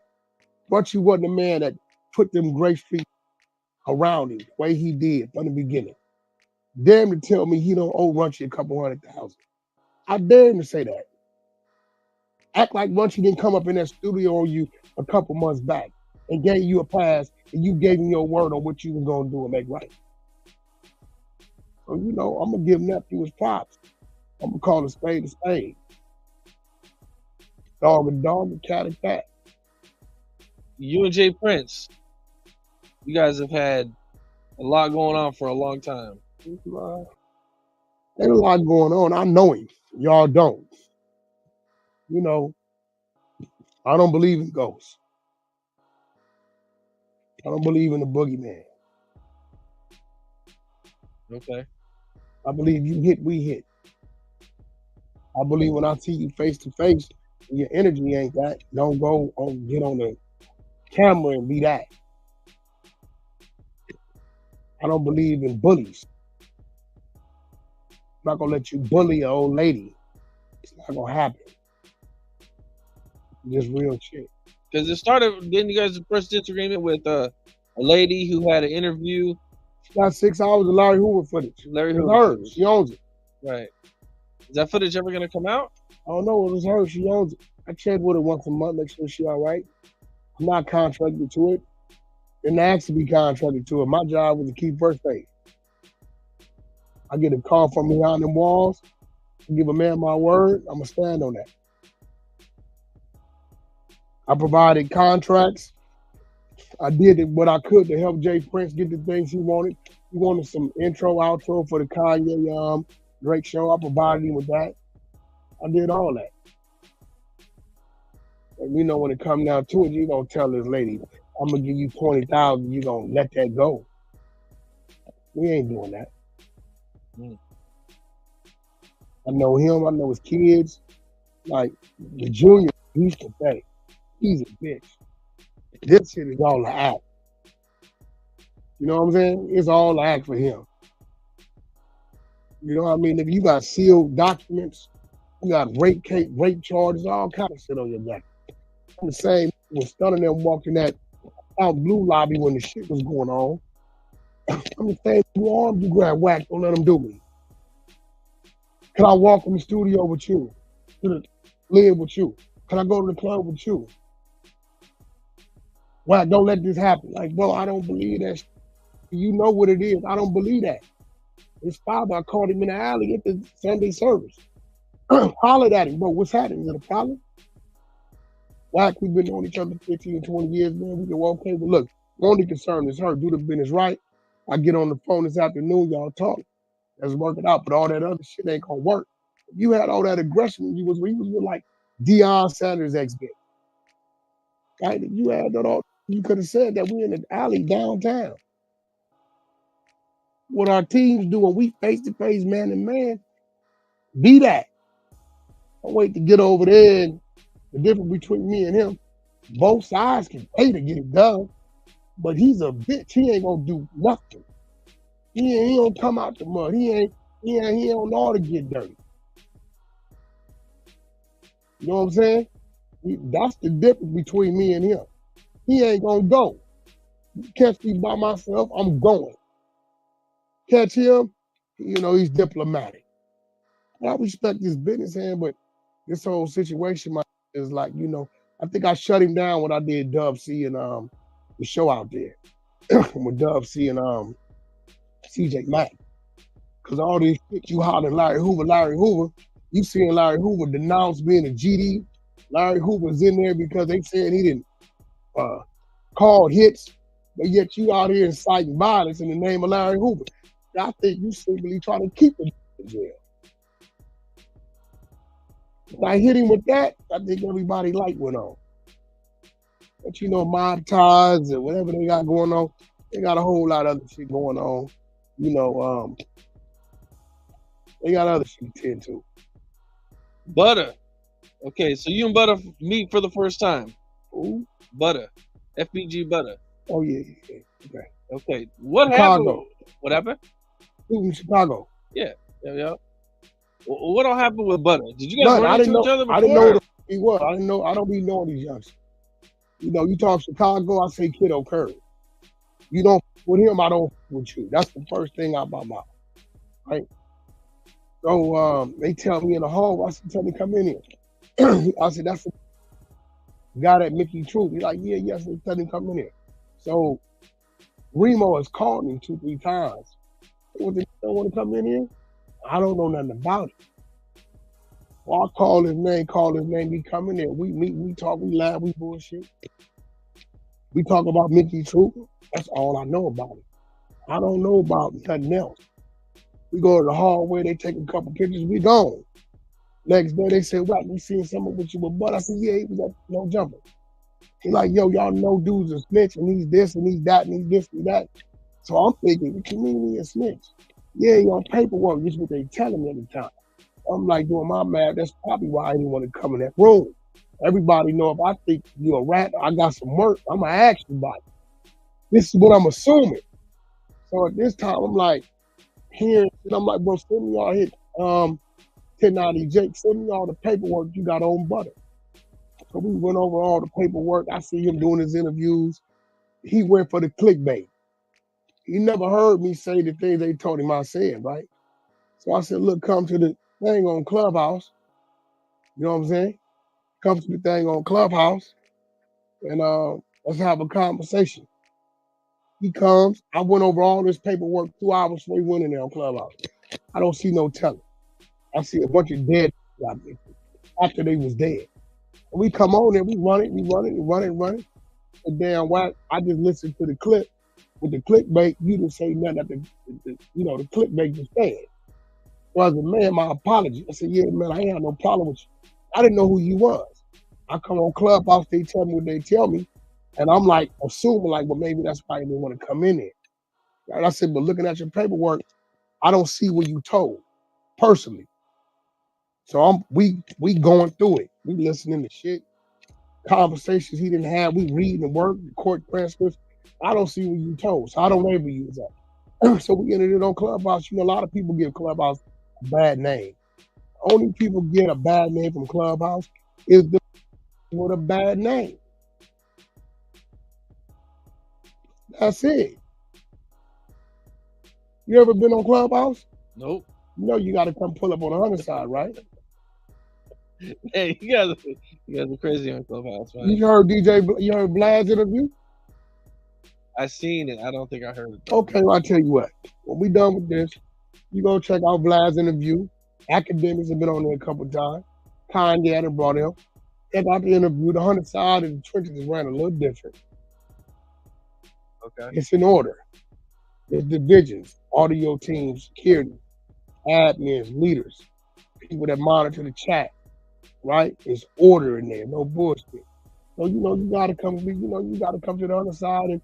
Runchy wasn't the man that put them great feet around him the way he did from the beginning. Dare him to tell me he don't owe Runchy a couple $100,000. I dare him to say that. Act like Runchy didn't come up in that studio on you a couple months back and gave you a pass and you gave him your word on what you was gonna do and make right. So, you know, I'm gonna give Nephew his props. I'm gonna call a spade a spade. Dog a dog, a cat a cat. You and Jay Prince, you guys have had a lot going on for a long time. Ain't a lot going on. I know him. Y'all don't. You know, I don't believe in ghosts. I don't believe in the boogeyman. Okay. I believe you hit, we hit. I believe when I see you face to face, your energy ain't that. Don't go on, get on the camera and be that. I don't believe in bullies. I'm not gonna let you bully an old lady. It's not gonna happen. Just real shit. Because it started, didn't you guys first disagreement with a lady who had an interview? She got 6 hours of Larry Hoover footage. Larry It's Hoover. hers. She owns it. Right. Is that footage ever going to come out? I don't know. It was hers. She owns it. I check with her once a month, make sure she all right. I'm not contracted to it. Didn't ask to be contracted to it. My job was to keep first aid. I get a call from behind them walls. I give a man my word. I'm going to stand on that. I provided contracts. I did what I could to help Jay Prince get the things he wanted. He wanted some intro, outro for the Kanye Drake show. I provided him with that. I did all that. And you know, when it comes down to it, you're going to tell this lady, I'm going to give you 20,000. You're going to let that go. We ain't doing that. I know him. I know his kids. Like, the junior, he's pathetic. He's a bitch. This shit is all an act. You know what I'm saying? It's all an act for him. You know what I mean? If you got sealed documents, you got rape charges, all kind of shit on your back. I'm the same when Stunner them walked in that out blue lobby when the shit was going on. I'm the same you armed, you grab Wack, don't let them do me. Can I walk in the studio with you? Can I live with you? Can I go to the club with you? Wack, don't let this happen. Like, bro, I don't believe that. You know what it is. I don't believe that. His father, I called him in the alley at the Sunday service. Hollered at him, bro, what's happening? Is it a problem? Wack, we've been knowing each other 15, 20 years, man. We go, okay, well, look, the only concern is her. Do the business right. I get on the phone this afternoon, y'all talk. Let's work it out, but all that other shit ain't gonna work. If you had all that aggression, he was with like Deion Sanders' ex-bitch. Right? If you had that all, you could have said that we in the alley downtown. What our teams do when we face to face, man to man, be that. Don't wait to get over there. And the difference between me and him, both sides can pay to get it done, but he's a bitch. He ain't gonna do nothing. He don't come out the mud. He don't know how to get dirty. You know what I'm saying? That's the difference between me and him. He ain't gonna go. Catch me by myself, I'm going. Catch him, you know, he's diplomatic. I respect his business hand, but this whole situation is like, you know, I think I shut him down when I did Dub C and the show out there with Dub C and CJ Mack. Cause all this shit you hollering Larry Hoover, you seeing Larry Hoover denounce being a GD. Larry Hoover's in there because they said he didn't call hits, but yet you out here inciting violence in the name of Larry Hoover. I think you simply trying to keep him in jail. When I hit him with that, I think everybody light went on. But you know, mob ties and whatever they got going on, they got a whole lot of other shit going on. You know, they got other shit to tend to. Butter. Okay, so you and Butter meet for the first time. Who? Butter. FBG Butter. Oh yeah. Okay. Okay. What Chicago. happened? What happened? He was in Chicago. Yeah. What all happened with Butter? Did you guys None. run I didn't into know. each other I didn't know before? who he was. I didn't know. I don't be knowing these youngsters. You know, you talk Chicago, I say Kiddo Curry. You don't with him, I don't with you. That's the first thing out my mouth. Right? So they tell me in the hall, I said, tell me come in here. I said, that's the guy that Mickey Truth. He's like, yeah, yes, tell him come in here. So Remo has called me 2-3 times. What, they don't want to come in here? I don't know nothing about it. Well, I call his name, he come in there. We meet, we talk, we laugh, we bullshit. We talk about Mickey Truth. That's all I know about it. I don't know about nothing else. We go to the hallway, they take a couple pictures, we gone. Next day they say, Wack, we seen someone with you with butt. I said, yeah, he was at no jumper. He like, yo, y'all know dudes a snitch and he's this and he's that and he's this and that. So I'm thinking, what you mean he a snitch? Yeah, he on paperwork, this is what they telling me every time. I'm like doing my math, that's probably why I didn't want to come in that room. Everybody know if I think you a rat, I got some work, I'm gonna ask you about it. This is what I'm assuming. So at this time, I'm like, hearing, and I'm like, bro, send me all hit 1090 Jake, send me all the paperwork you got on Butter. So we went over all the paperwork. I see him doing his interviews. He went for the clickbait. He never heard me say the things they told him I said, right? So I said, look, come to the thing on Clubhouse. You know what I'm saying? Come to the thing on Clubhouse and let's have a conversation. He comes. I went over all this paperwork 2 hours before he went in there on Clubhouse. I don't see no telling. I see a bunch of dead people out there after they was dead. And we come on there, we run it. And damn Wack, I just listened to the clip with the clickbait. You didn't say nothing at the clickbait just said. So I said, man, my apology. I said, yeah, man, I ain't had no problem with you. I didn't know who you was. I come on Clubhouse, they tell me what they tell me. And I'm like, assuming like, well, maybe that's why they didn't want to come in there. And I said, but looking at your paperwork, I don't see what you told personally. So we going through it. We listening to shit, conversations he didn't have. We reading the work, the court transcripts. I don't see what you told, so I don't label you as that. So we ended it on Clubhouse. You know, a lot of people give Clubhouse a bad name. Only people get a bad name from Clubhouse is the with a bad name. That's it. You ever been on Clubhouse? Nope. You know you got to come pull up on the other side, right? Hey, you guys are crazy on Clubhouse, man. You heard Blad's interview? I seen it. I don't think I heard it. Okay, well, I'll tell you what. When we done with this, you go check out Vlad's interview. Academics have been on there a couple times. Kanye had brought him. Check out the interview. The 100 side of the trenches is ran a little different. Okay. It's in order. There's divisions, audio teams, security, admins, leaders, people that monitor the chat, right? There's order in there, no bullshit. So, you gotta come, you gotta come to the other side and,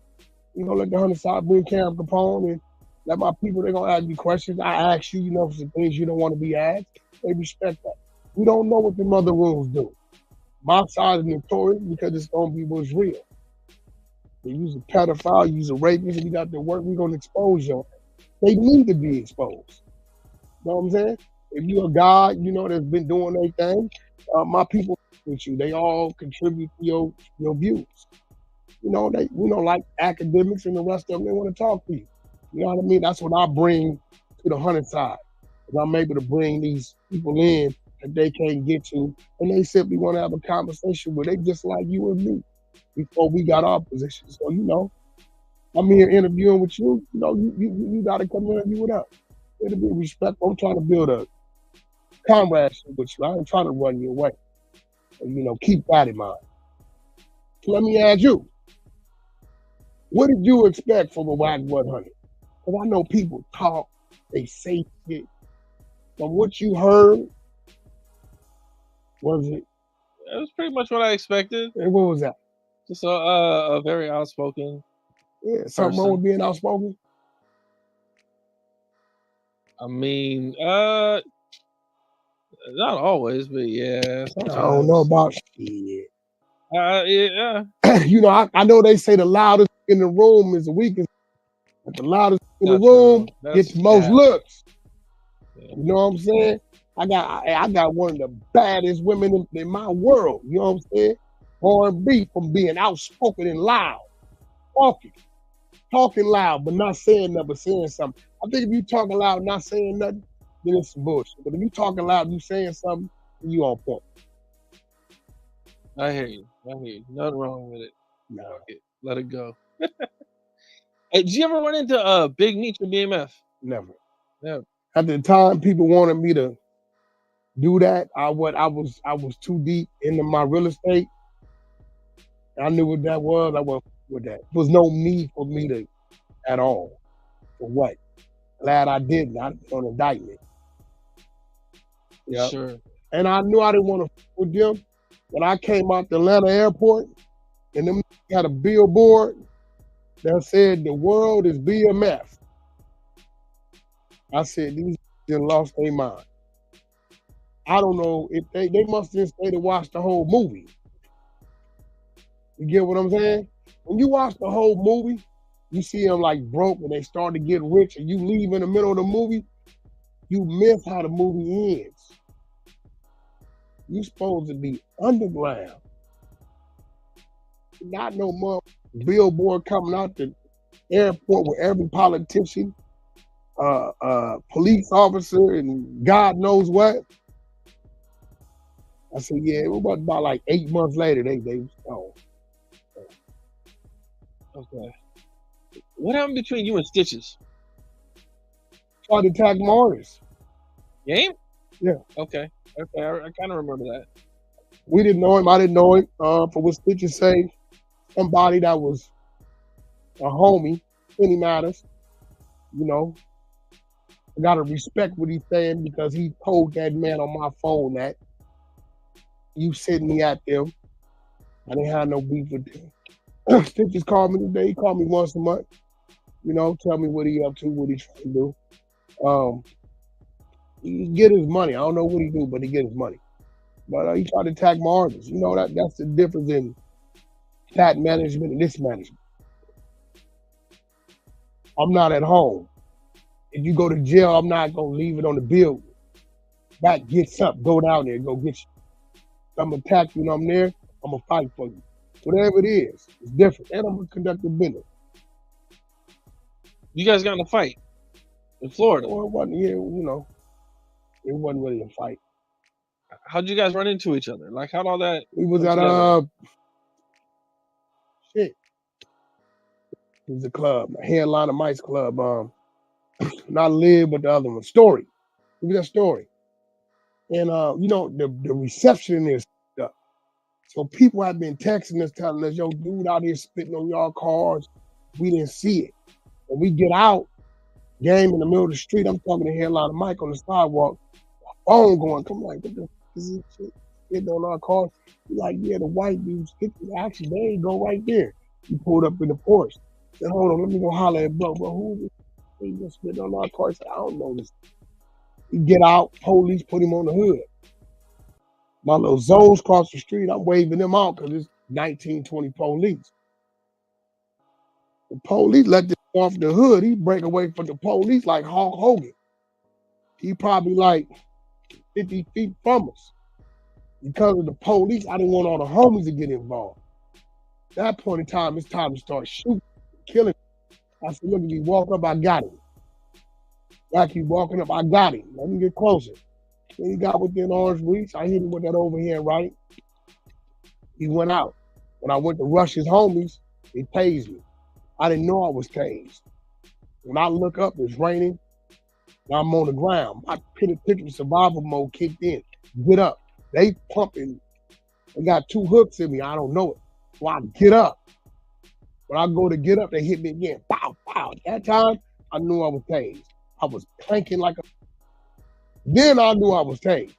let the 100 side bring Cam Capone and let my people, they're gonna ask you questions. I ask you, for some things you don't want to be asked. They respect that. We don't know what the other rooms do. My side is notorious because it's gonna be what's real. They use a pedophile, use a rapist, and you got to work, we're gonna expose you. They need to be exposed. You know what I'm saying? If you're a guy, that's been doing their thing, my people with you, they all contribute to your views. Like academics and the rest of them, they want to talk to you. You know what I mean? That's what I bring to the 100 side. I'm able to bring these people in that they can't get to, and they simply want to have a conversation with. They just like you and me before we got our position. So, I'm here interviewing with you. You got to come interview with us. It'll be respectful. I'm trying to build a comradeship with you. I ain't trying to run you away. And, keep that in mind. So let me ask you, what did you expect from a Wack 100? Because I know people talk, they say shit. From what you heard, was it? It was pretty much what I expected. And what was that? Just a very outspoken. Yeah, something wrong with being outspoken? I mean, not always, but yeah, sometimes. I don't know about shit. Yeah. You know, I know they say the loudest in the room is the weakest, but the loudest in the Not room true. That's gets the most cap. looks. Yeah. You know what I'm saying? I got one of the baddest women in my world. You know what I'm saying? R&B from being outspoken and loud, talking loud, but not saying nothing, but saying something. I think if you talking loud, not saying nothing, then it's some bullshit. But if you talking loud, you saying something, then you on point. I hear you. Nothing wrong with it. No. Fuck it. Let it go. Hey, did you ever run into Big Meech or BMF? Never. Yeah. At the time, people wanted me to do that. I was too deep into my real estate. I knew what that was. I wasn't with that. There was no need for me to at all. For what? Glad I didn't. I don't indict me. Yep. Sure. And I knew I didn't want to with them. When I came out the Atlanta airport, and them had a billboard that said the world is BMF. I said these just lost their mind. I don't know if they must have stayed to watch the whole movie. You get what I'm saying? When you watch the whole movie, you see them like broke and they start to get rich, and you leave in the middle of the movie, you miss how the movie ends. You supposed to be underground. Not no more billboard coming out the airport with every politician, police officer, and God knows what. I said, yeah, it was about like 8 months later, they was gone. Okay. What happened between you and Stitches? Tried to attack my artists. Game? Yeah. Okay. I kind of remember that. We didn't know him. I didn't know him. For what Stitches say, somebody that was a homie, any matters, you know. I gotta respect what he's saying because he told that man on my phone that you sent me at them. I didn't have no beef with them. Stitches called me today. He called me once a month. You know, tell me what he up to, what he trying to do. He get his money. I don't know what he do, but he get his money. But he tried to attack my artists. You know, that's the difference in that management and this management. I'm not at home. If you go to jail, I'm not gonna leave it on the building. Back gets up, go down there, go get you. I'm gonna attack you when I'm there, I'm gonna fight for you. Whatever it is, it's different. And I'm gonna conduct the business. You guys got in a fight in Florida. Well, it wasn't, yeah, you know, it wasn't really a fight. How'd you guys run into each other? Like, how'd all that? We was at shit. It was a club, a Headliner Mice Club. Not Live, but the other one, Story. It was a Story. And you know, the reception is up. So people have been texting us, telling us, yo, dude out here spitting on y'all cars. We didn't see it. When we get out, game in the middle of the street, I'm talking to Headliner Mike on the sidewalk, phone going, come like, what the is this shit? Spitting on our cars. He's like, yeah, the white dudes, actually, they ain't go right there. He pulled up in the Porsche. Said, hold on, let me go holler at bro. Who is this? He just spitting on our cars. I don't know this. He get out, police put him on the hood. My little zones across the street, I'm waving them out because it's 1920 police. The police let this off the hood. He break away from the police like Hulk Hogan. He probably like 50 feet from us. Because of the police, I didn't want all the homies to get involved. At that point in time, it's time to start shooting, killing. I said, look, if he walk up, I got him. Like he walking up, I got him. Let me get closer. Then he got within arm's reach. I hit him with that overhand right. He went out. When I went to rush his homies, he tased me. I didn't know I was tased. When I look up, it's raining. Now I'm on the ground. My picture survival mode kicked in. Get up. They pumping. They got 2 hooks in me. I don't know it. So I get up. When I go to get up, they hit me again. Pow, pow. At that time, I knew I was tased. I was planking like a... Then I knew I was tased.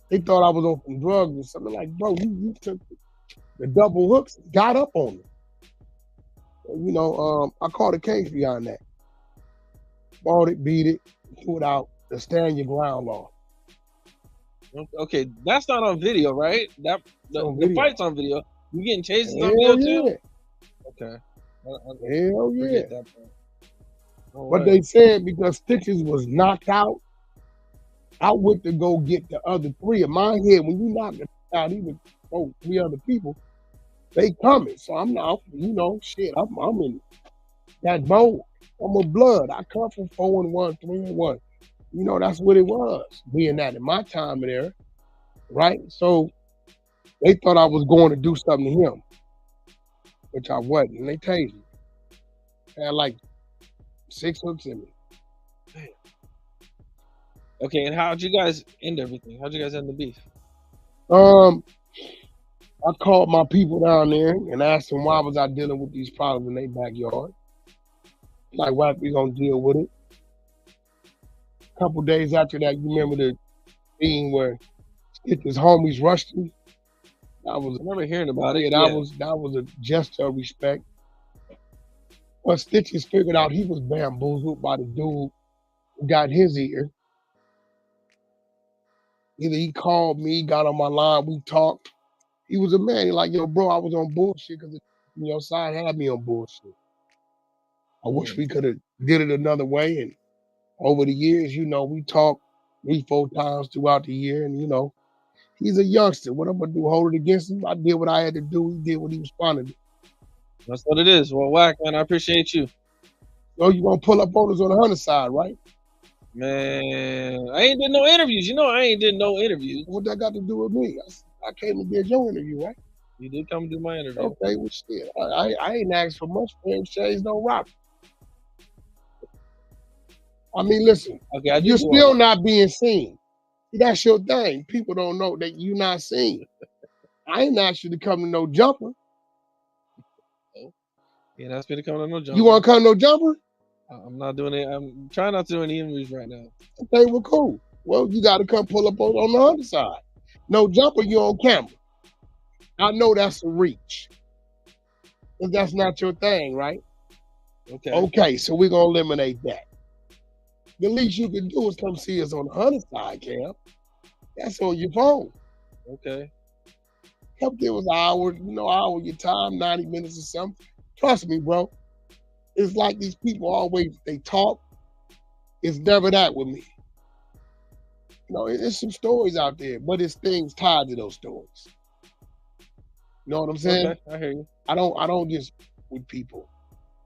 They thought I was on some drugs or something. Like, bro, you took the double hooks, got up on me. You know, I caught a case behind that. Bought it, beat it, threw it out, the stand your ground law. Okay, that's not on video, right? The fight's on video. You getting chases on Hell BO2? yeah. Okay. Hell yeah. Forget that part. No But way. they said because Stitches was knocked out, I went to go get the other three. In my head, when you knock out even 3 other people, they coming. So I'm not, shit. I'm in that mode. I'm a blood. I come from 4-1, 3-1. That's what it was. Being that in my time there, right? So they thought I was going to do something to him, which I wasn't. And they tased me. I had like 6 hooks in me. Okay, and how'd you guys end everything? How'd you guys end the beef? I called my people down there and asked them why was I dealing with these problems in their backyard. Like, why we gonna deal with it? A couple days after that, you remember the thing where his homies rushed me? I remember hearing about it. That was a gesture of respect. But Stitches figured out he was bamboozled by the dude who got his ear. Either he called me, got on my line, we talked. He was a man. He like, yo, bro, I was on bullshit because your side had me on bullshit. I wish we could have did it another way. And over the years, we talked 3-4 times throughout the year. And, he's a youngster. What I'm going to do, hold it against him? I did what I had to do. He did what he responded to. That's what it is. Well, Wack, man, I appreciate you. So you going to pull up on us on the Hunter side, right? Man, I ain't did no interviews. I ain't did no interviews. What that got to do with me? I came and did your interview, right? You did come do my interview. Okay, well, shit. I ain't asked for much for him. Shades no rock. I mean, listen. Okay, you're still not being seen. See, that's your thing. People don't know that you're not seen. I ain't asked you to come to no jumper. Yeah, that's me to come to no jumper. You want to come to no jumper? I'm not doing it. I'm trying not to do any interviews right now. Okay, well, cool. Well, you got to come pull up on the other side. No jumper, you on camera. I know that's a reach. But that's not your thing, right? Okay. Okay, so we're going to eliminate that. The least you can do is come see us on the other side, Cam. That's on your phone. Okay. Help give us an hour, hour of your time, 90 minutes or something. Trust me, bro. It's like these people always, they talk. It's never that with me. There's some stories out there, but it's things tied to those stories. You know what I'm saying? Okay, I hear you. I don't just with people.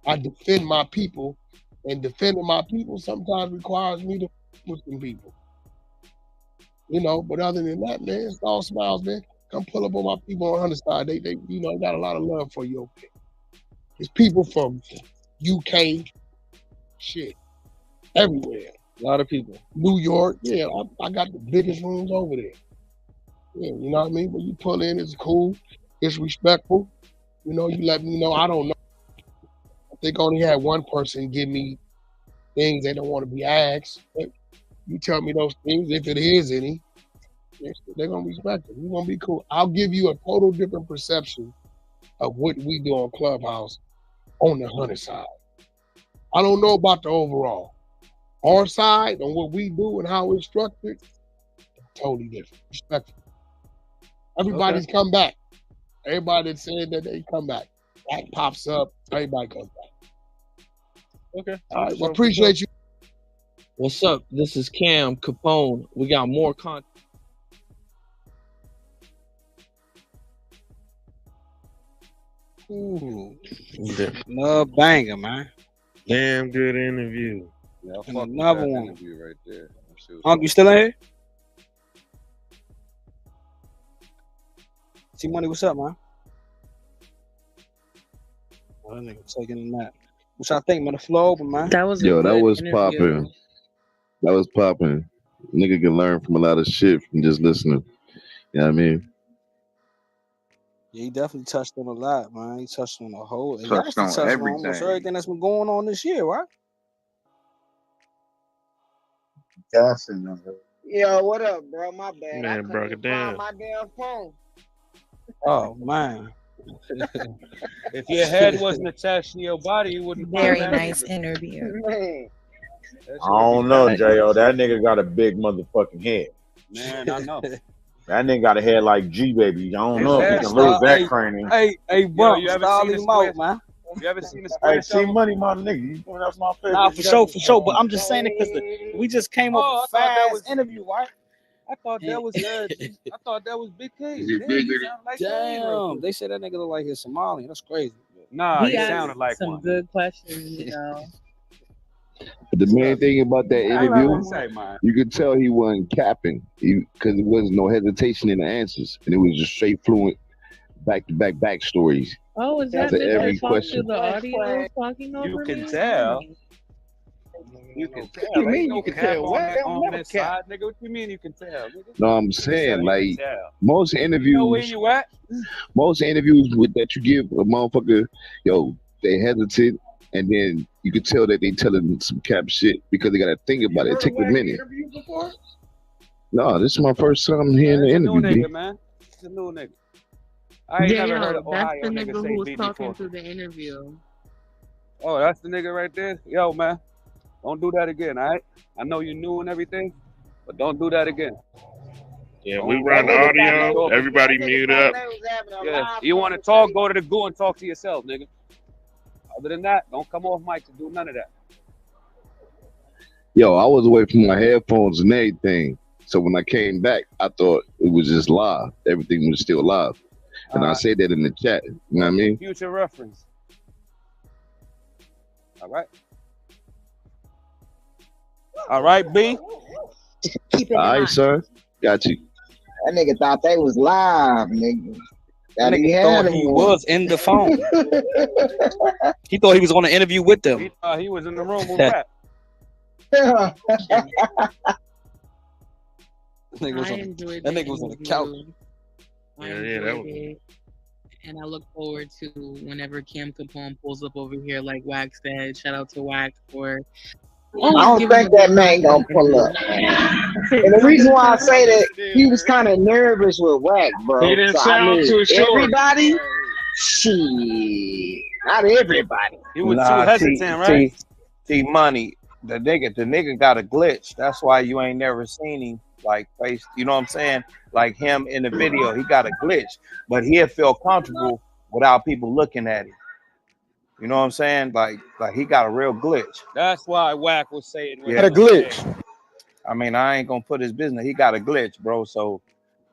I defend my people, and defending my people sometimes requires me to with some people. But other than that, man, it's all smiles, man. Come pull up on my people on the other side. They got a lot of love for you. Okay? There's people from UK, shit, everywhere. A lot of people. New York, yeah, I got the biggest rooms over there. Yeah, you know what I mean? When you pull in, it's cool, it's respectful. You let me know. I don't know. I think I only had one person give me things they don't want to be asked. But you tell me those things, if it is any, they're going to respect it. We're going to be cool. I'll give you a total different perception of what we do on Clubhouse on the Hunter side. I don't know about the overall. Our side on what we do and how it's structured, totally different. Respectful. Everybody's come back. Everybody that said that they come back. That pops up. Everybody comes back. Okay. All right. Well, appreciate you. What's up? This is Cam Capone. We got more content. Ooh. Love banger, man. Damn good interview. Yeah, And another one. Right there. Unc, you still in here? T-Money, what's up, man? Well, that nigga taking a nap. What y'all think, man? The flow open, man. That was Yo, that was popping. That was popping. Nigga can learn from a lot of shit from just listening. You know what I mean? Yeah, he definitely touched on a lot, man. He touched on the whole. He Touched actually on touched on almost everything. everything that's been going on this year, right? Yo, what up, bro? My bad. Man, I couldn't broke even it down. find my damn phone. Oh man. If your head wasn't attached to your body, you wouldn't. Very find that nice either. interview. Man. I don't know, J.O. That nigga got a big motherfucking head. Man, I know. That nigga got a head like G baby. I don't His know if he head can start- lose that Hey, training. hey, Yo, bump, you ever style seen the him square? out, man. You ever seen the square Hey, show? T Money, my nigga. That's my favorite. Nah, for sure. But I'm just saying it because we just came up Oh, I with thought that fast was. interview, right? I thought that was. I thought that was Big K. Is it Damn, bigger you than sound like Kane real Damn, quick. they said that nigga look like he's Somalian. That's crazy. Nah, He he asked sounded like some one. good questions, you know. But the main thing about that I love interview, what you say, man. you could tell he wasn't capping because there was no hesitation in the answers, and it was just straight fluent, back to back backstories Oh, is that after nigga every that talked to question. the audio talking You over can me? tell. You can tell. You mean Ain't you no can cap tell? on What? that I'm on never that cap. side, nigga. What you mean you can tell, nigga? No, I'm You saying can like tell. most You know where interviews, you at? with that you give a motherfucker, yo, they hesitant, and then you could tell that they telling some cap shit because they gotta think about it. It take a minute. Interview before? No, this is my first time hearing the It's a new interview, nigga, B. man. It's a new nigga. I ain't never heard an That's Ohio the nigga nigga say who was B talking before. through the interview. Oh, that's the nigga right there? Yo, man. Don't do that again, all right? I know you new and everything, but don't do that again. Yeah, Don't we don't run the go to the audio. talking. Everybody mute up. Yeah, you want to talk, go to the goo and talk to yourself, nigga. Other than that, don't come off mic to do none of that. Yo, I was away from my headphones and everything. So when I came back, I thought it was just live. Everything was still live. And I said that in the chat. You know what I mean? Future reference. All right. All right, B. Keep it in All right, mind. sir. Got you. That nigga thought they was live, nigga. That That he nigga had thought he him was in the phone. He thought he was on the interview with them. He thought he was in the room with Wack. I enjoyed that the nigga was on the couch. interview. I Yeah, that enjoyed was. it. And I look forward to whenever Cam Capone pulls up over here, like Wack said. Shout out to Wack for I always don't giving think a that good man gonna content pull up. And the reason why I say that, he was kind of nervous with Wack, bro. He didn't So I sound mean, too sure. everybody, shit, not everybody. He was too Nah, hesitant, right? see, money. The nigga got a glitch. That's why you ain't never seen him like face. You know what I'm saying? Like him in the video, he got a glitch, but he'll feel comfortable without people looking at him. You know what I'm saying? Like he got a real glitch. That's why Wack was saying what Yeah. he was saying. I mean, I ain't gonna put his business. He got a glitch, bro. So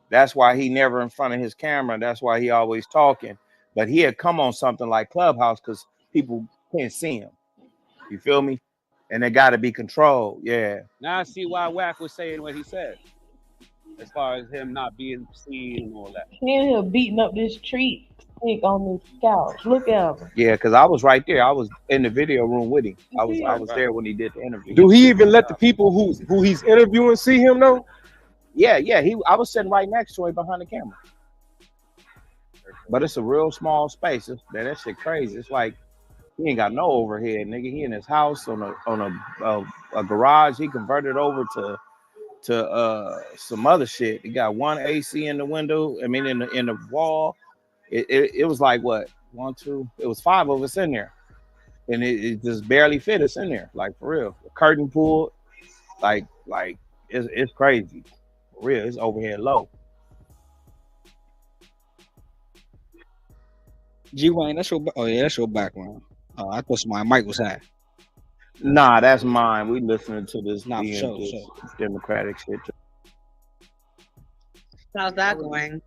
that's why he never in front of his camera. That's why he always talking. But he had come on something like Clubhouse because people can't see him. You feel me? And they got to be controlled. Yeah. Now I see why Wack was saying what he said. As far as him not being seen and all that. He's here beating up this tree stick on this couch. Look at him. Yeah, because I was right there. I was in the video room with him. I was there when he did the interview. Do he even let the people who he's interviewing see him though? Yeah. I was sitting right next to him behind the camera. But it's a real small space. That shit crazy. It's like he ain't got no overhead, nigga. He in his house on a garage. He converted over to some other shit. He got one AC in the window. I mean, in the wall. It was like what 1, 2. It was 5 of us in there, and it just barely fit us in there. Like for real, the curtain pulled. Like it's crazy. For real, it's overhead low. G Wayne, that's your. Oh yeah, that's your background. I thought my mic was high. Nah, that's mine. We listening to this, Nah, for sure, this sure. Democratic shit. How's that going?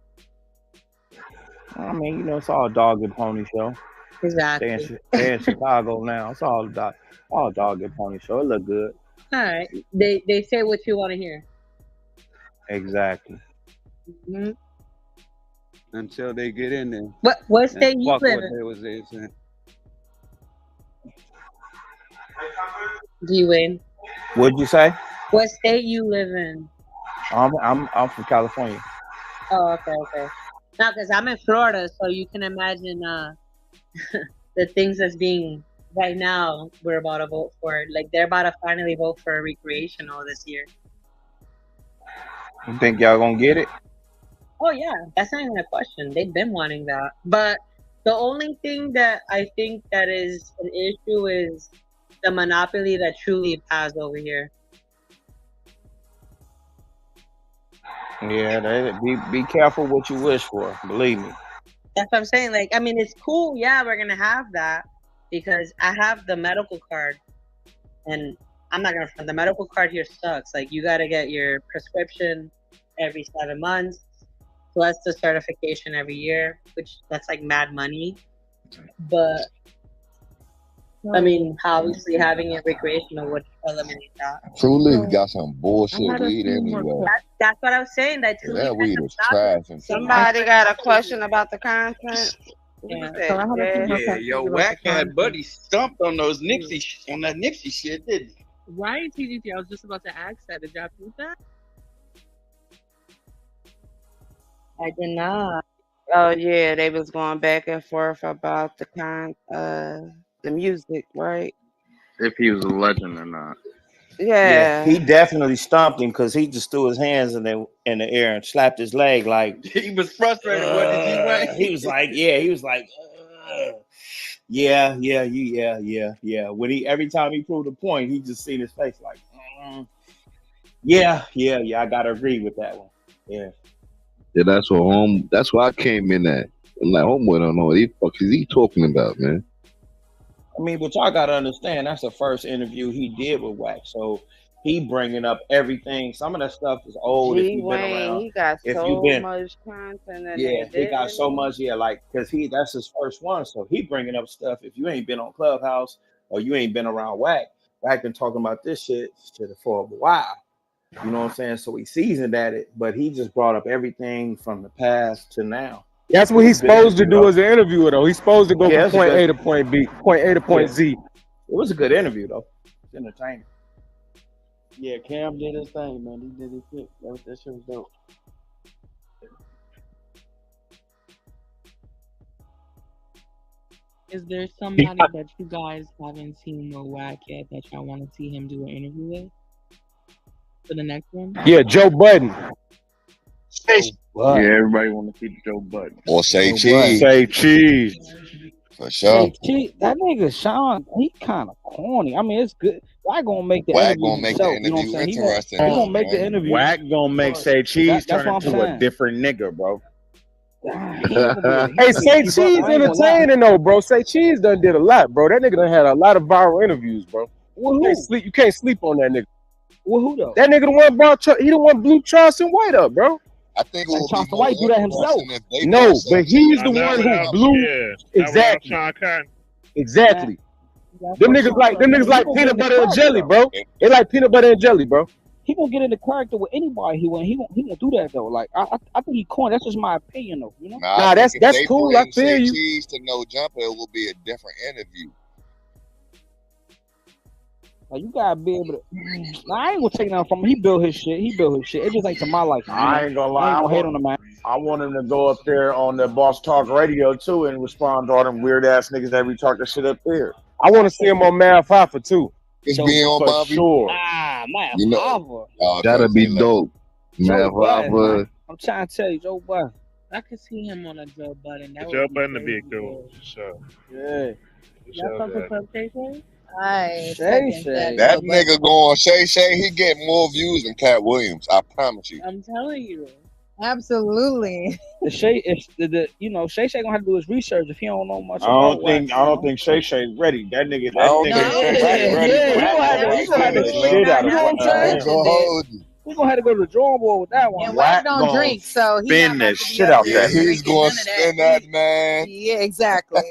I mean, you know, it's all dog and pony show. Exactly. They're in Chicago now. It's all dog and pony show. It look good. All right. They say what you want to hear. Exactly. Mm-hmm. Until they get in there. What state you Fuck live what in? they was saying. G-Wayne. What'd you say? What state you live in? I'm from California. Oh, okay. Now, because I'm in Florida, so you can imagine the things that's being right now we're about to vote for. Like they're about to finally vote for recreational this year. You think y'all gonna get it? Oh yeah, that's not even a question. They've been wanting that. But the only thing that I think that is an issue is the monopoly that Trulieve has over here. Yeah, be careful what you wish for. Believe me. That's what I'm saying. Like, I mean, it's cool. Yeah, we're gonna have that because I have the medical card, and I'm not gonna front. The medical card here sucks. Like, you gotta get your prescription every 7 months, plus the certification every year, which that's like mad money. But I mean, obviously having it recreational would eliminate that. True Leaf So got some I bullshit had a weed few more anyway. questions. That's what I was saying. That Yeah, Truly that weed ends up is stopping. trash and shit. Somebody got a question about the content. What Yeah. is So I that, had a few Jay? more Yeah, questions yo, about the Wack had content. Buddy stumped on those on that Nipsey shit, didn't he? Right, TGT. I was just about to ask that. Did y'all prove that? I did not. Oh yeah, they was going back and forth about the music, right? If he was a legend or not. Yeah, he Yeah. definitely stomped him because he just threw his hands in the air and slapped his leg like He was frustrated, wasn't he, G-Way? he was like, yeah, he was like, yeah, yeah. When he every time he proved a point, he just seen his face like, yeah. I gotta agree with that one. Yeah. Yeah, that's why I came in at. I'm like, homeboy don't know what the fuck is he talking about, man. I mean, but y'all gotta understand that's the first interview he did with Wack, so he bringing up everything. Some of that stuff is old if G you've been Wayne, around. he got If you've so been, much content in yeah, there, he got didn't so he? much, yeah, like because that's his first one, so he bringing up stuff. If you ain't been on Clubhouse or you ain't been around Wack, Wack been talking about this shit for a while. You know what I'm saying? So he seasoned at it, but he just brought up everything from the past to now. That's It what was a he's good supposed to interview do though. as an interviewer, though. He's supposed to go Yeah, from it's a point good. A to point B, point A to point Yeah, Z. it was a good interview though. It's entertaining. Yeah, Cam did his thing, man. He did his shit. That shit was dope. Is there somebody that you guys haven't seen with Wack yet that y'all want to see him do an interview with for the next one? Yeah, Joe Budden. Yeah, everybody want to see Joe Budden. Or say Joe cheese. Budden. Say cheese. For sure. Hey, that nigga Sean, he kind of corny. I mean, it's good. Why gonna make the Wack interview gonna make the himself? You know what I'm interview saying? interesting He though, gonna make the man. interview. Wack gonna make Say Cheese That's turn what I'm into a saying. different nigga, bro. He ain't gonna be. Hey, He Say keep up. Cheese I ain't gonna lie. entertaining though, bro. Say Cheese done did a lot, bro. That nigga done had a lot of viral interviews, bro. With who? You can't sleep on that nigga. With who though? That nigga he the one blew Charleston White up, bro. I think it And would be Charleston more White do that himself. interesting if they No, brought Say but he's Cheese the Not one to who without, blew. yeah, not without Exactly. Sean Conn. Exactly. That's Them what niggas Sean like said. He peanut gonna get in the butter and character jelly, though. bro. They like peanut butter and jelly, bro. He gonna get in the character with anybody. He gonna do that though. Like I think he corny. That's just my opinion though. You know. Nah, I Nah, think if that's they cool. I bring feel Say you. Cheese to No Jumper, it will be a different interview. Like you gotta be able to. Nah, I ain't gonna take nothing from him. He built his shit. It just ain't to my liking. You know? I ain't gonna lie. I ain't gonna hate on the man. I want him to go up there on the Boss Talk Radio too and respond to all them weird ass niggas that be talking shit up there. I want to see him on Math Hoffa too. It's So being on For Bobby. sure. man, You know, Hoffa. oh, That'll be say less. dope, man. Joe Budden, man. Hoffa. I'm trying to tell you, Joe Budden. I could see him on a Joe Budden. That Joe would be Budden would be a crazy. good one, for sure. Yeah. For Y'all sure, fuck with man. Club Shay? I Shay second Shay. That Joe nigga going Shay, he get more views than Cat Williams. I promise you. I'm telling you. Absolutely. The Shay, if the you know Shay gonna have to do his research if he don't know much I about don't Wack. think I don't think Shay Shay ready. That nigga I don't No, think Shay Shay Yeah, ready, yeah, bro. he gonna have to. He gonna have to. the shit out You of know what I'm I saying? ain't gonna hold you. We gonna have to go to the drawing board with that one. and Wack Wack don't gonna drink, so he spin not the about to be shit up out there that Yeah, nigga. he's drinking gonna none of that. spin that, man. Yeah, exactly.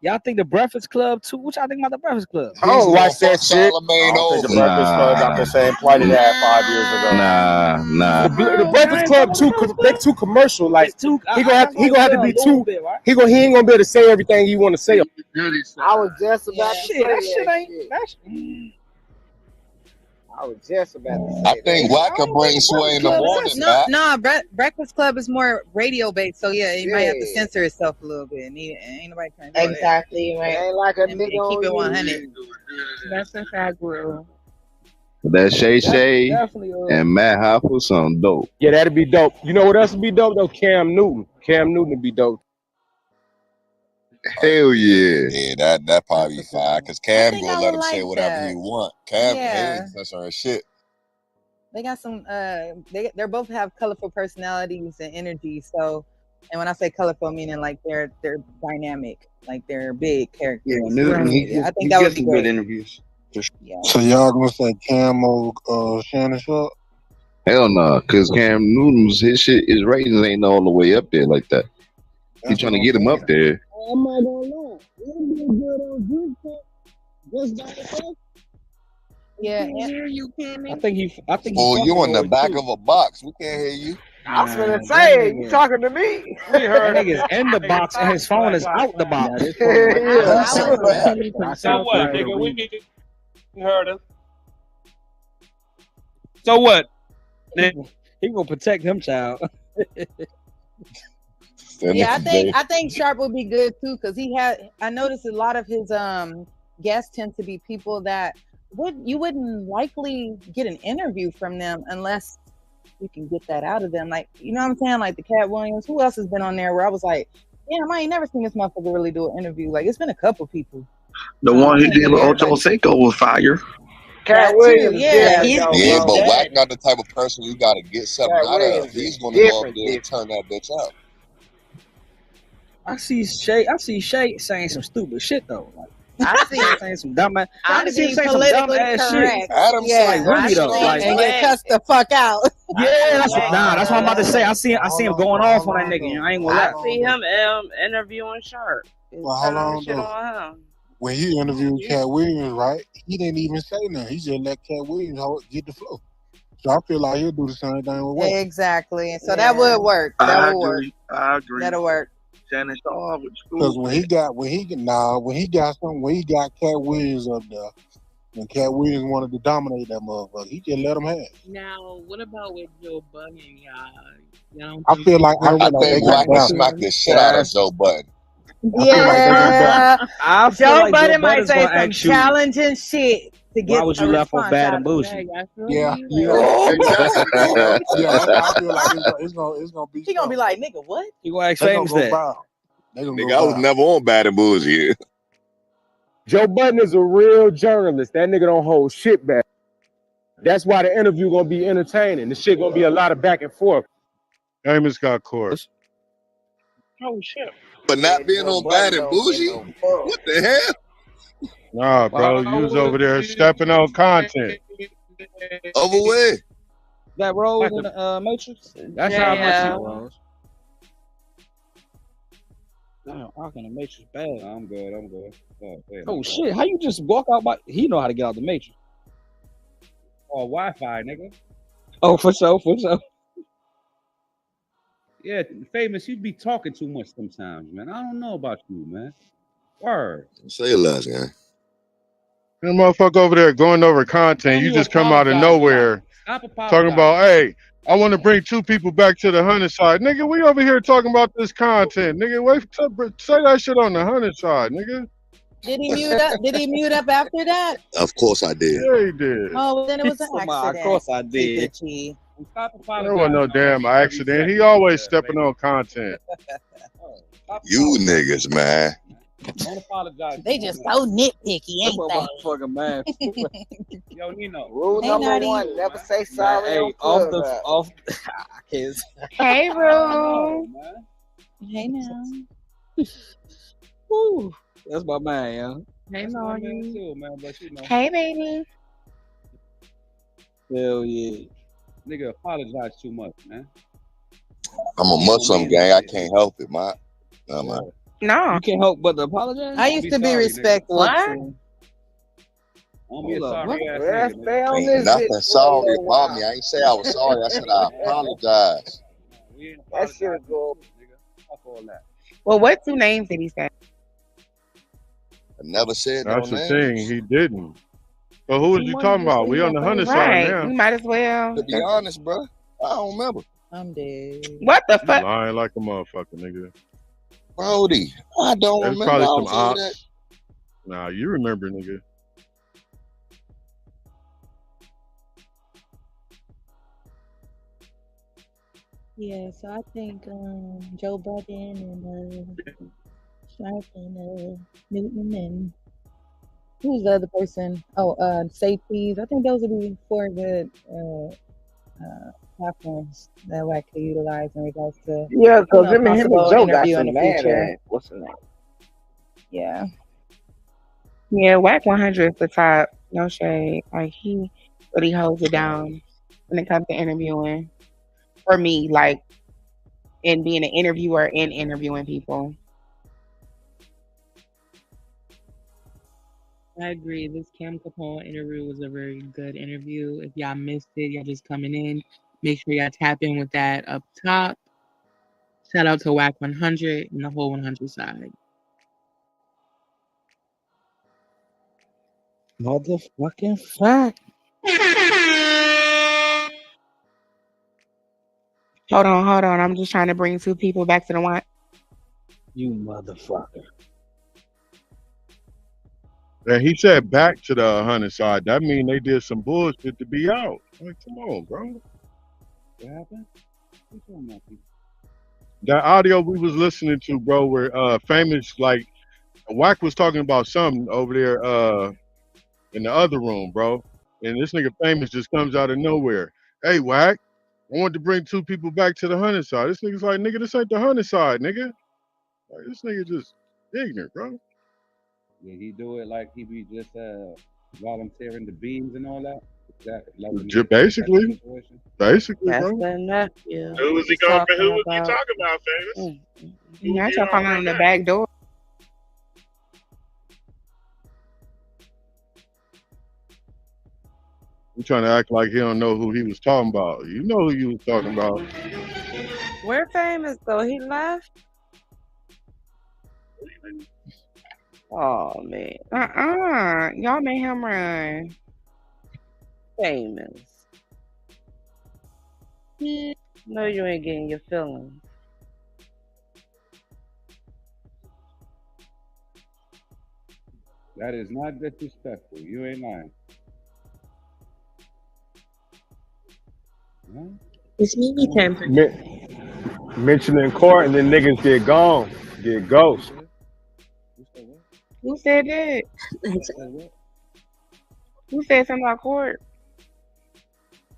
Y'all think the Breakfast Club too? What y'all think about the Breakfast Club? I He's don't gonna watch that fuck shit. I Charlemagne don't think the over. Breakfast Club got the same plight it had 5 years ago. Nah. The I Breakfast ain't Club fucking with the too. Breakfast They Club. too commercial. Like It's too. he gonna have to a be little too. bit, right? He ain't gonna be able to say everything he want to say. I was just about to Shit, say that shit that ain't. shit. That's. I was just about to I say think that. Wack could bring Sway in the morning back. No, Breakfast Club is more radio based, so yeah, he might have to Yeah. censor himself a little bit. And ain't nobody trying to do that. Exactly, It right. ain't like a And nigga keep on it you. 100. That's a fact, bro. That Shay Definitely. and Matt Hoffa sound dope. Yeah, that'd be dope. You know what else would be dope though? Cam Newton. Cam Newton would be dope. Hell yeah. Yeah, that probably be fine. Cause I Cam think gonna I let would him say like whatever he that. want. Cam Yeah. ain't censoring shit. They got some. They're both have colorful personalities and energy. So, and when I say colorful, meaning like they're dynamic, like they're big characters. Yeah, So, he I think he that would gets be some good great. interviews. For sure. Yeah. So y'all gonna say Cam or Shannon Sharp? Hell no, because Cam Newton's his shit, his ratings ain't all the way up there like that. He That's trying what to I'm get him up saying. there. I'm not gonna lie. It'd be good on Drink Talk. Just by itself. Yeah. Hear you, I Kimmy? think he Oh, fucking you in the with back too. of a box. We can't hear you. I was gonna Man, that say, you nigga, talking to me? We that heard nigga's him. in the box and his phone is out the Now box. this phone right I, here. He I said was. that. Kimmy from So South what, Florida. nigga? We heard him. So what? He gonna protect him, child. Yeah, They- I think Sharp would be good too because he had. I noticed a lot of his guests tend to be people that you wouldn't likely get an interview from them unless you can get that out of them. Like, you know what I'm saying? Like the Cat Williams. Who else has been on there where I was like, damn, I ain't never seen this motherfucker really do an interview. Like, it's been a couple people. The I one he can't did think with of Ocho everybody. Cinco was fire. Cat That too, Williams yeah. different though, Yeah, bro. but Wack not the type of person you got to get something Cat out of. Williams is He's going to go up different, there and different. turn that bitch out. I see Shay saying some stupid shit though. Like, I see. saying some dumb ass. Trying I to see him be saying some dumb politically ass shit. correct. Adam Yeah, said Like really I though. see, Like and get cussed the fuck out. yeah, that's what I'm about to say. I see him going off on that nigga. Though. I ain't gonna I lie. see him interviewing Sharp. And Well, hold telling the on shit though. on him. When he interviewed Cat Williams, right? He didn't even say nothing. He just let Cat Williams get the flow. So I feel like he'll do the same thing with Wack. Exactly. So that would work. That I would work. agree. I agree. That'll work. Shannon Sharp with Because school. when he got Cat Williams up there, when Cat Williams wanted to dominate that motherfucker, he just let him have it. Now, what about with Joe Budden, y'all? Y'all I don't feel like I they think got Wack would down. smack the shit out of Joe Budden. I feel like they got down. I feel Joe like Joe Budden might Budden's say gonna some ask you, challenging shit to why get was a you left off response Bad out and of him. Bougie? Yeah, Yeah, I feel like it's gonna be. He gonna be like, nigga, what? You gonna ask They gonna Famous go that? viral. They gonna Nigga, go I was viral. never on Bad and Bougie. Joe Budden is a real journalist. That nigga don't hold shit back. That's why the interview gonna be entertaining. The shit gonna be a lot of back and forth. Amos got caught. Oh shit. But not being on Bad and Bougie? What the hell? Nah, bro, you was over there stepping on content. Over where? That Rose in the Matrix? That's how much Yeah. he was. Damn, Rock in the Matrix bad. I'm good. Oh shit, how you just walk out by he know how to get out the Matrix. Oh, Wi-Fi, nigga. Oh, for sure. Yeah, Famous, you be talking too much sometimes, man. I don't know about you, man. Word. Say less, man. That motherfucker over there going over content. You just come out of nowhere Stop talking about, hey, I want to bring two people back to the hunter side. Nigga, we over here talking about this content. Nigga, wait, say that shit on the hunter side, nigga. Did he mute up? Did he mute up after that? Of course I did. Yeah, he did. Oh, well, then it was an accident. Of course I did. Stop There apologizing. wasn't no damn accident. He always stepping on content. You niggas, man. Don't apologize. They just so nitpicky, ain't they? Motherfucker, man. Yo, Nino. Rule Hey, number Naughty. one: never say sorry. Hey, on off the Clubhouse. off. Kids. Hey, Rue. Hey now. Woo, that's my man, yo. Hey, That's my man Marty. too, man. But you know, Hey, baby. Hell yeah. nigga apologize too much, man. I'm a Muslim gang. I can't help it, man. No, man. No. You can't help but to apologize. I used to be sorry, nigga. respectful. What? too. Don't be a Hold up, sorry ass Let's nigga, stay nigga. on Ain't this nothing bitch for a sorry little about while. me. I ain't say I was sorry. I said I apologize. We ain't That shit apologizing, go. nigga. Fuck all that. Well, what two names did he say? I never said no That's the names. thing. He didn't. But who was you talking about? We on the hunter side Right. We now. might as well. To be honest, bro, I don't remember. I'm dead. What the You fuck? lying like a motherfucker, nigga. Brody, I don't There's remember. probably I some was over there. ops. Nah, you remember, nigga. Yeah, so I think Joe Budden and Sharp and Newton and who's the other person? Oh, Safeties. I think those would be four good platforms that Wack could utilize in regards to, Yeah, cause him and possible Joe got interview in some the mad future. ass. What's the name? Yeah. Yeah, Wack 100 is the top. No shade. Like he really holds it down when it comes to interviewing. For me, like in being an interviewer and interviewing people. I agree. This Cam Capone interview was a very good interview. If y'all missed it, y'all just coming in. Make sure y'all tap in with that up top. Shout out to Wack 100 and the whole 100 side. Motherfucking fact. Hold on. I'm just trying to bring two people back to the one. You motherfucker. And he said back to the 100 side. That mean they did some bullshit to be out. Like, come on, bro. What happened? What's wrong with you? That audio we was listening to, bro, where famous, like, Wack was talking about something over there in the other room, bro. And this nigga famous just comes out of nowhere. Hey, Wack, I want to bring two people back to the 100 side. This nigga's like, nigga, this ain't the 100 side, nigga. Like, this nigga just ignorant, bro. Yeah, he do it like he be just volunteering the beans and all that. Basically, That's bro. the nephew. Who was he He's going? Who talking was he about. talking about, famous? Not y'all calling on the back door. You trying to act like he don't know who he was talking about. You know who you was talking about. Where famous though? He left. Oh man, Y'all made him run. famous. No, you ain't getting your feelings. That is not disrespectful. You ain't lying. Huh? It's Mimi time. Mention in court and then niggas get gone, get ghost. Who said that? Who said something about court?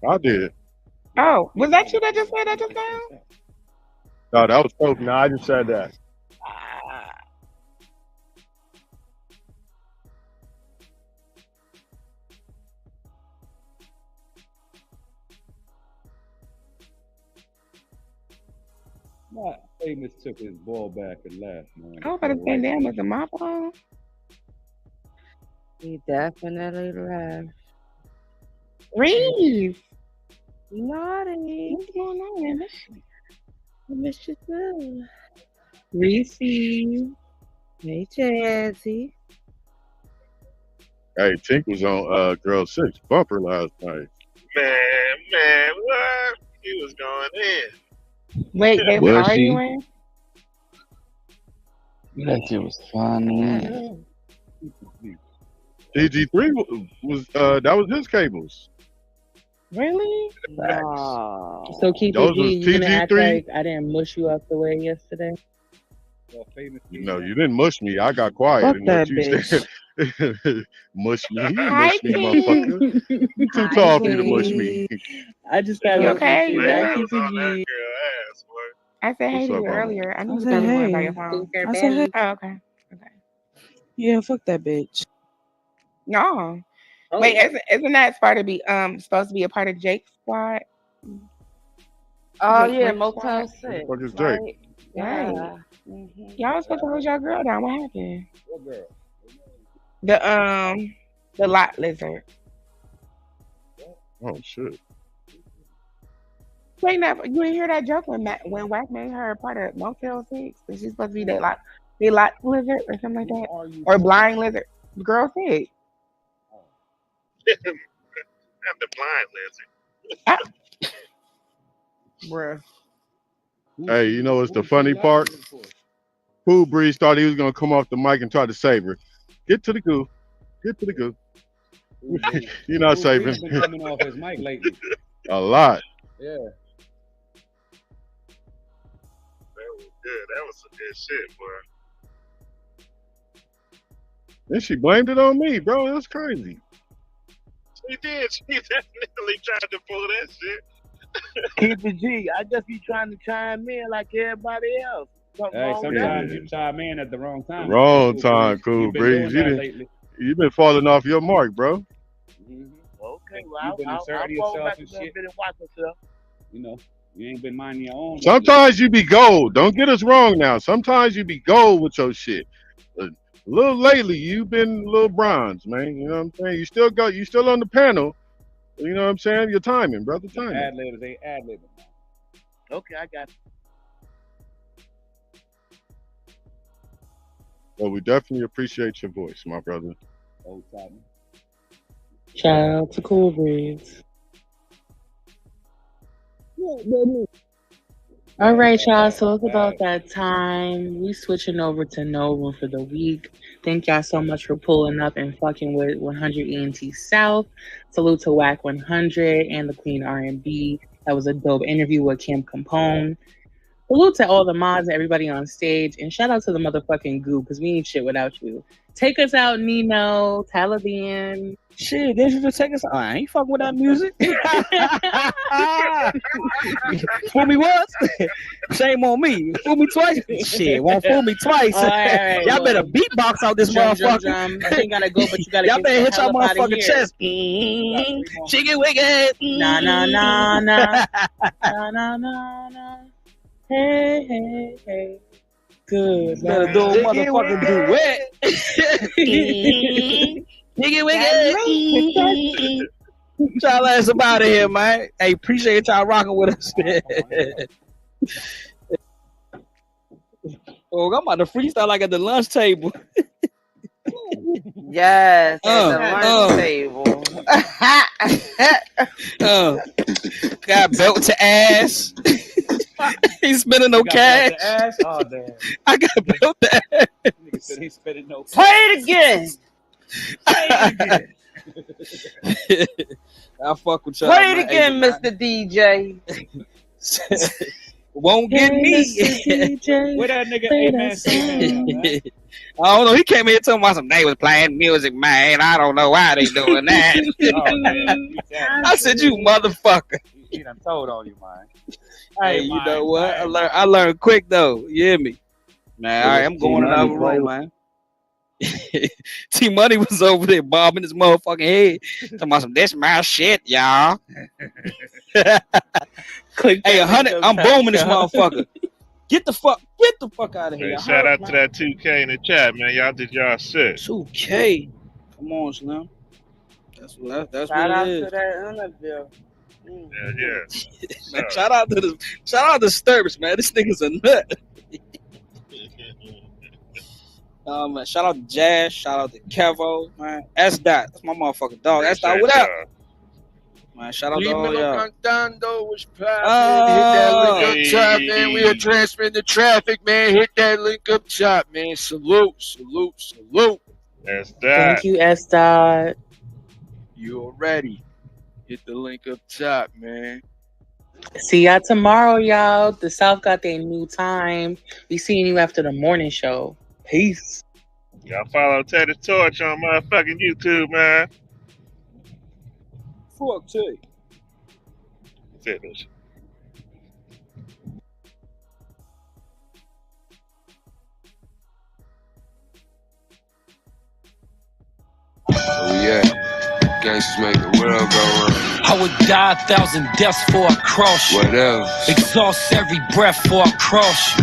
I did. Oh, was that you that just said that just now? No, that was Kobe. No, I just said that. Not famous took his ball back and left, man. I was about to say, damn, is the mop on? He definitely left. Reese! Naughty. What's going on? I miss you too. Reese. Hey, Jazzy. Hey, Tink was on Girl 6 bumper last night. Man, what? He was going in. Wait, they were Was she? arguing? That shit was funny. DG3 was that was his cables. Really? No. So, Keith Those G, was you gonna act TG3. like I didn't mush you up the way yesterday? You know, you didn't mush me. I got quiet Fuck and that let you bitch. say mush me. You didn't Hi, mush me, King. motherfucker. You too Hi, tall for you to mush King. me. I just got up okay? with you. Man, Hi, I was on that TCG. girl ass, boy. I said hey What's to up, you mama? earlier. I knew I you was said, probably worried about hey. your phone. I said, hey. Oh, okay. Yeah, fuck that bitch. No. Oh, Wait, isn't that supposed to be a part of Jake's squad? Oh Jake yeah, Brick Motel squad? Who the 6, fuck is Jake? right? Right. Yeah. Mm-hmm. Y'all was supposed to hold y'all girl down. What happened? What girl? The lot lizard. Oh shit. Wait, no, you didn't hear that joke when Wack made her a part of Motel 6? And she's supposed to be the lot lizard or something like that? Or blind lizard. The girl said. I'm the blind lizard. Bruh. Hey, you know what's the funny part? Cool Breeze thought he was gonna come off the mic and try to save her. Get to the goo. Get to the goo. You're not saving. He's been coming off his mic lately. A lot. Yeah. That was good. That was some good shit, boy. Then she blamed it on me, bro. That's crazy. She did. She definitely tried to pull that shit. Keep it G. I just be trying to chime in like everybody else. Something Hey, wrong with sometimes that? you chime in at the wrong time. Wrong Cool time, Breeze. Cool You've been Breeze. doing that lately. You've been falling off your mark, bro. Okay, well, You've been I'll inserting fall yourself back a and little shit. bit and watch myself. You know, you ain't been minding your own. Sometimes you be gold. Don't get us wrong now. Sometimes you be gold with your shit. A little lately, you've been a little bronze, man. You know what I'm saying? You still on the panel. You know what I'm saying? Your timing, brother. Timing. Ad libs, they ad libbing. Okay, I got you. Well, we definitely appreciate your voice, my brother. Old time. Shout out to Cool Breeze. All right, y'all. So it's about that time. We switching over to No Room for the Week. Thank y'all so much for pulling up and fucking with 100 ENT South. Salute to Wack 100 and the Queen R&B. That was a dope interview with Kim Capone. Salute to all the mods and everybody on stage. And shout out to the motherfucking goo, because we ain't shit without you. Take us out, Nino, Taliban. Shit, they should just take us out. I ain't fucking with that music. Fool me once, shame on me. Fool me twice, shit, won't fool me twice. All right, Y'all well, better beatbox out this drum, motherfucker. drum. You ain't gotta go, but you gotta Y'all get better the hit hell y'all up outta motherfucking here. chest. Chicken wicked. Nah, nah, nah, nah. Nah, nah, nah, nah. Hey, hey, hey. Good. Better do a motherfucking duet. Nigga wicked. Y'all ass up out of here, man. Hey, appreciate y'all rocking with us. Oh, I'm about to freestyle like at the lunch table. Yes, at the lunch table. Got belt to ass. He's spending no cash. Ass? Oh, damn. I got belt to ass. Nigga said he's spending no cash. Play it again. I fuck with y'all. Play it man. again, Hey, Mr. DJ. Won't get me. Where that nigga A-Man singing, man? I don't know. He came here talking about some they was playing music, man. I don't know why they doing that. Oh, man. I said, you motherfucker. He done told on you, man. Hey, you know what? I learned quick though. You hear me? Man, all right, I'm going to another room, man. T Money was over there bobbing his motherfucking head. Talking about some this my shit, y'all. Hey, 100, I'm booming this motherfucker. Get the fuck out of here. Hey, shout out to that 2K in the chat, man. Y'all did y'all shit. 2K. Come on, Slim. That's what Shout it out is. to that interview. Yeah. Man, shout out to Sturbs, man. This nigga's a nut. Man, shout out to Jazz, shout out to Kevo, man. S Dot, that's my motherfucking dog. S Dot, what up? Man, shout out to all y'all. Contando was popping. Hit that link up top, man. We are transferring the traffic, man. Hit that link up top, man. Salute. That's that. Thank you, S. Dot. You already. Hit the link up top, man. See y'all tomorrow, y'all. The South got their new time. We seeing you after the morning show. Peace. Y'all follow Teddy Torch on motherfucking YouTube, man. Fuck T. Finish. Oh yeah, gangsters make the world go round. I would die 1,000 deaths for a cross. Whatever. Exhaust every breath for a cross.